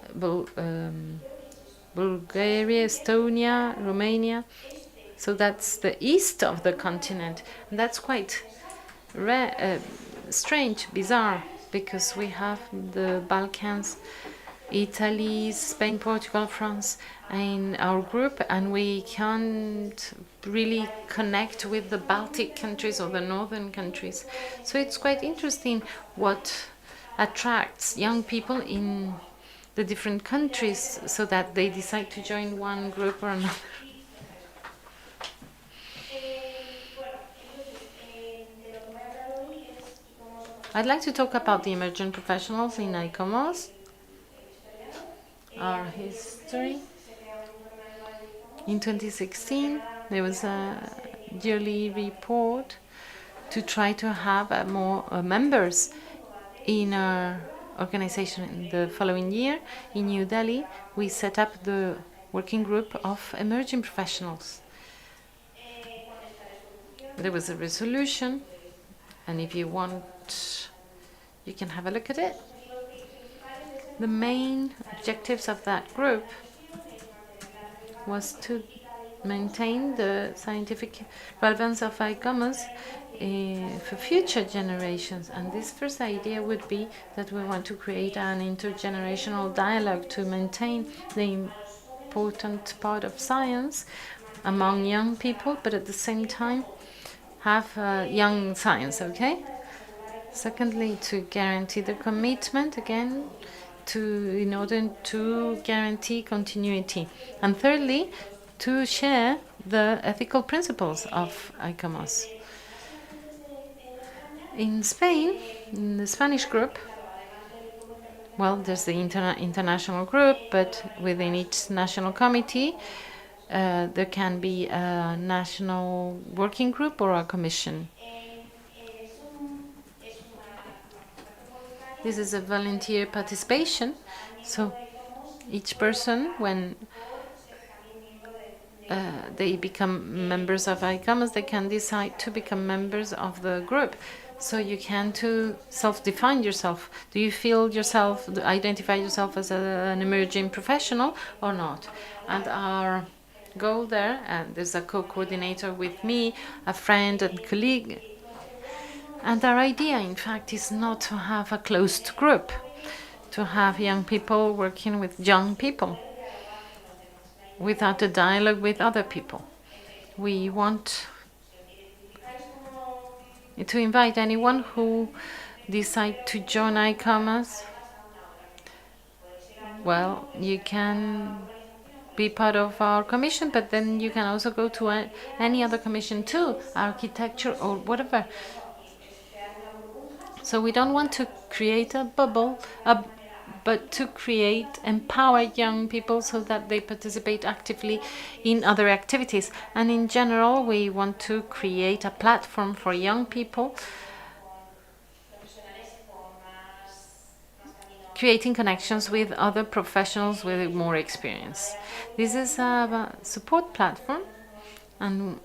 Bulgaria, Estonia, Romania. So that's the east of the continent, and that's quite strange, bizarre, because we have the Balkans, Italy, Spain, Portugal, France in our group, and we can't really connect with the Baltic countries or the northern countries. So it's quite interesting what attracts young people in the different countries so that they decide to join one group or another. I'd like to talk about the emerging professionals in ICOMOS, our history. In 2016, there was a yearly report to try to have more members in our organization. In the following year, in New Delhi, we set up the working group of emerging professionals. There was a resolution, and if you want, you can have a look at it. The main objectives of that group was to maintain the scientific relevance of ICOMOS for future generations. And this first idea would be that we want to create an intergenerational dialogue to maintain the important part of science among young people, but at the same time have young science, okay? Secondly, to guarantee the commitment, again, in order to guarantee continuity. And thirdly, to share the ethical principles of ICOMOS. In Spain, in the Spanish group, well, there's the international group, but within each national committee, there can be a national working group or a commission. This is a volunteer participation, so each person, when they become members of ICOMOS, they can decide to become members of the group. So you can to self-define yourself. Do you feel yourself, identify yourself as an emerging professional or not? And our goal there, and there's a co-coordinator with me, a friend and colleague. And our idea, in fact, is not to have a closed group, to have young people working with young people without a dialogue with other people. We want to invite anyone who decide to join ICOMOS. Well, you can be part of our commission, but then you can also go to any other commission too, architecture or whatever. So we don't want to create a bubble, but to empower young people so that they participate actively in other activities. And in general, we want to create a platform for young people, creating connections with other professionals with more experience. This is a support platform, and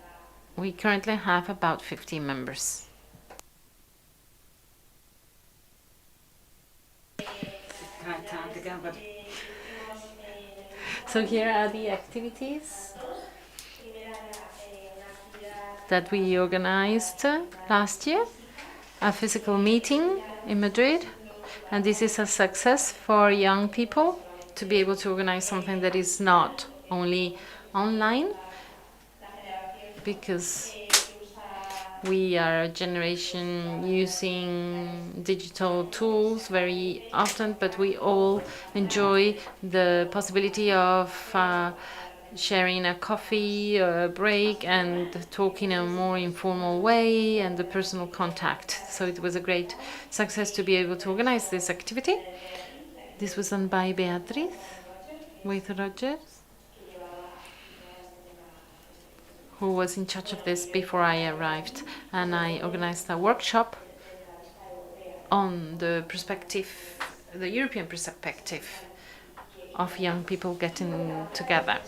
we currently have about 50 members. So here are the activities that we organized last year. A physical meeting in Madrid And this is a success for young people to be able to organize something that is not only online, because we are a generation using digital tools very often, but we all enjoy the possibility of sharing a coffee or a break and talking in a more informal way and the personal contact. So it was a great success to be able to organize this activity. This was done by Beatriz with Roger, who was in charge of this before I arrived, and I organized a workshop on the perspective, the European perspective of young people getting together.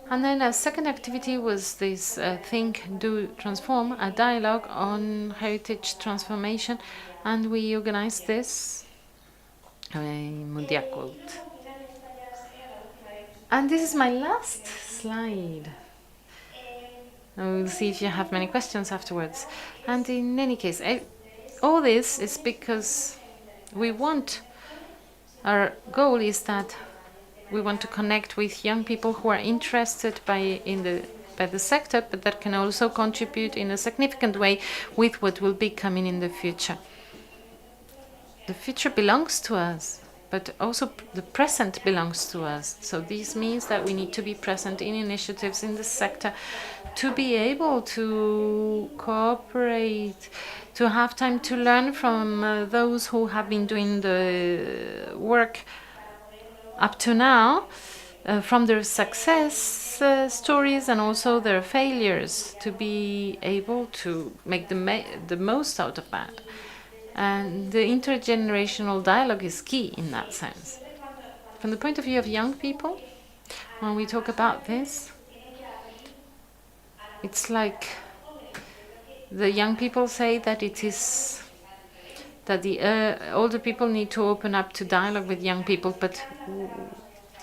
And then a second activity was this Think, Do, Transform, a dialogue on heritage transformation, and we organized this in Mundiakult. And this is my last slide. We'll see if you have many questions afterwards. And in any case, all this is because our goal is that we want to connect with young people who are interested by the sector, but that can also contribute in a significant way with what will be coming in the future. The future belongs to us, but also the present belongs to us. So this means that we need to be present in initiatives in the sector to be able to cooperate, to have time to learn from those who have been doing the work up to now, from their success stories and also their failures, to be able to make the most out of that. And the intergenerational dialogue is key in that sense. From the point of view of young people, when we talk about this, it's like the young people say that it is that the older people need to open up to dialogue with young people, but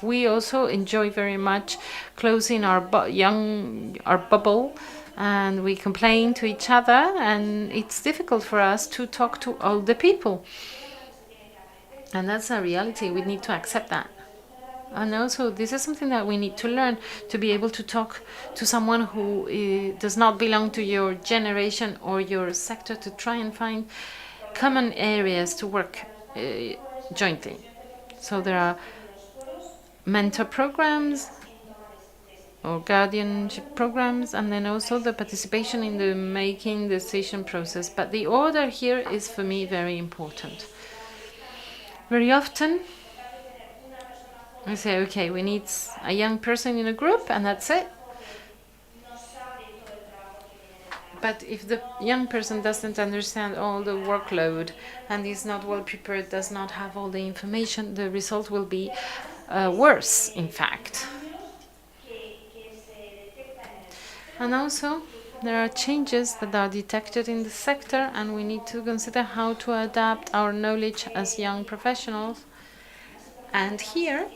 we also enjoy very much closing our bubble, and we complain to each other, and it's difficult for us to talk to older people. And that's a reality. We need to accept that. And also, this is something that we need to learn, to be able to talk to someone who does not belong to your generation or your sector, to try and find common areas to work jointly. So there are mentor programs or guardianship programs, and then also the participation in the making decision process. But the order here is for me very important. Very often I say, okay, we need a young person in a group and that's it. But if the young person doesn't understand all the workload and is not well prepared, does not have all the information, the result will be worse, in fact. And also, there are changes that are detected in the sector, and we need to consider how to adapt our knowledge as young professionals. And here,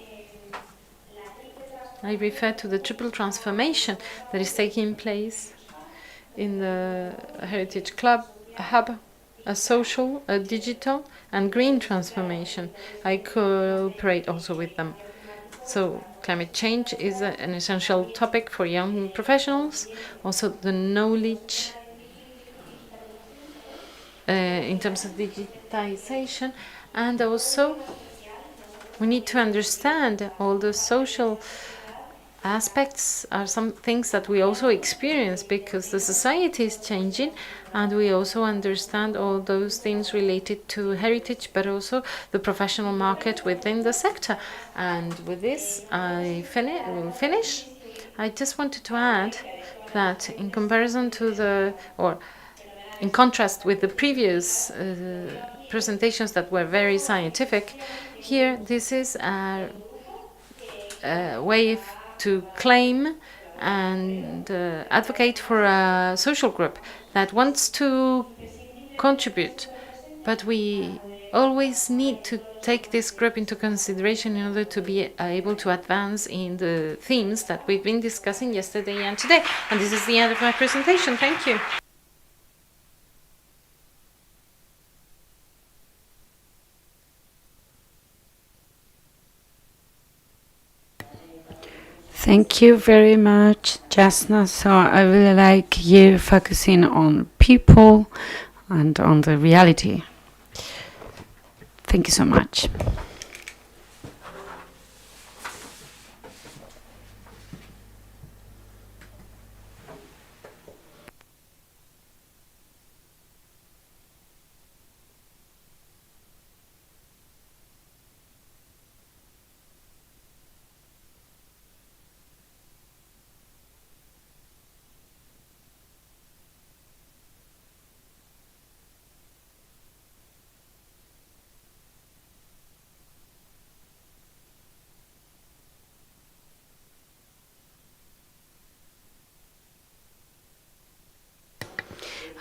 I refer to the triple transformation that is taking place in the Heritage Hub, a social, a digital, and green transformation. I cooperate also with them. So climate change is an essential topic for young professionals. Also the knowledge in terms of digitization, and also we need to understand all the social aspects are some things that we also experience because the society is changing, and we also understand all those things related to heritage, but also the professional market within the sector. And with this, I will finish. I just wanted to add that in comparison to in contrast with the previous presentations that were very scientific, here this is a way to claim and advocate for a social group that wants to contribute. But we always need to take this group into consideration in order to be able to advance in the themes that we've been discussing yesterday and today. And this is the end of my presentation. Thank you. Thank you very much, Jasna. So I really like you focusing on people and on the reality. Thank you so much.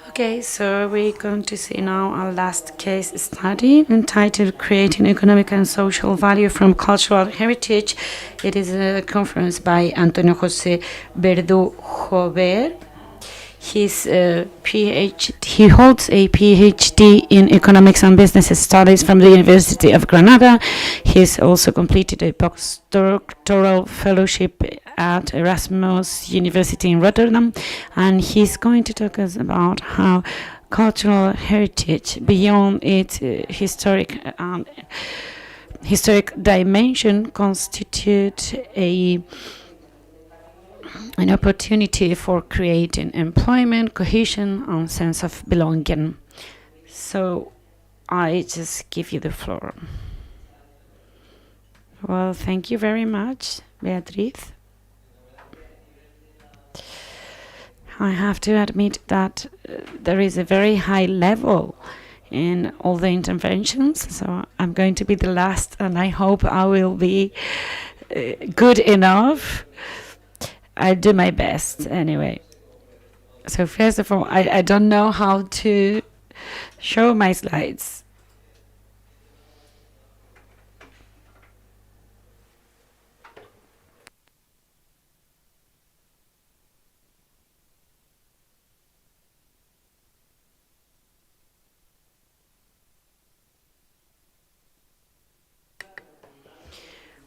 Okay, so we're going to see now our last case study entitled Creating Economic and Social Value from Cultural Heritage. It is a conference by Antonio José Verdu Jover. He holds a PhD in Economics and Business Studies from the University of Granada. He's also completed a postdoctoral fellowship at Erasmus University in Rotterdam, and he's going to talk us about how cultural heritage, beyond its historic dimension, constitute an opportunity for creating employment, cohesion, and sense of belonging. So I just give you the floor. Well, thank you very much, Beatriz. I have to admit that there is a very high level in all the interventions, so I'm going to be the last, and I hope I will be good enough. I'll do my best anyway. So first of all, I don't know how to show my slides.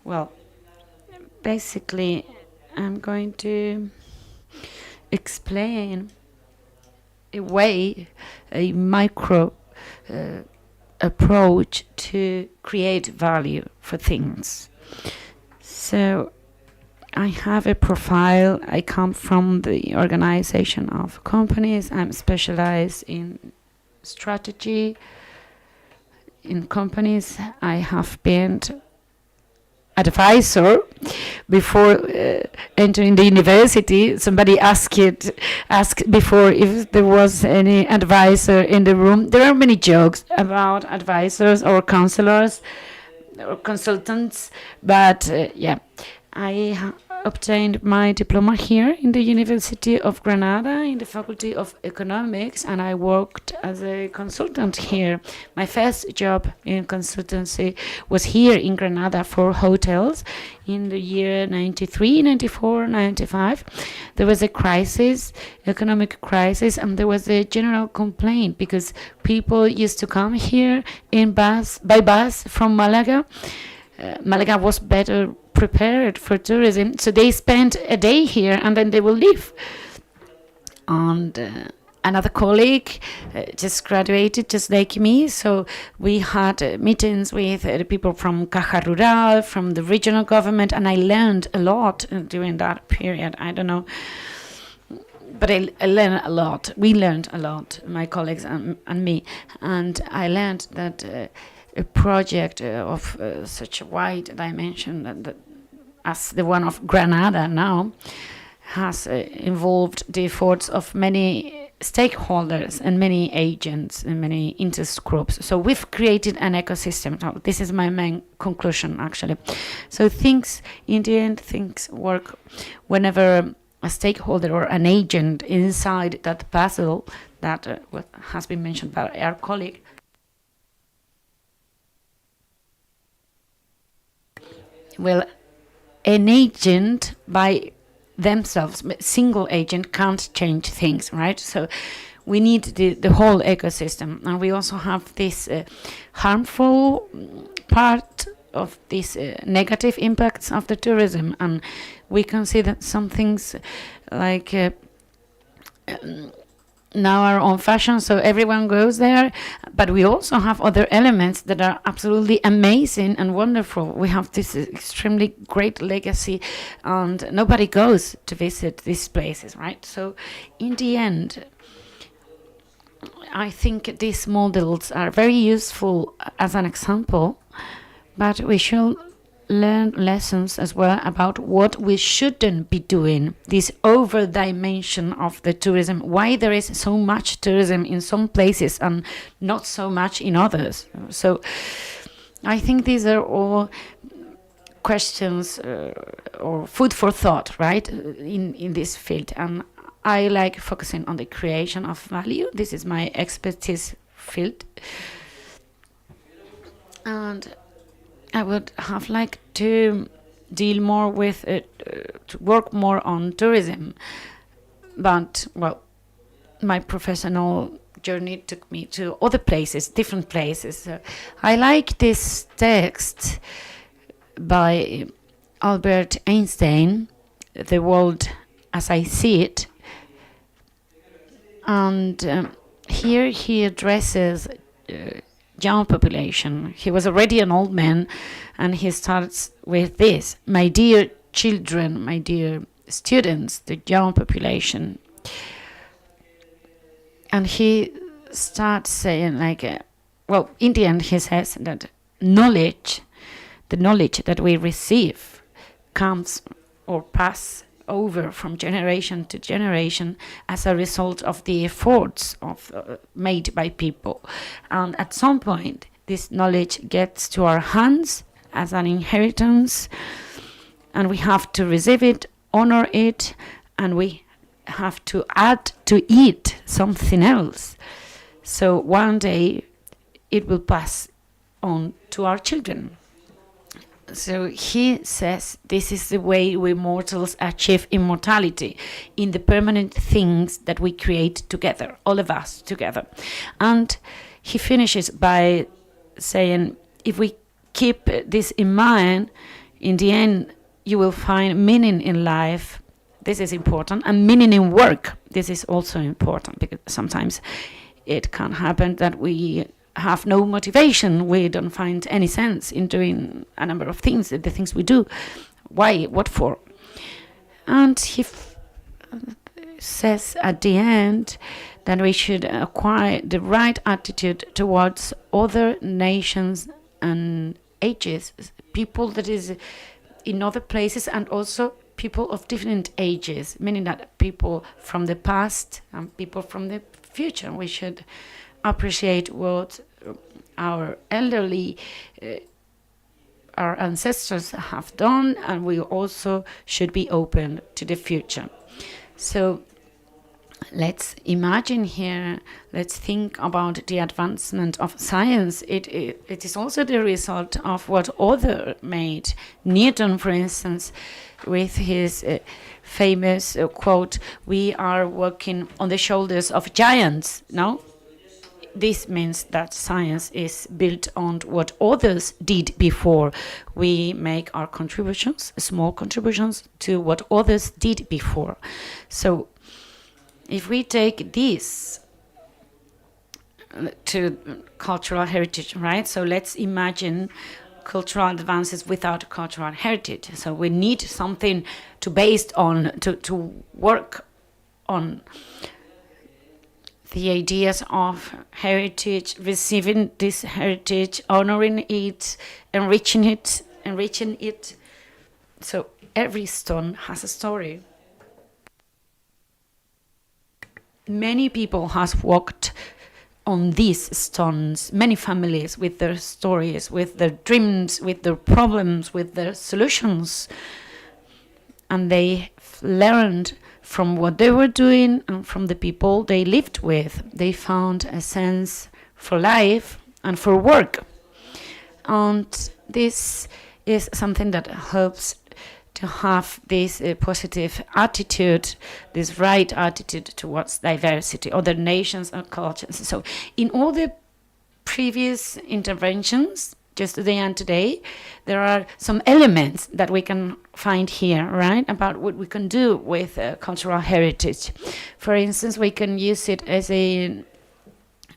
Well, basically, I'm going to explain a micro approach to create value for things. So I have a profile. I come from the organization of companies. I'm specialized in strategy in companies. I have been advisor before entering the university. Somebody asked before if there was any advisor in the room. There are many jokes about advisors or counselors or consultants, but yeah, I obtained my diploma here in the University of Granada in the Faculty of Economics, and I worked as a consultant here. My first job in consultancy was here in Granada for hotels in the year 93, 94, 95. There was a crisis, economic crisis, and there was a general complaint because people used to come here by bus from Malaga. Malaga was better prepared for tourism, so they spent a day here and then they will leave. And another colleague just graduated, just like me, so we had meetings with the people from Caja Rural, from the regional government, and I learned a lot during that period. I don't know, but I learned a lot. We learned a lot, my colleagues and me, and I learned that a project of such a wide dimension that as the one of Granada now has involved the efforts of many stakeholders and many agents and many interest groups. So we've created an ecosystem. So this is my main conclusion, actually. So in the end, things work whenever a stakeholder or an agent inside that puzzle that has been mentioned by our colleague. Well, an agent by themselves, single agent, can't change things, right? So we need the whole ecosystem. And we also have this harmful part of these negative impacts of the tourism, and we can see that some things like now are on fashion, so everyone goes there. But we also have other elements that are absolutely amazing and wonderful. We have this extremely great legacy, and nobody goes to visit these places, right? So in the end, I think these models are very useful as an example, but we should learn lessons as well about what we shouldn't be doing, this over dimension of the tourism, why there is so much tourism in some places and not so much in others. So I think these are all questions or food for thought, right, in this field. And I like focusing on the creation of value. This is my expertise field. And I would have liked to deal more with it, to work more on tourism. But, well, my professional journey took me to other places, different places. I like this text by Albert Einstein, The World as I See It. And here he addresses young population. He was already an old man, and he starts with this: my dear children, my dear students, the young population. And he starts saying, like, well, in the end, he says that knowledge, the knowledge that we receive, comes or pass over from generation to generation as a result of the efforts made by people. And at some point, this knowledge gets to our hands as an inheritance, and we have to receive it, honor it, and we have to add to it something else. So one day it will pass on to our children. So he says this is the way we mortals achieve immortality, in the permanent things that we create together, all of us together. And he finishes by saying, if we keep this in mind, in the end, you will find meaning in life. This is important. And meaning in work. This is also important, because sometimes it can happen that we have no motivation. We don't find any sense in doing a number of things, the things we do. Why? What for? And he says at the end that we should acquire the right attitude towards other nations and ages, people that is in other places, and also people of different ages, meaning that people from the past and people from the future. We should appreciate what our elderly, our ancestors have done, and we also should be open to the future. So let's imagine here, let's think about the advancement of science. It is also the result of what other made. Newton, for instance, with his famous quote, "We are walking on the shoulders of giants," no? This means that science is built on what others did before. We make our contributions, small contributions, to what others did before. So if we take this to cultural heritage, right? So let's imagine cultural advances without cultural heritage. So we need something to based on, to work on the ideas of heritage, receiving this heritage, honoring it, enriching it. So every stone has a story. Many people have walked on these stones, many families with their stories, with their dreams, with their problems, with their solutions. And they learned from what they were doing and from the people they lived with. They found a sense for life and for work. And this is something that helps to have this positive attitude, this right attitude towards diversity, other nations and cultures. So in all the previous interventions, just today and today, there are some elements that we can find here, right, about what we can do with cultural heritage. For instance, we can use it as a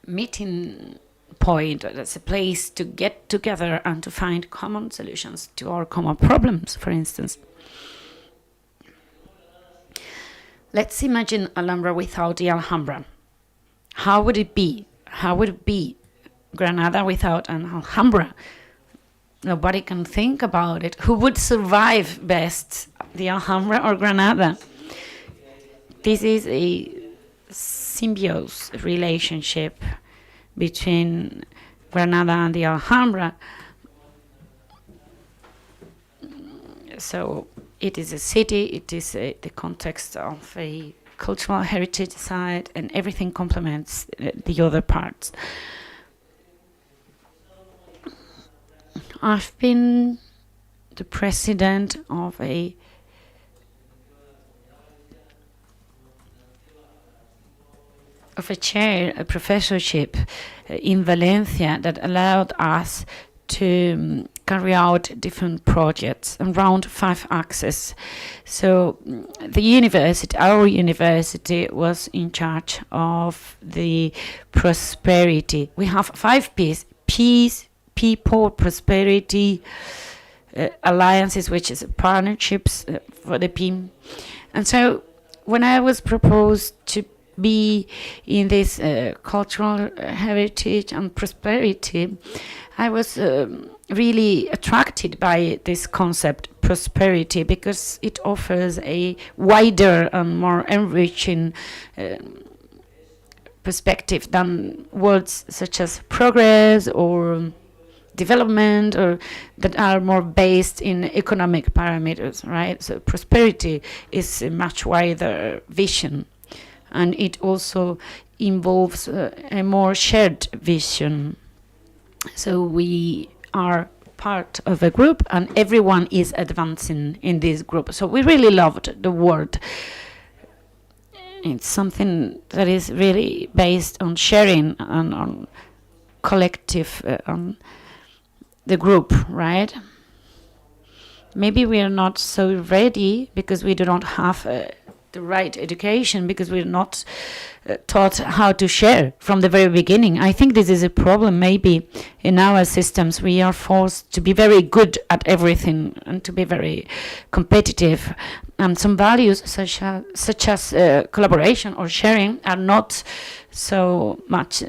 meeting point, as a place to get together and to find common solutions to our common problems, for instance. Let's imagine Alhambra without the Alhambra. How would it be? How would it be Granada without an Alhambra? Nobody can think about it. Who would survive best, the Alhambra or Granada? This is a symbiosis relationship between Granada and the Alhambra. So it is a city, it is the context of a cultural heritage site, and everything complements the other parts. I've been the president of a chair, a professorship in Valencia that allowed us to carry out different projects around 5 axes. So the university, our university, was in charge of the prosperity. We have 5 P's: peace, people, prosperity, alliances, which is partnerships for the P. And so when I was proposed to be in this cultural heritage and prosperity, I was really attracted by this concept, prosperity, because it offers a wider and more enriching perspective than words such as progress or development, or that are more based in economic parameters, right? So prosperity is a much wider vision, and it also involves a more shared vision. So we are part of a group, and everyone is advancing in this group. So we really loved the word. It's something that is really based on sharing and on collective, on the group, right? Maybe we are not so ready because we do not have the right education, because we're not taught how to share from the very beginning. I think this is a problem maybe in our systems. We are forced to be very good at everything and to be very competitive. And some values such as collaboration or sharing are not so much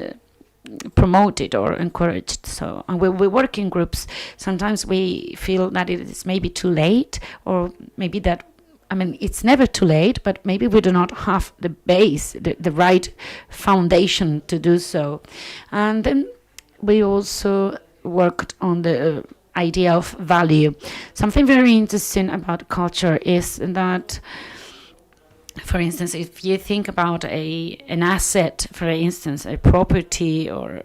promoted or encouraged. So, and when we work in groups, sometimes we feel that it is maybe too late, or maybe that, I mean, it's never too late, but maybe we do not have the base, the right foundation to do so. And then we also worked on the idea of value. Something very interesting about culture is that, for instance, if you think about an asset, for instance, a property, or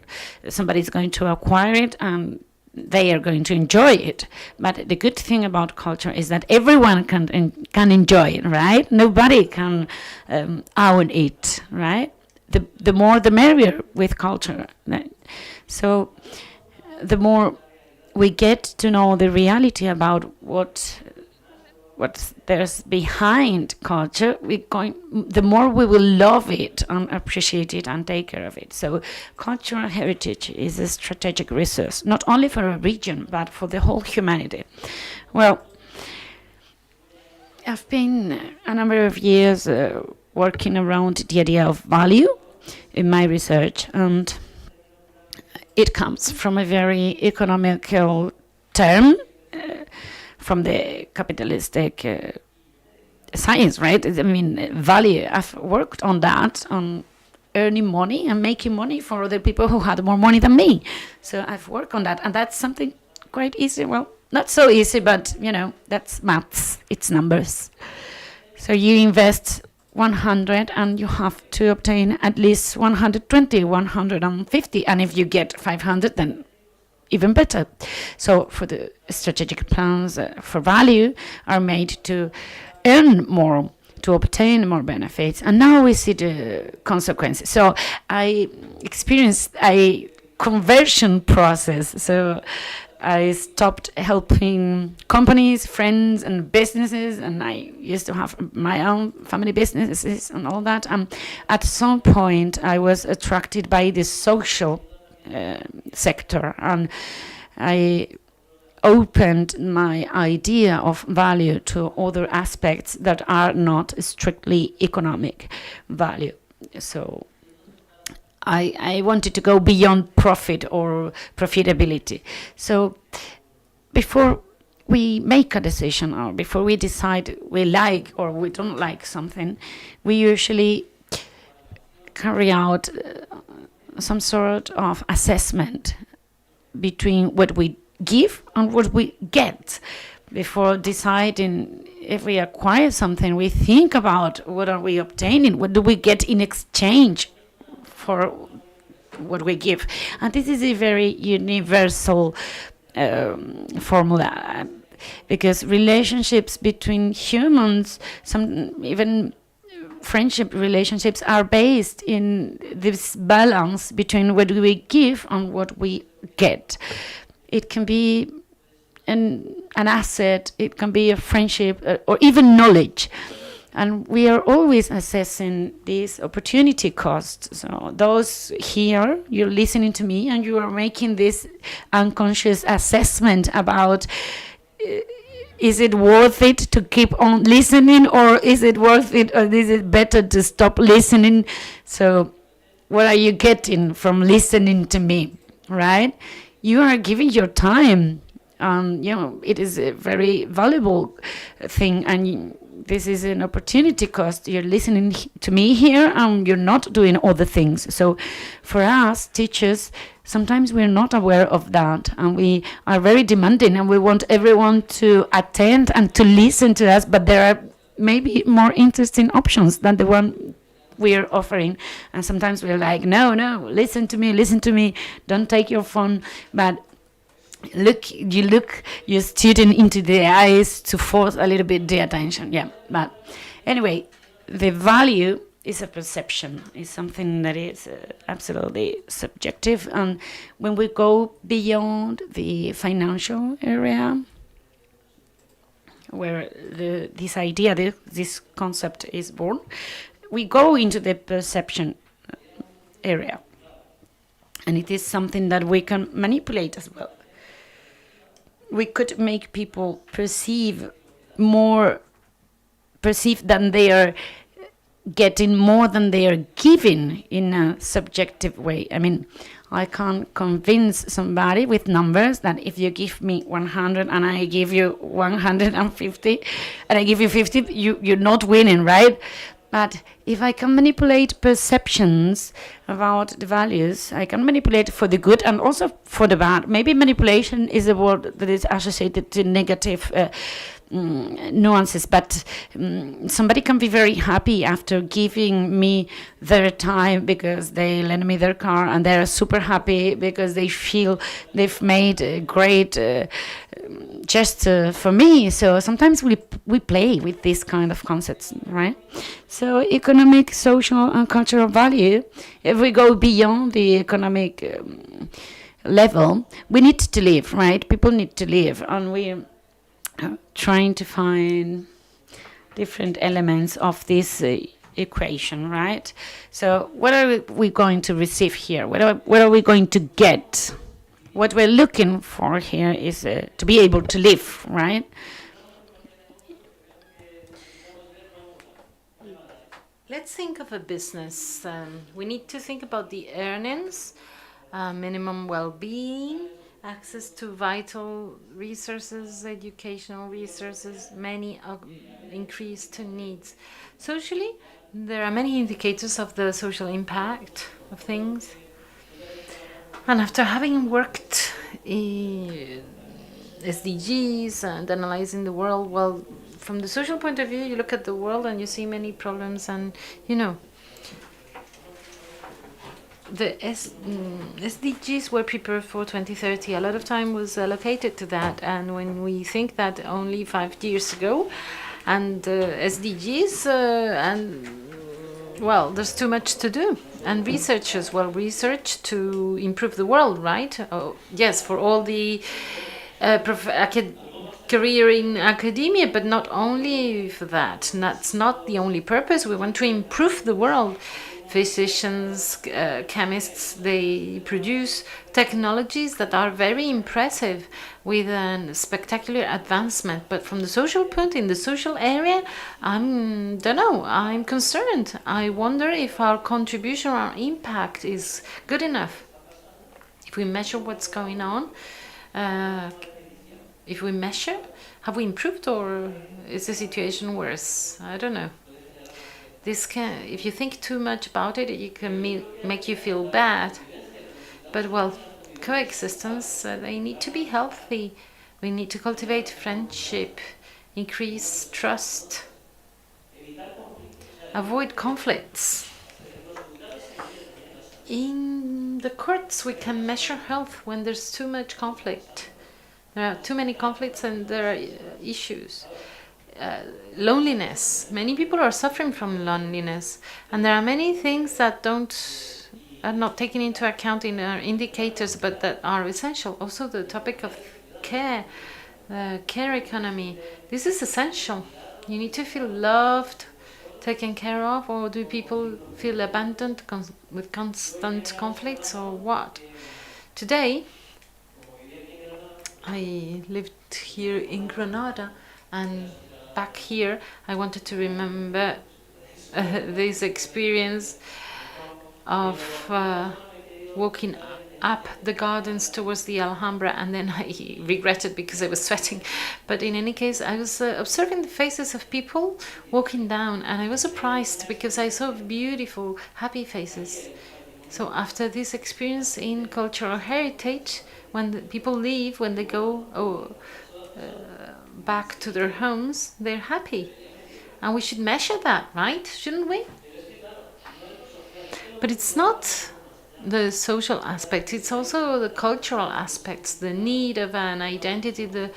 somebody's going to acquire it and they are going to enjoy it. But the good thing about culture is that everyone can enjoy it, right? Nobody can own it, right? The more the merrier with culture. Right? So the more we get to know the reality about what there's behind culture, the more we will love it and appreciate it and take care of it. So cultural heritage is a strategic resource, not only for a region, but for the whole humanity. Well, I've been a number of years working around the idea of value in my research, and it comes from a very economical term, from the capitalistic science, right? I mean, value. I've worked on that, on earning money and making money for other people who had more money than me. So I've worked on that, and that's something quite easy. Well, not so easy, but, you know, that's maths. It's numbers. So you invest 100 and you have to obtain at least 120, 150. And if you get 500, then even better. So for the strategic plans for value are made to earn more, to obtain more benefits. And now we see the consequences. So I experienced a conversion process. So I stopped helping companies, friends, and businesses, and I used to have my own family businesses and all that. At some point, I was attracted by the social sector, and I opened my idea of value to other aspects that are not strictly economic value. So I wanted to go beyond profit or profitability. So before we make a decision, or before we decide we like or we don't like something, we usually carry out some sort of assessment between what we give and what we get. Before deciding if we acquire something, we think about what are we obtaining, what do we get in exchange for what we give. And this is a very universal formula, because relationships between humans, some even friendship relationships, are based in this balance between what we give and what we get. It can be an asset, it can be a friendship, or even knowledge. And we are always assessing this opportunity cost. So those here, you're listening to me and you are making this unconscious assessment about is it worth it to keep on listening, or is it worth it, or is it better to stop listening? So what are you getting from listening to me, right? You are giving your time. It is a very valuable thing, and this is an opportunity cost. You're listening to me here, and you're not doing other things. So for us teachers, sometimes we're not aware of that, and we are very demanding, and we want everyone to attend and to listen to us, but there are maybe more interesting options than the one we're offering. And sometimes we're like, no, listen to me, don't take your phone. But you look your student into the eyes to force a little bit the attention. Yeah, but anyway, the value is a perception. It's something that is absolutely subjective. And when we go beyond the financial area, where this idea, this concept is born, we go into the perception area. And it is something that we can manipulate as well. We could make people perceive than they are getting, more than they are giving, in a subjective way. I mean, I can't convince somebody with numbers that if you give me 100 and I give you 150 and I give you 50, you're not winning, right? But if I can manipulate perceptions about the values, I can manipulate for the good and also for the bad. Maybe manipulation is a word that is associated to negative nuances, but somebody can be very happy after giving me their time because they lend me their car, and they're super happy because they feel they've made a great gesture for me. So sometimes we play with these kind of concepts, right? So economic, social, and cultural value, if we go beyond the economic level, we need to live, right? People need to live, and we trying to find different elements of this equation, right? So what are we going to receive here? What are we going to get? What we're looking for here is to be able to live, right? Let's think of a business. We need to think about the earnings, minimum well-being, access to vital resources, educational resources, many increased needs. Socially, there are many indicators of the social impact of things. And after having worked in SDGs and analyzing the world, well, from the social point of view, you look at the world and you see many problems, and the SDGs were prepared for 2030. A lot of time was allocated to that, and when we think that only 5 years ago, and SDGs, there's too much to do. And research as well, research to improve the world, right? Oh, yes, for all the career in academia, but not only for that. And that's not the only purpose. We want to improve the world. Physicians, chemists, they produce technologies that are very impressive with a spectacular advancement. But from the social point, in the social area, don't know, I'm concerned. I wonder if our contribution, our impact is good enough. If we measure what's going on, if we measure, have we improved or is the situation worse? I don't know. This can, if you think too much about it, it can make you feel bad. But well, coexistence, they need to be healthy. We need to cultivate friendship, increase trust, avoid conflicts. In the courts, we can measure health when there's too much conflict. There are too many conflicts and there are issues. Loneliness. Many people are suffering from loneliness, and there are many things that are not taken into account in our indicators, but that are essential. Also, the topic of care, the care economy. This is essential. You need to feel loved, taken care of, or do people feel abandoned with constant conflicts, or what? Today, I lived here in Granada, and back here I wanted to remember this experience of walking up the gardens towards the Alhambra, and then I regretted because I was sweating. But in any case, I was observing the faces of people walking down, and I was surprised because I saw beautiful, happy faces. So after this experience in cultural heritage, when the people leave, when they go back to their homes, they're happy. And we should measure that, right? Shouldn't we? But it's not the social aspect, it's also the cultural aspects, the need of an identity, the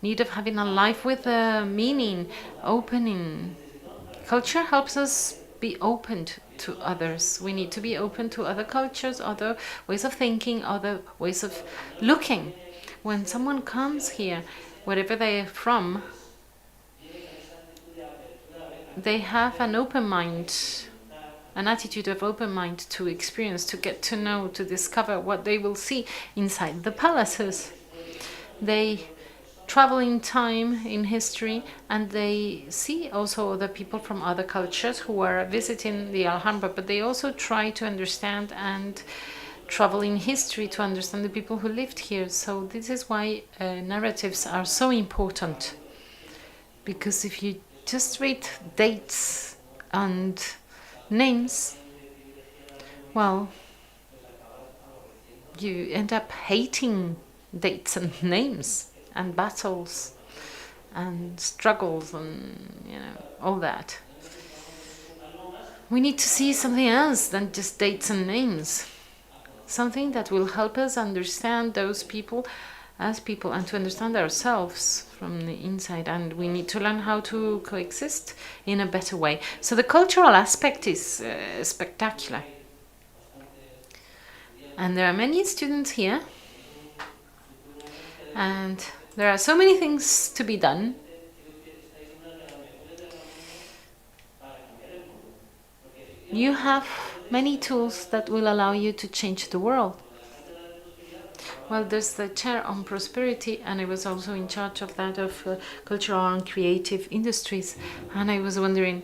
need of having a life with a meaning, opening. Culture helps us be open to others. We need to be open to other cultures, other ways of thinking, other ways of looking. When someone comes here, wherever they are from, they have an open mind, an attitude of open mind to experience, to get to know, to discover what they will see inside the palaces. They travel in time, in history, and they see also other people from other cultures who are visiting the Alhambra, but they also try to understand and travel in history to understand the people who lived here. So this is why narratives are so important, because if you just read dates and names, well, you end up hating dates and names and battles and struggles and all that. We need to see something else than just dates and names, something that will help us understand those people as people and to understand ourselves from the inside. And we need to learn how to coexist in a better way. So the cultural aspect is spectacular. And there are many students here, and there are so many things to be done. You have many tools that will allow you to change the world. Well, there's the chair on prosperity, and I was also in charge of that, of cultural and creative industries. And I was wondering,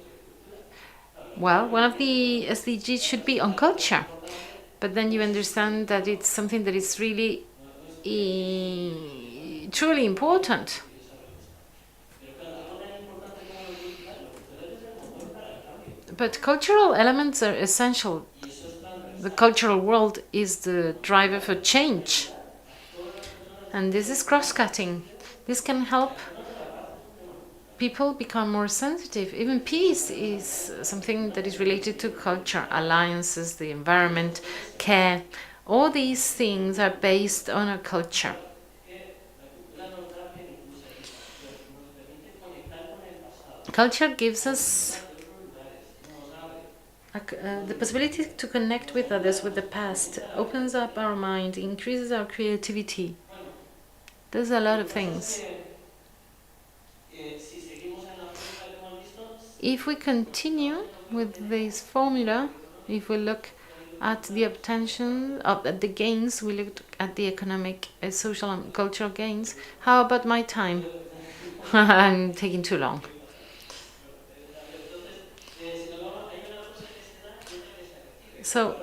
well, one of the SDGs should be on culture. But then you understand that it's something that is really truly important. But cultural elements are essential. The cultural world is the driver for change. And this is cross-cutting. This can help people become more sensitive. Even peace is something that is related to culture. Alliances, the environment, care. All these things are based on a culture. Culture gives us the possibility to connect with others, with the past, opens up our mind, increases our creativity. There's a lot of things. If we continue with this formula, if we look at the obtention of the gains, we look at the economic, social and cultural gains. How about my time? I'm taking too long. So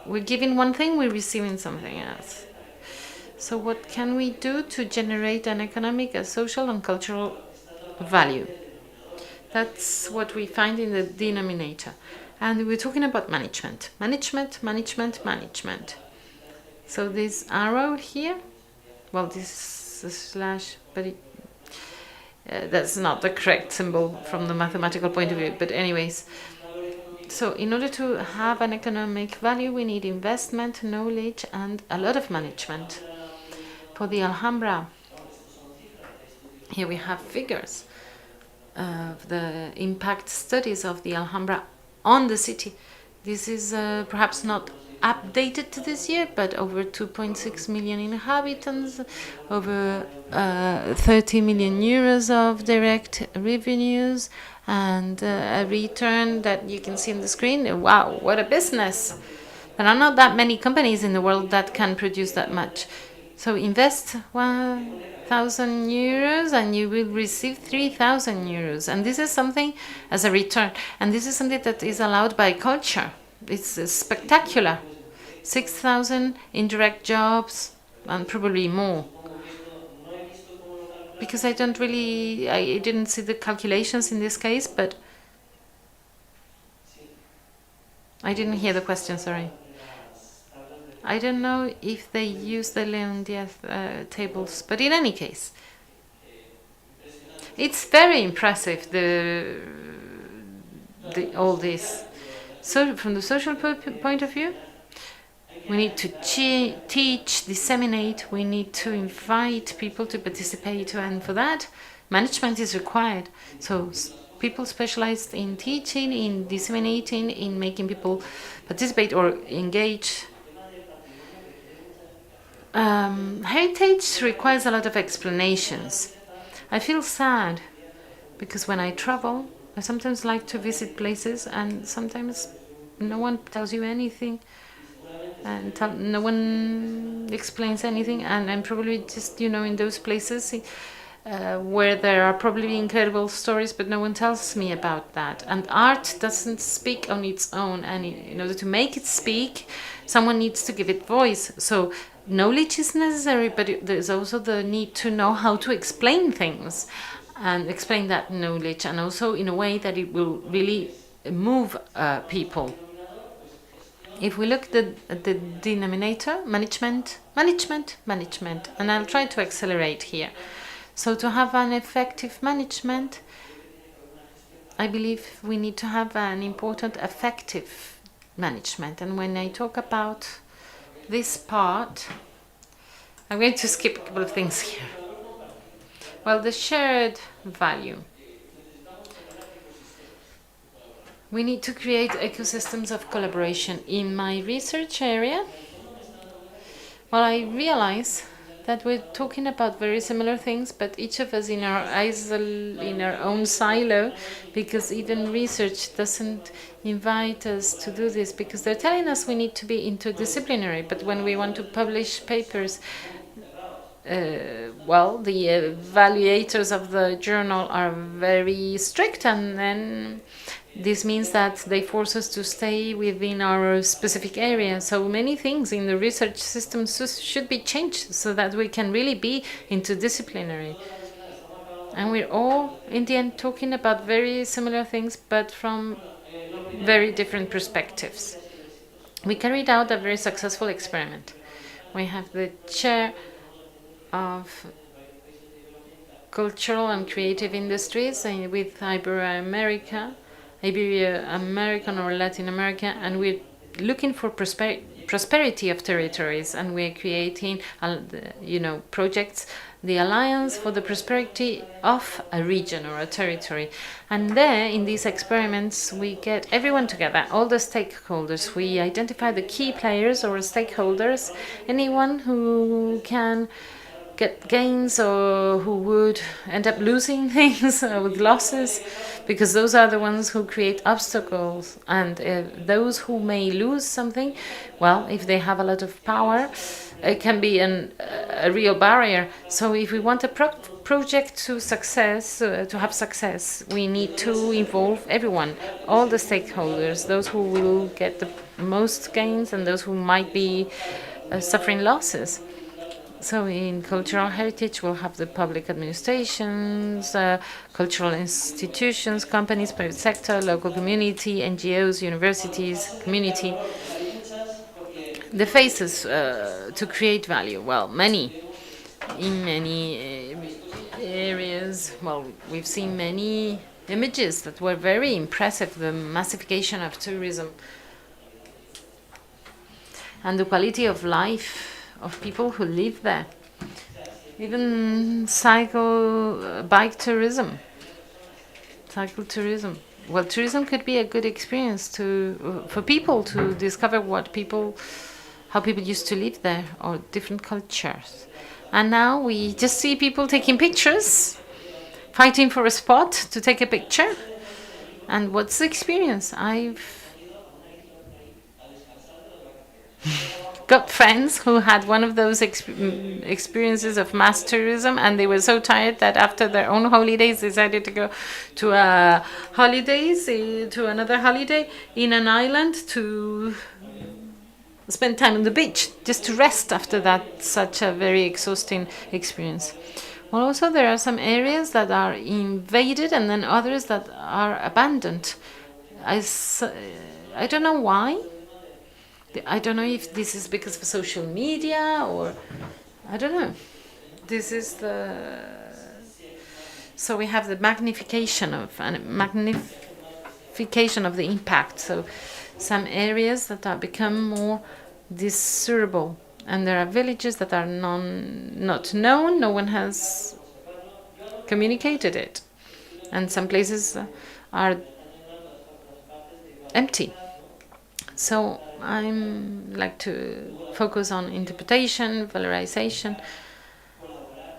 we're giving one thing, we're receiving something else. So what can we do to generate an economic, a social and cultural value? That's what we find in the denominator. And we're talking about management. Management, management, management. So this arrow here, well, this is a slash, but that's not the correct symbol from the mathematical point of view. But anyways, so in order to have an economic value, we need investment, knowledge, and a lot of management. For the Alhambra, here we have figures of the impact studies of the Alhambra on the city. This is perhaps not updated to this year, but over 2.6 million inhabitants, over 30 million euros of direct revenues, and a return that you can see on the screen. Wow, what a business! There are not that many companies in the world that can produce that much. So invest 1,000 euros and you will receive 3,000 euros. And this is something as a return. And this is something that is allowed by culture. It's spectacular. 6,000 indirect jobs and probably more. Because I didn't see the calculations in this case, but I didn't hear the question, sorry. I don't know if they use the Leon Diaz tables, but in any case, it's very impressive, all this. So from the social point of view, we need to teach, disseminate, we need to invite people to participate, and for that, management is required. So people specialized in teaching, in disseminating, in making people participate or engage. Heritage requires a lot of explanations. I feel sad because when I travel, I sometimes like to visit places and sometimes no one tells you anything and no one explains anything, and I'm probably just, in those places where there are probably incredible stories, but no one tells me about that. And art doesn't speak on its own, and in order to make it speak, someone needs to give it voice. So knowledge is necessary, but there's also the need to know how to explain things and explain that knowledge, and also in a way that it will really move people. If we look at the denominator, management, management, management, and I'll try to accelerate here. So to have an effective management, I believe we need to have an important effective management. And when I talk about this part, I'm going to skip a couple of things here. Well, the shared value. We need to create ecosystems of collaboration. In my research area, well, I realize that we're talking about very similar things, but each of us in our own silo, because even research doesn't invite us to do this, because they're telling us we need to be interdisciplinary, but when we want to publish papers, well, the evaluators of the journal are very strict, and then this means that they force us to stay within our specific area. So many things in the research system should be changed so that we can really be interdisciplinary. And we're all, in the end, talking about very similar things, but from very different perspectives. We carried out a very successful experiment. We have the chair of cultural and creative industries with Ibero-American or Latin America, and we're looking for prosperity of territories, and we're creating, projects, the Alliance for the Prosperity of a Region or a Territory. And there, in these experiments, we get everyone together, all the stakeholders. We identify the key players or stakeholders, anyone who can get gains or who would end up losing things with losses, because those are the ones who create obstacles. And those who may lose something, well, if they have a lot of power, it can be a real barrier. So if we want a project to success, to have success, we need to involve everyone, all the stakeholders, those who will get the most gains and those who might be suffering losses. So in cultural heritage, we'll have the public administrations, cultural institutions, companies, private sector, local community, NGOs, universities, community. The faces to create value, well, many. In many areas, well, we've seen many images that were very impressive, the massification of tourism and the quality of life of people who live there. Even bike tourism, cycle tourism. Well, tourism could be a good experience for people to discover how people used to live there, or different cultures. And now we just see people taking pictures, fighting for a spot to take a picture. And what's the experience? I've got friends who had one of those experiences of mass tourism, and they were so tired that after their own holidays decided to go to another holiday in an island to spend time on the beach, just to rest after that such a very exhausting experience. Well, also there are some areas that are invaded and then others that are abandoned. I don't know why. I don't know if this is because of social media, or I don't know. This is so we have the magnification of the impact. So some areas that are become more desirable, and there are villages that are not known. No one has communicated it, and some places are empty. So I'm like to focus on interpretation, valorization,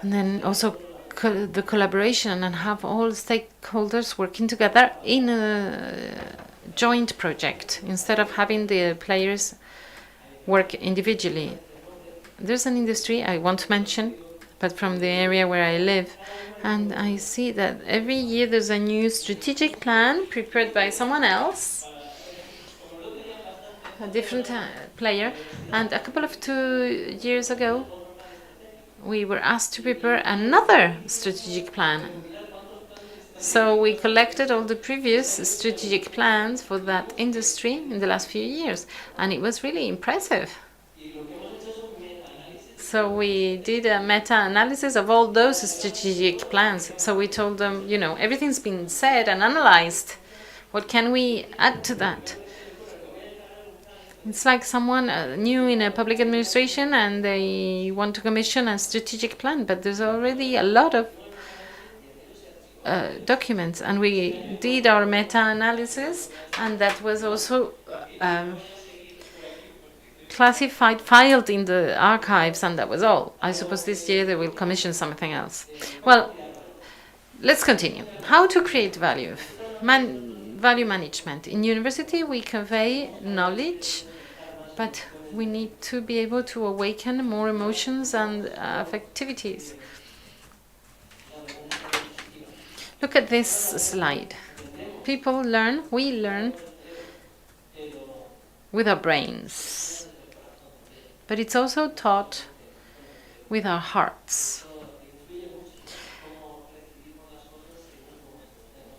and then also the collaboration, and have all stakeholders working together in a joint project instead of having the players work individually. There's an industry I won't mention, but from the area where I live, and I see that every year there's a new strategic plan prepared by someone else, a different player. And a couple of 2 years ago, we were asked to prepare another strategic plan. So we collected all the previous strategic plans for that industry in the last few years, and it was really impressive. So we did a meta-analysis of all those strategic plans. So we told them, everything's been said and analyzed. What can we add to that? It's like someone new in a public administration and they want to commission a strategic plan, but there's already a lot of documents, and we did our meta-analysis, and that was also classified, filed in the archives, and that was all. I suppose this year they will commission something else. Well, let's continue. How to create value? Value management. In university, we convey knowledge, but we need to be able to awaken more emotions and affectivities. Look at this slide. People learn, we learn with our brains, but it's also taught with our hearts.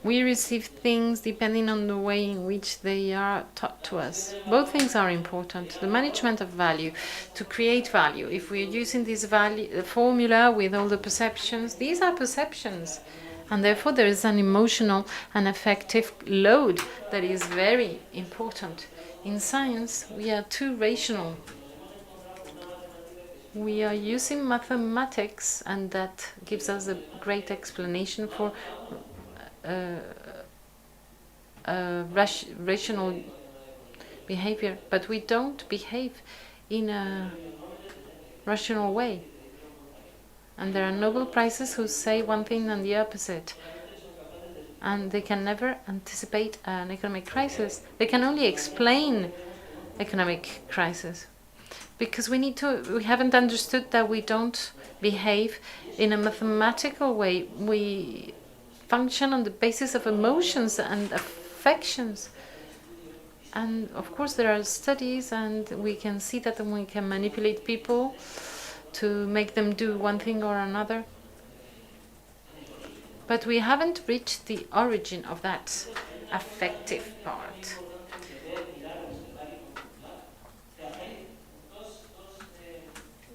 We receive things depending on the way in which they are taught to us. Both things are important. The management of value, to create value. If we're using this value formula with all the perceptions, these are perceptions. And therefore there is an emotional and affective load that is very important. In science, we are too rational. We are using mathematics, and that gives us a great explanation for rational behavior, but we don't behave in a rational way. And there are Nobel Prizes who say one thing and the opposite. And they can never anticipate an economic crisis. They can only explain economic crisis. Because we haven't understood that we don't behave in a mathematical way. We function on the basis of emotions and affections. And of course, there are studies, and we can see that we can manipulate people to make them do one thing or another. But we haven't reached the origin of that affective part.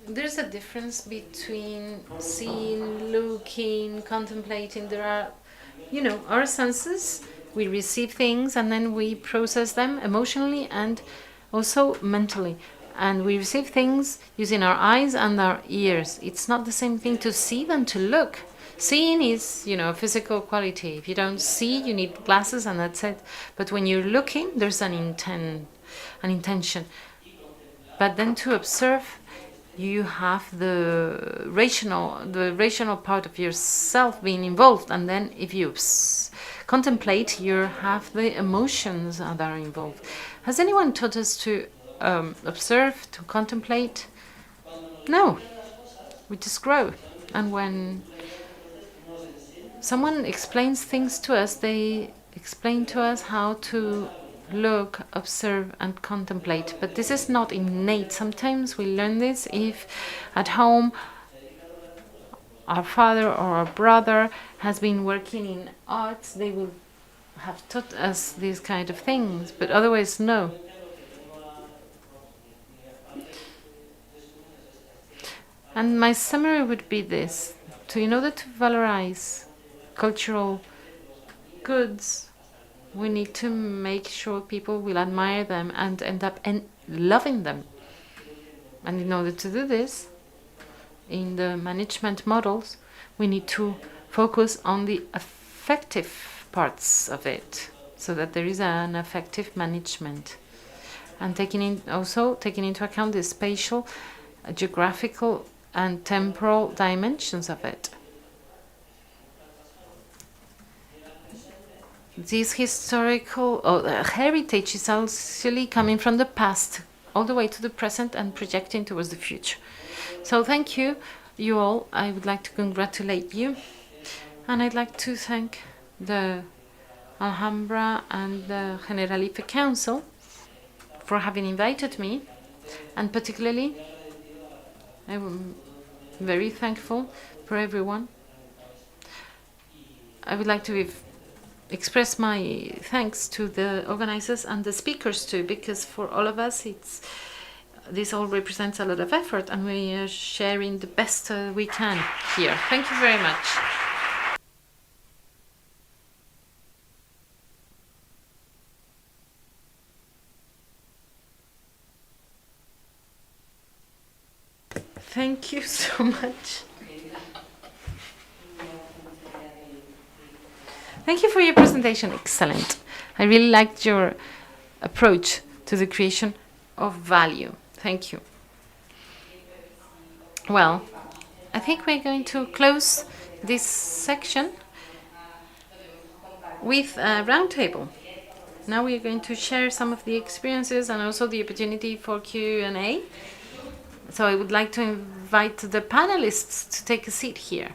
There's a difference between seeing, looking, contemplating. There are, our senses. We receive things and then we process them emotionally and also mentally. And we receive things using our eyes and our ears. It's not the same thing to see than to look. Seeing is, a physical quality. If you don't see, you need glasses and that's it. But when you're looking, there's an intention. But then to observe, you have the rational part of yourself being involved, and then if you contemplate, you have the emotions that are involved. Has anyone taught us to observe, to contemplate? No, we just grow. And when someone explains things to us, they explain to us how to look, observe, and contemplate. But this is not innate. Sometimes we learn this if at home our father or our brother has been working in arts, they will have taught us these kind of things, but otherwise, no. And my summary would be this: in order to valorize cultural goods, we need to make sure people will admire them and end up loving them. And in order to do this, in the management models, we need to focus on the effective parts of it, so that there is an effective management. And taking into account the spatial, geographical, and temporal dimensions of it. This historical heritage is actually coming from the past all the way to the present and projecting towards the future. So thank you all. I would like to congratulate you, and I'd like to thank the Alhambra and the Generalife Council for having invited me, and particularly I'm very thankful for everyone. I would like to express my thanks to the organizers and the speakers too, because for all of us this all represents a lot of effort, and we are sharing the best we can here. Thank you very much. Thank you so much. Thank you for your presentation. Excellent. I really liked your approach to the creation of value. Thank you. Well, I think we're going to close this section with a roundtable. Now we are going to share some of the experiences and also the opportunity for Q&A. So I would like to invite the panelists to take a seat here.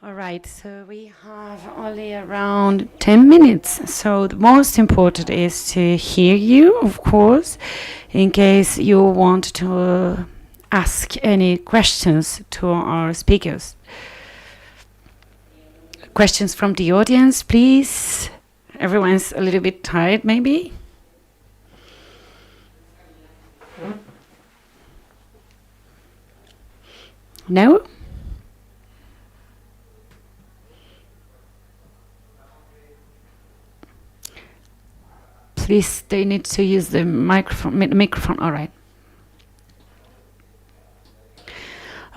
All right, so we have only around 10 minutes. So the most important is to hear you, of course, in case you want to ask any questions to our speakers. Questions from the audience, please. Everyone's a little bit tired, maybe. No? Please, they need to use the microphone. All right.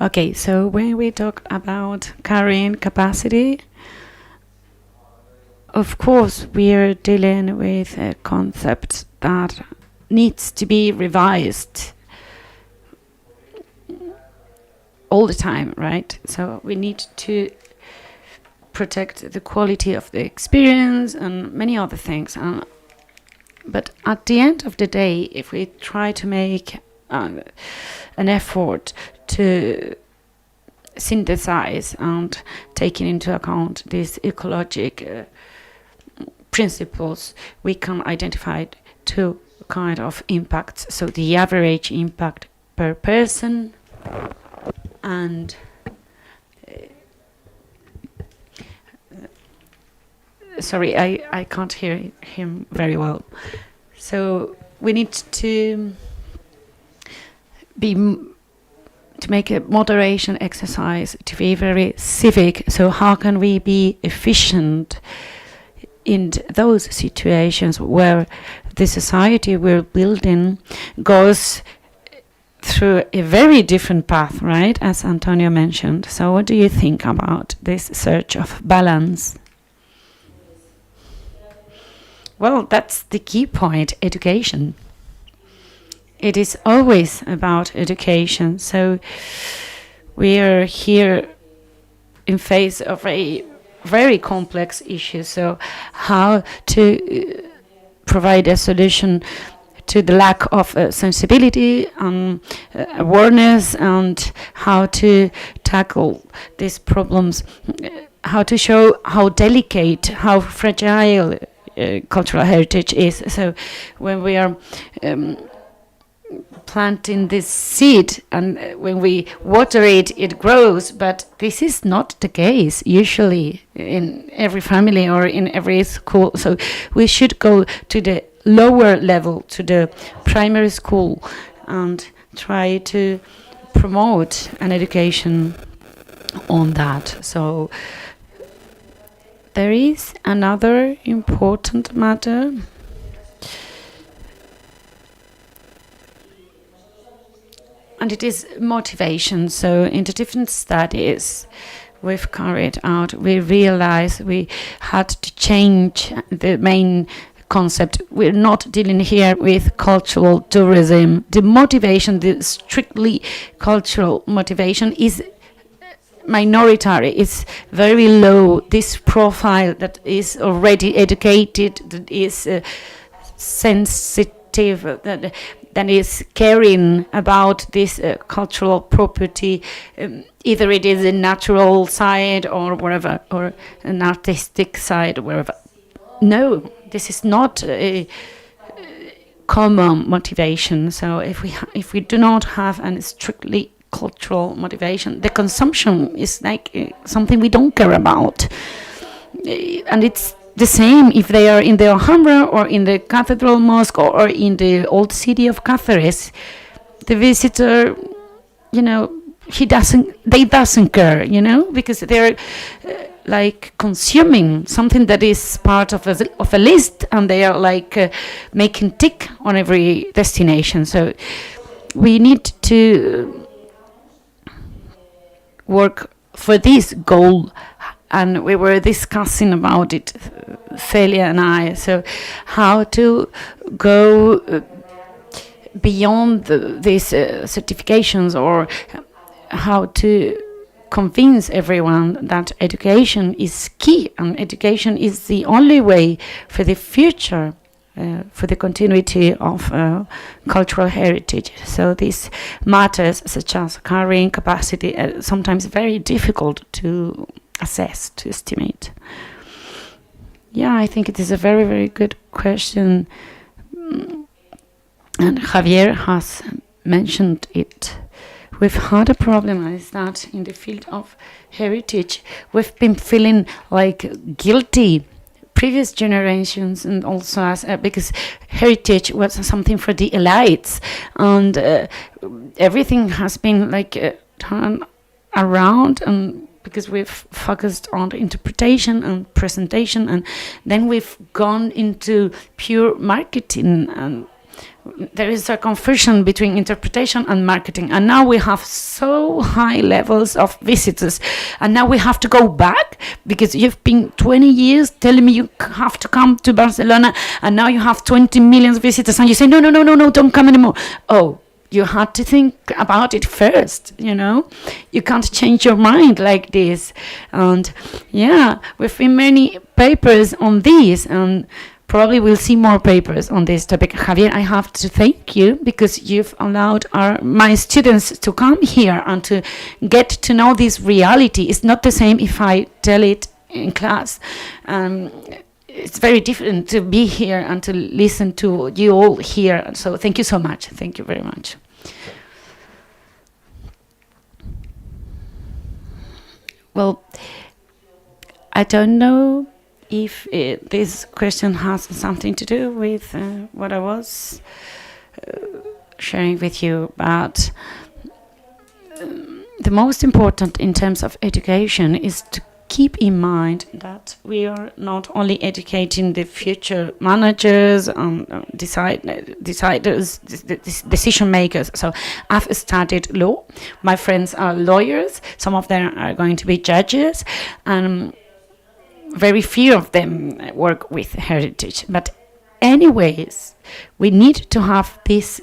Okay, so when we talk about carrying capacity, of course, we are dealing with a concept that needs to be revised all the time, right? So we need to protect the quality of the experience and many other things. But at the end of the day, if we try to make an effort to synthesize and taking into account these ecologic principles, we can identify two kind of impacts. So the average impact per person and sorry, I can't hear him very well. So we need to make a moderation exercise, to be very civic. So how can we be efficient in those situations where the society we're building goes through a very different path, right? As Antonio mentioned. So what do you think about this search of balance? Well, that's the key point, education. It is always about education. So we are here in face of a very complex issue. So how to provide a solution to the lack of sensibility and awareness, and how to tackle these problems, how to show how delicate, how fragile cultural heritage is. So when we are planting this seed and when we water it, it grows, but this is not the case usually in every family or in every school. So we should go to the lower level, to the primary school, and try to promote an education on that. So there is another important matter. And it is motivation. So in the different studies we've carried out, we realized we had to change the main concept. We're not dealing here with cultural tourism. The motivation, the strictly cultural motivation, is minority, is very low. This profile that is already educated, that is sensitive, that is caring about this cultural property, either it is a natural side or wherever, or an artistic side, wherever. No, this is not a common motivation. So if we do not have a strictly cultural motivation, the consumption is like something we don't care about, and it's the same if they are in the Alhambra or in the Cathedral Mosque or in the old city of Cáceres. The visitor, they doesn't care, because they're like consuming something that is part of a list, and they are like making tick on every destination. So we need to work for this goal. And we were discussing about it, Celia and I. So how to go beyond these certifications, or how to convince everyone that education is key, and education is the only way for the future, for the continuity of cultural heritage. So these matters, such as carrying capacity, are sometimes very difficult to assess, to estimate? Yeah, I think it is a very, very good question. And Javier has mentioned it. We've had a problem is that in the field of heritage, we've been feeling like guilty previous generations, and also as because heritage was something for the elites, and everything has been like turned around, and because we've focused on interpretation and presentation, and then we've gone into pure marketing, and there is a confusion between interpretation and marketing, and now we have so high levels of visitors, and now we have to go back because you've been 20 years telling me you have to come to Barcelona, and now you have 20 million visitors, and you say no, no, no, no, no, don't come anymore. Oh, you had to think about it first, you know. You can't change your mind like this. And yeah, we've been many papers on this, and probably we'll see more papers on this topic. Javier, I have to thank you because you've allowed my students to come here and to get to know this reality. It's not the same if I tell it in class. It's very different to be here and to listen to you all here. So thank you so much. Thank you very much. Well, I don't know if this question has something to do with what I was sharing with you, but the most important in terms of education is to keep in mind that we are not only educating the future managers and deciders, decision makers. So I've studied law. My friends are lawyers. Some of them are going to be judges, and very few of them work with heritage. But anyways, we need to have this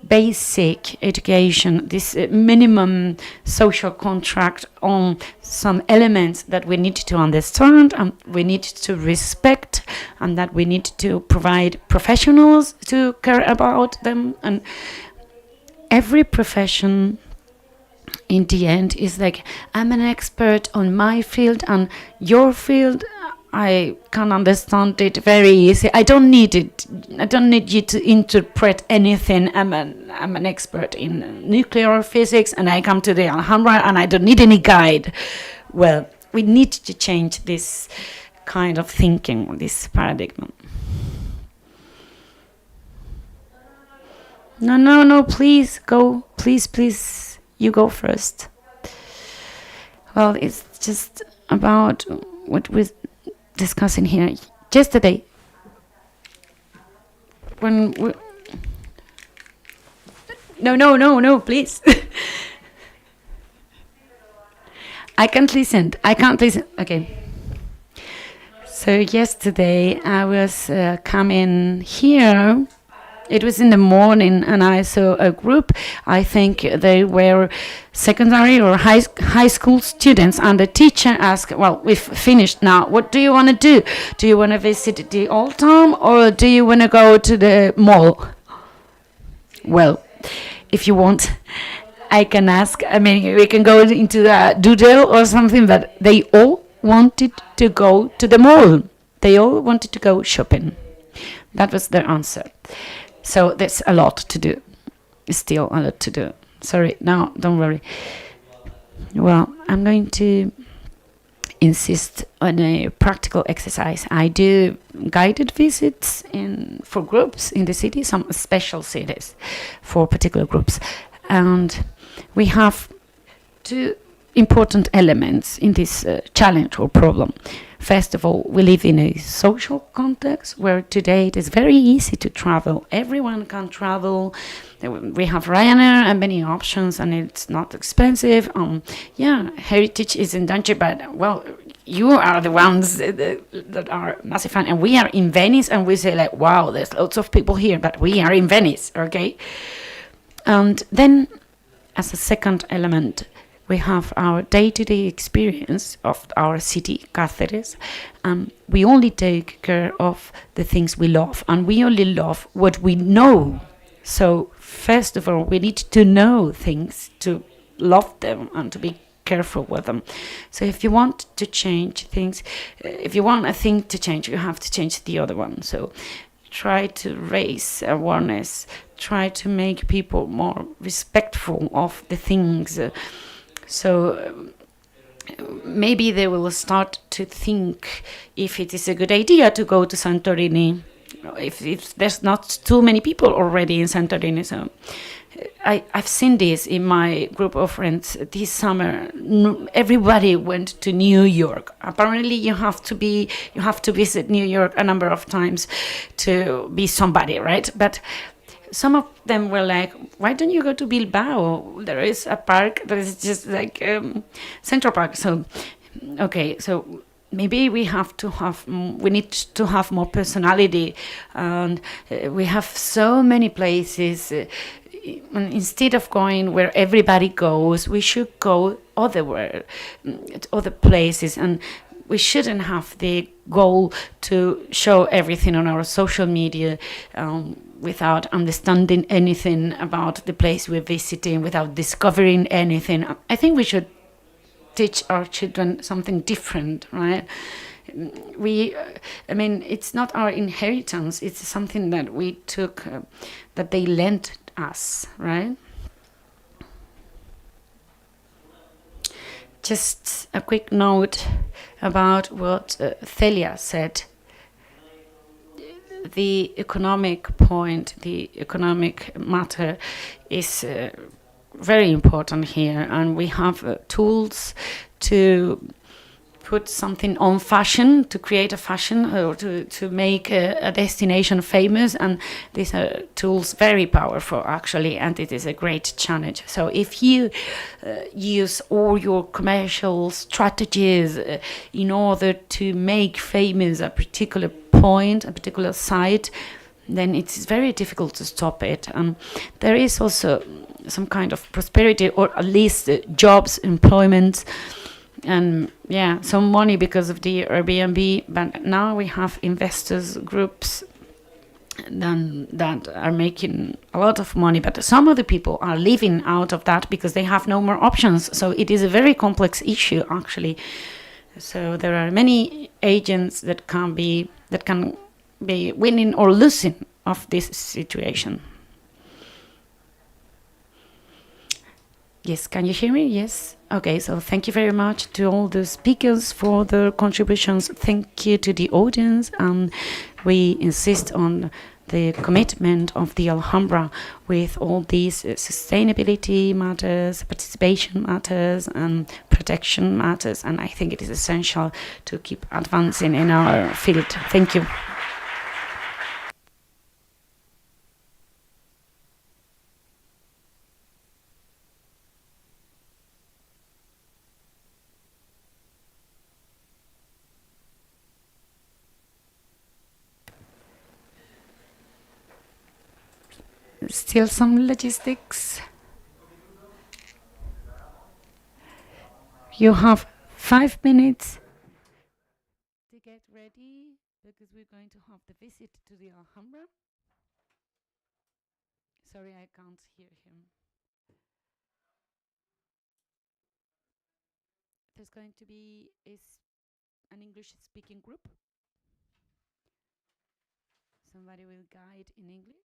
basic education, this minimum social contract on some elements that we need to understand and we need to respect, and that we need to provide professionals to care about them. And every profession in the end is like, I'm an expert on my field, and your field I can understand it very easy. I don't need it. I don't need you to interpret anything. I'm an expert in nuclear physics, and I come to the Alhambra, and I don't need any guide. Well, we need to change this kind of thinking, this paradigm. No, please go. Please, you go first. Well, it's just about what we're discussing here yesterday. When we... No, please. I can't listen. Okay. So yesterday I was coming here. It was in the morning, and I saw a group. I think they were secondary or high school students, and the teacher asked, well, we've finished now. What do you want to do? Do you want to visit the old town, or do you want to go to the mall? Well, if you want, I can ask. I mean, we can go into the doodle or something, but they all wanted to go to the mall. They all wanted to go shopping. That was their answer. So there's a lot to do. Still a lot to do. Sorry, no, don't worry. Well, I'm going to insist on a practical exercise. I do guided visits for groups in the city, some special cities for particular groups. And we have two important elements in this challenge or problem. First of all, we live in a social context where today it is very easy to travel. Everyone can travel. We have Ryanair and many options, and it's not expensive. Heritage is in danger, but well, you are the ones that are massive fan, and we are in Venice, and we say like, wow, there's lots of people here, but we are in Venice, okay? And then, as a second element, we have our day-to-day experience of our city, Cáceres, and we only take care of the things we love, and we only love what we know. So, first of all, we need to know things to love them and to be careful with them. So if you want to change things, if you want a thing to change, you have to change the other one. So try to raise awareness, try to make people more respectful of the things. So maybe they will start to think if it is a good idea to go to Santorini, if there's not too many people already in Santorini. So I've seen this in my group of friends this summer. Everybody went to New York. Apparently, you have to visit New York a number of times to be somebody, right? But some of them were like, why don't you go to Bilbao? There is a park that is just like Central Park. So, okay, so maybe we need to have more personality, and we have so many places. Instead of going where everybody goes, we should go other places, and we shouldn't have the goal to show everything on our social media without understanding anything about the place we're visiting, without discovering anything. I think we should teach our children something different, right? It's not our inheritance, it's something that we took, that they lent us, right? Just a quick note about what Celia said. The economic point, the economic matter is very important here, and we have tools to put something on fashion, to create a fashion, or to make a destination famous. And these are tools very powerful, actually, and it is a great challenge. So if you use all your commercial strategies in order to make famous a particular point, a particular site, then it's very difficult to stop it. There is also some kind of prosperity, or at least jobs, employment, and some money because of the Airbnb. But now we have investors groups that are making a lot of money, but some of the people are living out of that because they have no more options. So it is a very complex issue, actually. So there are many agents that can be winning or losing of this situation. Yes, can you hear me? Yes. Okay, so thank you very much to all the speakers for their contributions. Thank you to the audience, and we insist on the commitment of the Alhambra with all these sustainability matters, participation matters, and protection matters, and I think it is essential to keep advancing in our field. Thank you. Still some logistics. You have 5 minutes to get ready because we're going to have the visit to the Alhambra. Sorry, I can't hear him. There's going to be an English-speaking group. Somebody will guide in English.